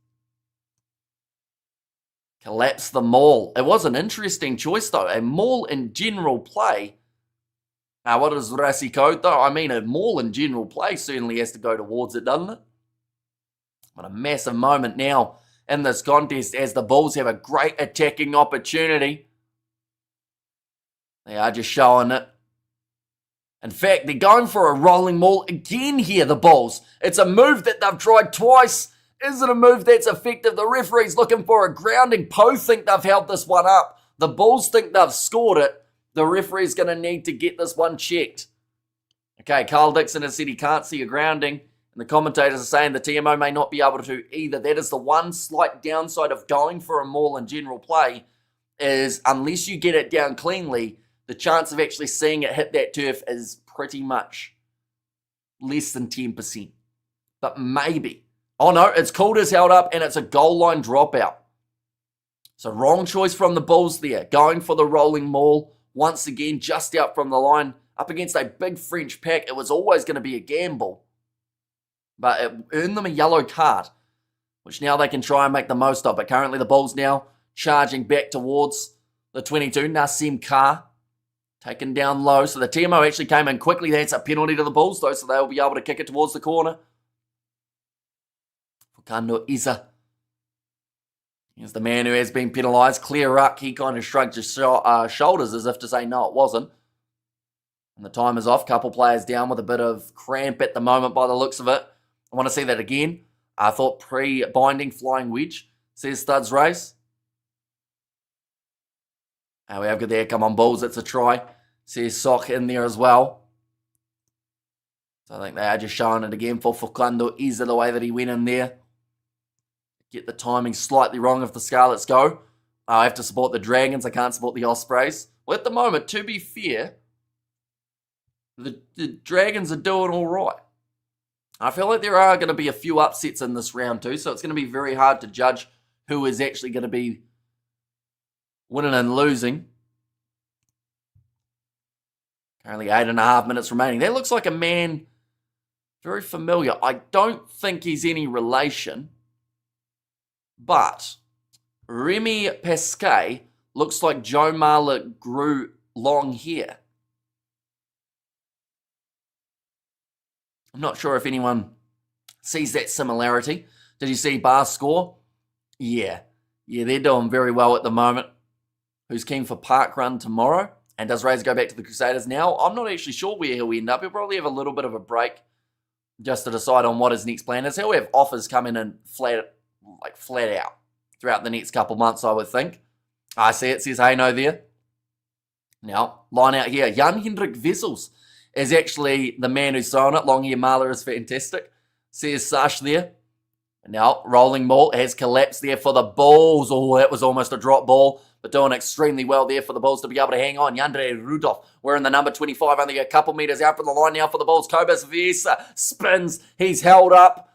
Collapse the maul. It was an interesting choice, though. A maul in general play. Now, what is Rassi code, though? I mean, a maul in general play certainly has to go towards it, doesn't it? What a massive moment now in this contest as the Bulls have a great attacking opportunity. They are just showing it. In fact, they're going for a rolling maul again here, the Bulls. It's a move that they've tried twice. Is it a move that's effective? The referee's looking for a grounding. Pau think they've held this one up. The Bulls think they've scored it. The referee's going to need to get this one checked. Okay, Carl Dixon has said he can't see a grounding. And the commentators are saying the TMO may not be able to either. That is the one slight downside of going for a maul in general play is unless you get it down cleanly, the chance of actually seeing it hit that turf is pretty much less than 10%. But maybe. Oh no, it's called as held up and it's a goal line dropout. So wrong choice from the Bulls there. Going for the rolling maul. Once again, just out from the line. Up against a big French pack. It was always going to be a gamble. But it earned them a yellow card, which now they can try and make the most of. But currently the Bulls now charging back towards the 22. Nassim Carr taken down low. So the TMO actually came in quickly. That's a penalty to the Bulls though, so they'll be able to kick it towards the corner. Fukando Isa. Here's the man who has been penalised. Clear Ruck, he kind of shrugged his shoulders as if to say no, it wasn't. And the time is off. Couple players down with a bit of cramp at the moment by the looks of it. I want to see that again. I thought pre-binding flying wedge, says Studs Race. We have good there. Come on, Bulls. It's a try. Says Sock in there as well. So I think they are just showing it again for Fukando Isa, the way that he went in there. Get the timing slightly wrong if the Scarlets go. I have to support the Dragons. I can't support the Ospreys. Well, at the moment, to be fair, the Dragons are doing all right. I feel like there are going to be a few upsets in this round too, so it's going to be very hard to judge who is actually going to be winning and losing. Currently 8.5 minutes remaining. That looks like a man very familiar. I don't think he's any relation, but Remy Pasquet looks like Joe Marler grew long hair. I'm not sure if anyone sees that similarity. Did you see Bar score? Yeah, they're doing very well at the moment. Who's keen for Park Run tomorrow? And does Razor go back to the Crusaders now? I'm not actually sure where he'll end up. He'll probably have a little bit of a break just to decide on what his next plan is. He'll have offers coming in flat out throughout the next couple months, I would think. I see it says hey no there. Now, line out here. Jan Hendrik Vessels is actually the man who's throwing it. Long hair Marler is fantastic. Says Sash there. And now, rolling maul has collapsed there for the Bulls. Oh, that was almost a drop ball, but doing extremely well there for the Bulls to be able to hang on. Yandre Rudolph wearing the number 25, only a couple metres out from the line now for the Bulls. Kobus Vesa spins. He's held up.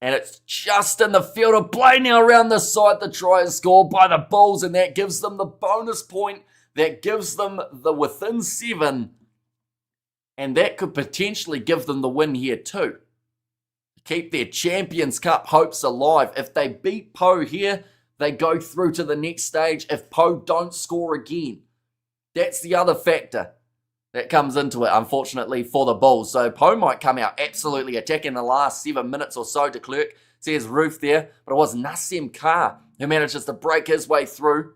And it's just in the field of play now around the side. The try is scored by the Bulls, and that gives them the bonus point. That gives them the within 7. And that could potentially give them the win here too. Keep their Champions Cup hopes alive. If they beat Pau here, they go through to the next stage. If Pau don't score again, that's the other factor that comes into it, unfortunately, for the Bulls. So Pau might come out absolutely attacking the last 7 minutes or so. De Klerk says Roof there, but it was Nassim Carr who manages to break his way through.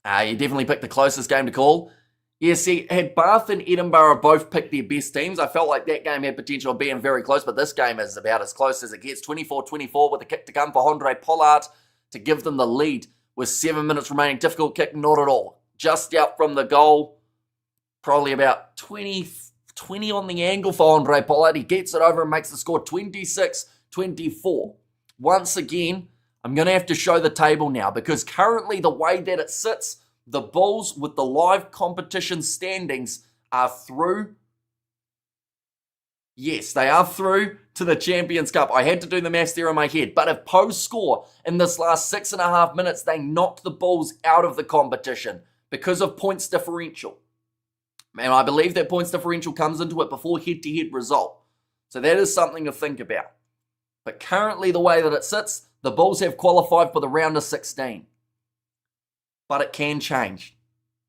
You definitely picked the closest game to call. Yeah, see, had Bath and Edinburgh both picked their best teams, I felt like that game had potential of being very close, but this game is about as close as it gets. 24-24 with a kick to come for Andre Pollard to give them the lead with 7 minutes remaining. Difficult kick, not at all. just out from the goal. Probably about 20 on the angle for Andre Pollard. He gets it over and makes the score 26-24. Once again, I'm going to have to show the table now because currently the way that it sits, the Bulls with the live competition standings are through. Yes, they are through to the Champions Cup. I had to do the maths there in my head. But if Pau score in this last 6.5 minutes, they knock the Bulls out of the competition because of points differential. And I believe that points differential comes into it before head-to-head result. So that is something to think about. But currently, the way that it sits, the Bulls have qualified for the round of 16. But it can change.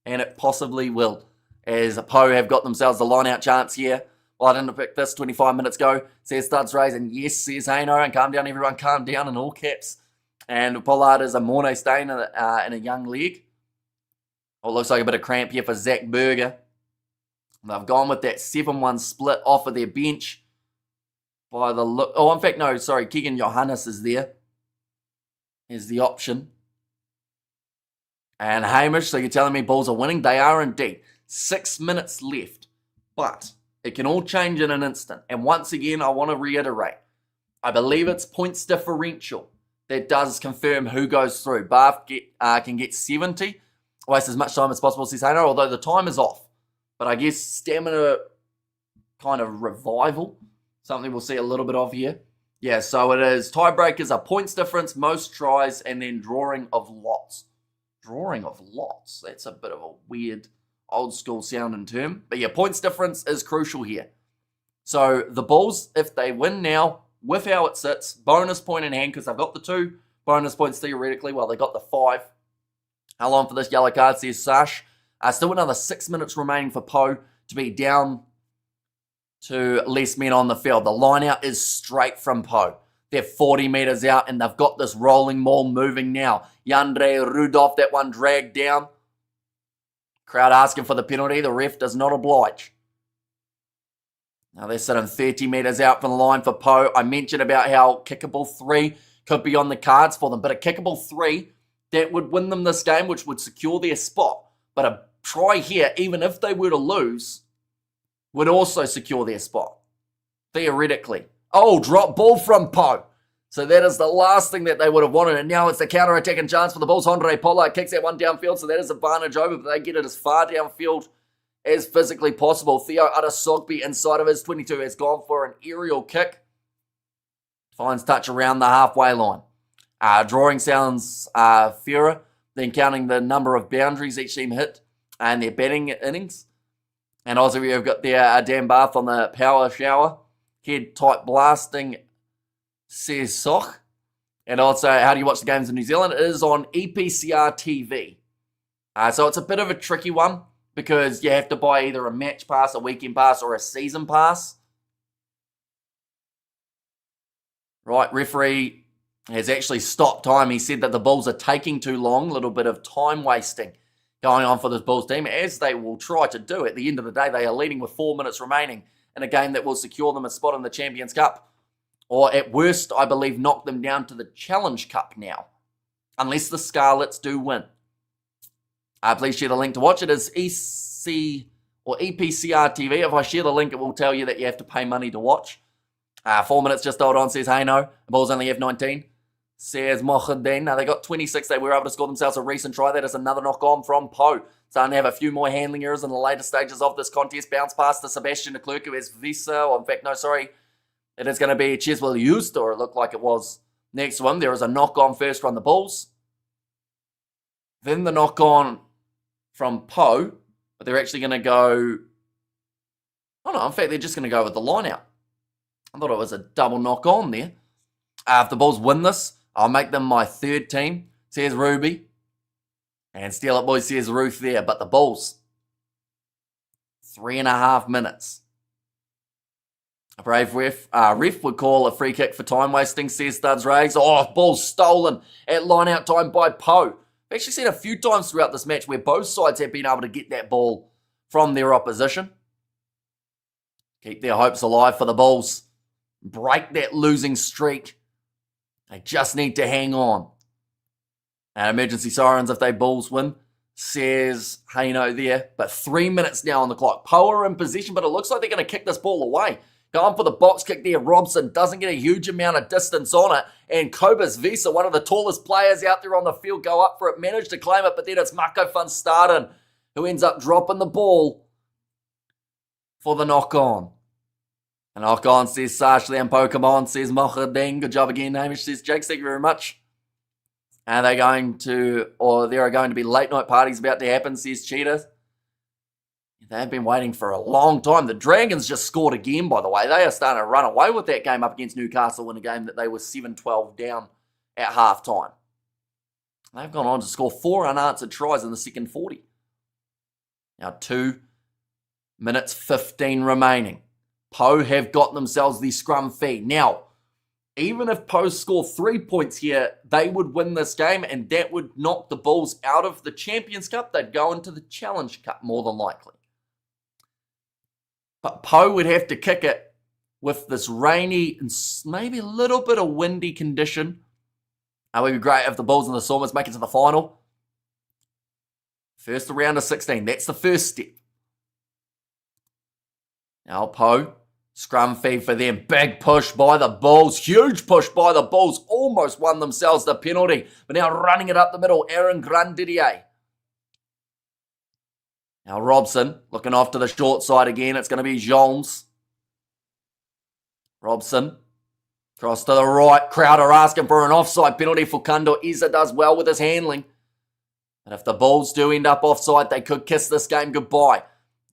And it possibly will. As Pau have got themselves the line-out chance here. Well, I didn't pick this 25 minutes ago. Says Studs Rays. And yes, says Haino. And calm down, everyone. Calm down in all caps. And Pollard is a Mornay stain in a young leg. Oh, looks like a bit of cramp here for Zach Berger. They've gone with that 7-1 split off of their bench. By the look. Oh, in fact, no, sorry. Keegan Johannes is there. Is the option. And Hamish, so you're telling me Bulls are winning? They are indeed. 6 minutes left. But it can all change in an instant. And once again, I want to reiterate. I believe it's points differential that does confirm who goes through. Bath can get 70. Waste as much time as possible, says Haino, although the time is off. But I guess stamina kind of revival. Something we'll see a little bit of here. Yeah, so it is tiebreakers are points difference, most tries, and then drawing of lots. Drawing of lots. That's a bit of a weird old school sounding term. But yeah, points difference is crucial here. So the Bulls, if they win now, with how it sits, bonus point in hand, because they've got the 2 bonus points theoretically, well, they got the 5. How long for this yellow card, says Sash. Still another 6 minutes remaining for Pau to be down to less men on the field. The line out is straight from Pau. They're 40 metres out and they've got this rolling maul moving now. Yandre Rudolph, that one dragged down. Crowd asking for the penalty. The ref does not oblige. Now they're sitting 30 metres out from the line for Pau. I mentioned about how kickable 3 could be on the cards for them. But a kickable 3 that would win them this game, which would secure their spot. But a try here, even if they were to lose, would also secure their spot. Theoretically. Oh, drop ball from Pau. So that is the last thing that they would have wanted. And now it's the counter-attacking chance for the Bulls. Andre Pollard kicks that one downfield, so that is advantage over, but they get it as far downfield as physically possible. Theo Adesogbe inside of his 22 has gone for an aerial kick. Finds touch around the halfway line. Drawing sounds fairer than counting the number of boundaries each team hit and their batting innings. And also we've got there Dan Bath on the power shower. Head tight blasting, says Soch. And also, how do you watch the games in New Zealand? It is on EPCR TV. So it's a bit of a tricky one because you have to buy either a match pass, a weekend pass, or a season pass. Right, referee has actually stopped time. He said that the Bulls are taking too long, a little bit of time wasting going on for this Bulls team, as they will try to do. At the end of the day, they are leading with 4 minutes remaining in a game that will secure them a spot in the Champions Cup. Or at worst, I believe, knock them down to the Challenge Cup now. Unless the Scarlets do win. Please share the link to watch. It is EC or EPCR TV. If I share the link, it will tell you that you have to pay money to watch. 4 minutes, just hold on, says Haino. The Bulls only have 19. Says Mohaddin. Now they got 26. They were able to score themselves a recent try. That is another knock on from Pau. Starting to have a few more handling errors in the later stages of this contest. Bounce pass to Sebastian de Klerk, who has Visa. Or in fact, no, sorry. It is going to be Cheswell used, or it looked like it was next to him. There is a knock on first from the Bulls. Then the knock on from Pau. But they're actually going to go... Oh no, in fact, they're just going to go with the line out. I thought it was a double knock on there. If the Bulls win this, I'll make them my third team, says Ruby. And Steal It Boys says Ruth there. But the Bulls, 3.5 minutes. A brave ref would call a free kick for time wasting, says Studs Rags. Oh, ball stolen at line out time by Pau. We've actually seen a few times throughout this match where both sides have been able to get that ball from their opposition. Keep their hopes alive for the Bulls. Break that losing streak. They just need to hang on. And emergency sirens if they Bulls win. says Haino there. But 3 minutes now on the clock. Pau are in position, but it looks like they're going to kick this ball away. Going for the box kick there. Robson doesn't get a huge amount of distance on it. And Cobus Visa, one of the tallest players out there on the field, go up for it. Managed to claim it, but then it's Mako van Staden who ends up dropping the ball for the knock-on. A knock-on, says Sarshley, and Pokemon, says Mohadeng. Good job again, Hamish, says Jake. Thank you very much. And there are going to be late night parties about to happen, says Cheetah. They've been waiting for a long time. The Dragons just scored again, by the way. They are starting to run away with that game up against Newcastle in a game that they were 7-12 down at halftime. They've gone on to score 4 unanswered tries in the second 40. Now 2 minutes 15 remaining. Pau have got themselves the scrum feed. Now, even if Pau score 3 points here, they would win this game, and that would knock the Bulls out of the Champions Cup. They'd go into the Challenge Cup, more than likely. But Pau would have to kick it with this rainy and maybe a little bit of windy condition. It would be great if the Bulls and the Stormers make it to the final. First round of 16. That's the first step. Now Pau, scrum feed for them. Big push by the Bulls. Huge push by the Bulls. Almost won themselves the penalty. But now running it up the middle, Aaron Grandidier. Now Robson, looking off to the short side again. It's going to be Jones. Robson, cross to the right. Crowd are asking for an offside penalty for Kando. Isa does well with his handling. And if the Bulls do end up offside, they could kiss this game goodbye.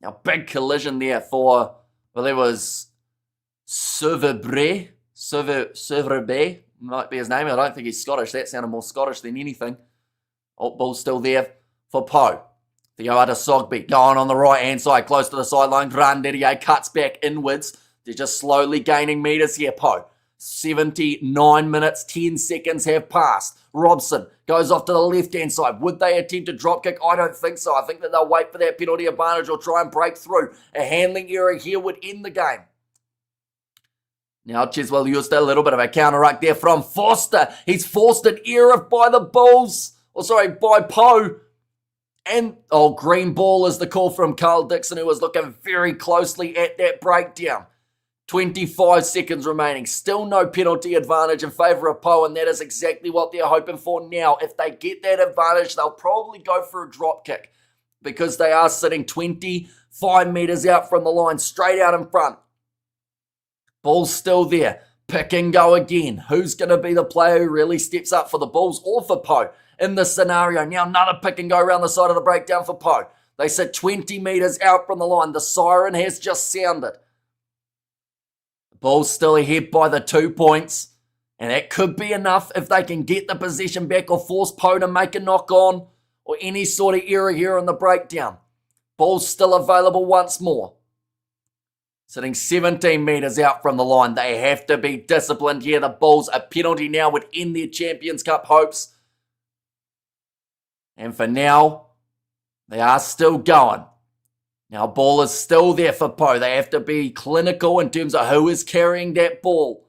Now, big collision there for, well, there was Serverbre. Might be his name. I don't think he's Scottish. That sounded more Scottish than anything. Oh, Ball's still there for Pau. Theo Adesogbe going on the right-hand side, close to the sideline. Grandidier cuts back inwards. They're just slowly gaining metres here, Pau. 79 minutes, 10 seconds have passed. Robson goes off to the left-hand side. Would they attempt a drop kick? I don't think so. I think that they'll wait for that penalty advantage or try and break through. A handling error here would end the game. Now Cheswell used a little bit of a counter-ruck there from Foster. He's forced an error by the Bulls. By Pau. And, green ball is the call from Carl Dixon, who was looking very closely at that breakdown. 25 seconds remaining. Still no penalty advantage in favour of Pau, and that is exactly what they're hoping for now. If they get that advantage, they'll probably go for a drop kick because they are sitting 25 metres out from the line, straight out in front. Ball's still there. Pick and go again. Who's going to be the player who really steps up for the Bulls or for Pau in this scenario? Now another pick and go around the side of the breakdown for Pau. They sit 20 metres out from the line. The siren has just sounded. Bulls still ahead by the 2 points. And that could be enough if they can get the possession back or force Pau to make a knock on or any sort of error here in the breakdown. Bulls still available once more. Sitting 17 metres out from the line. They have to be disciplined here. The Bulls, a penalty now would end their Champions Cup hopes. And for now, they are still going. Now, ball is still there for Pau. They have to be clinical in terms of who is carrying that ball.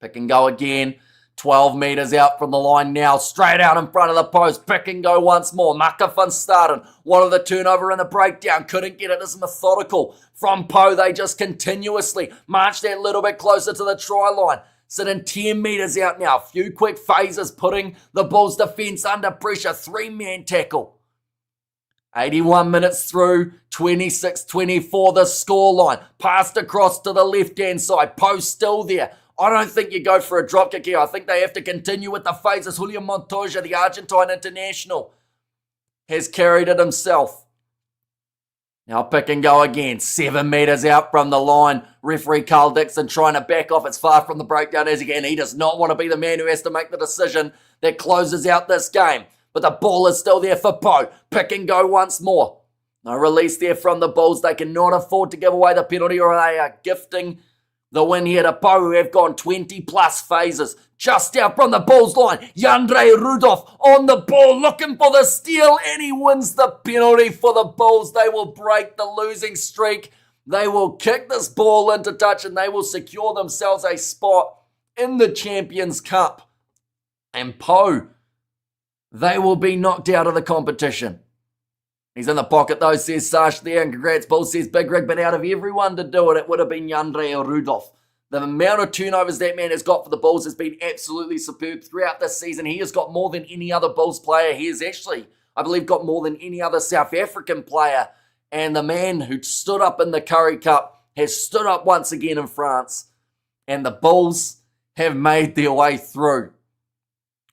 Pick and go again. 12 metres out from the line now. Straight out in front of the post. Pick and go once more. Maka van Staden. One of the turnover in the breakdown. Couldn't get it. This is methodical. From Pau, they just continuously march that little bit closer to the try line. Sitting 10 metres out now. A few quick phases putting the Bulls' defence under pressure. 3-man tackle. 81 minutes through, 26-24 the scoreline. Passed across to the left-hand side. Pau still there. I don't think you go for a drop kick here. I think they have to continue with the phases. Julian Montoya, the Argentine international, has carried it himself. Now pick and go again. 7 metres out from the line. Referee Carl Dixon trying to back off as far from the breakdown as he can. He does not want to be the man who has to make the decision that closes out this game. But the ball is still there for Pau. Pick and go once more. No release there from the Bulls. They cannot afford to give away the penalty or they are gifting the win here to Pau, who have gone 20 plus phases. Just out from the Bulls line. Jandre Rudolph on the ball looking for the steal and he wins the penalty for the Bulls. They will break the losing streak. They will kick this ball into touch and they will secure themselves a spot in the Champions Cup. And Pau, they will be knocked out of the competition. He's in the pocket though, says Sash there, and congrats Bulls, says Big Rig, but out of everyone to do it, it would have been Yandre Rudolph. The amount of turnovers that man has got for the Bulls has been absolutely superb throughout this season. He has got more than any other Bulls player. He has actually, I believe, got more than any other South African player. And the man who stood up in the Currie Cup has stood up once again in France. And the Bulls have made their way through.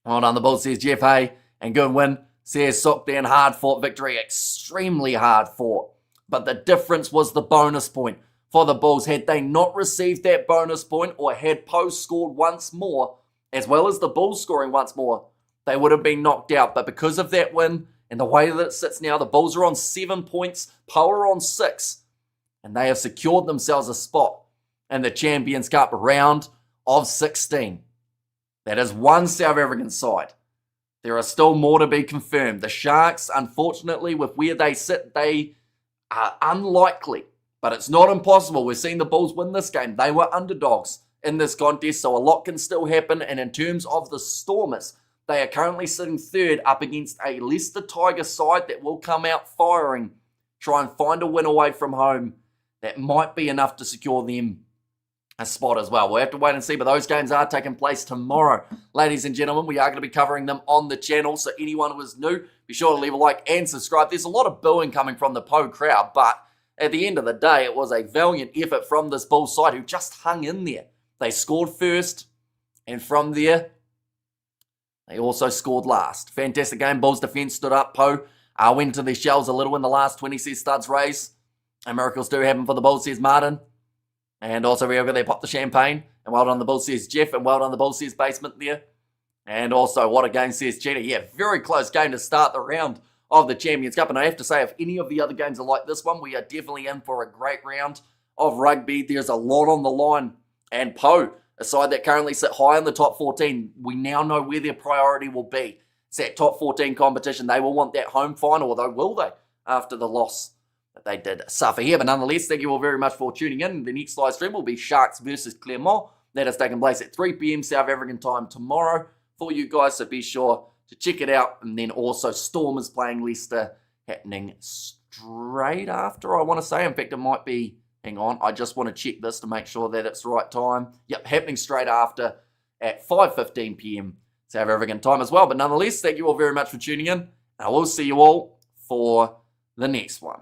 Hold on, the Bulls, says Jeff Hay. And good win, says Sockdown. Hard fought victory, extremely hard fought. But the difference was the bonus point for the Bulls. Had they not received that bonus point, or had Pau scored once more, as well as the Bulls scoring once more, they would have been knocked out. But because of that win and the way that it sits now, the Bulls are on 7 points, Pau are on 6, and they have secured themselves a spot in the Champions Cup round of 16. That is one South African side. There are still more to be confirmed. The Sharks, unfortunately, with where they sit, they are unlikely. But it's not impossible. We've seen the Bulls win this game. They were underdogs in this contest, so a lot can still happen. And in terms of the Stormers, they are currently sitting third up against a Leicester Tiger side that will come out firing, try and find a win away from home. That might be enough to secure them a spot as well. We'll have to wait and see, but those games are taking place tomorrow. Ladies and gentlemen, we are going to be covering them on the channel, so anyone who is new, be sure to leave a like and subscribe. There's a lot of booing coming from the Pau crowd, but at the end of the day, it was a valiant effort from this Bulls side who just hung in there. They scored first, and from there, they also scored last. Fantastic game. Bulls defense stood up. Pau went into their shells a little in the last 20, says Studs Rays. And miracles do happen for the Bulls, says Martin. And also, they popped the champagne. And well done the Bulls, says Jeff. And well done the Bulls, says Basement there. And also, what a game, says Cheetah. Yeah, very close game to start the round of the Champions Cup. And I have to say, if any of the other games are like this one, we are definitely in for a great round of rugby. There's a lot on the line. And Pau, a side that currently sit high in the top 14, we now know where their priority will be. It's that top 14 competition. They will want that home final, although will they, after the loss that they did suffer here. But nonetheless, thank you all very much for tuning in. The next live stream will be Sharks versus Clermont. That is taking place at 3 p.m. South African time tomorrow for you guys, so be sure to check it out. And then also Stormers playing Leicester happening straight after, I want to say. In fact, it might be, hang on, I just want to check this to make sure that it's the right time. Yep, happening straight after at 5:15 p.m. South African time as well. But nonetheless, thank you all very much for tuning in. And I will see you all for the next one.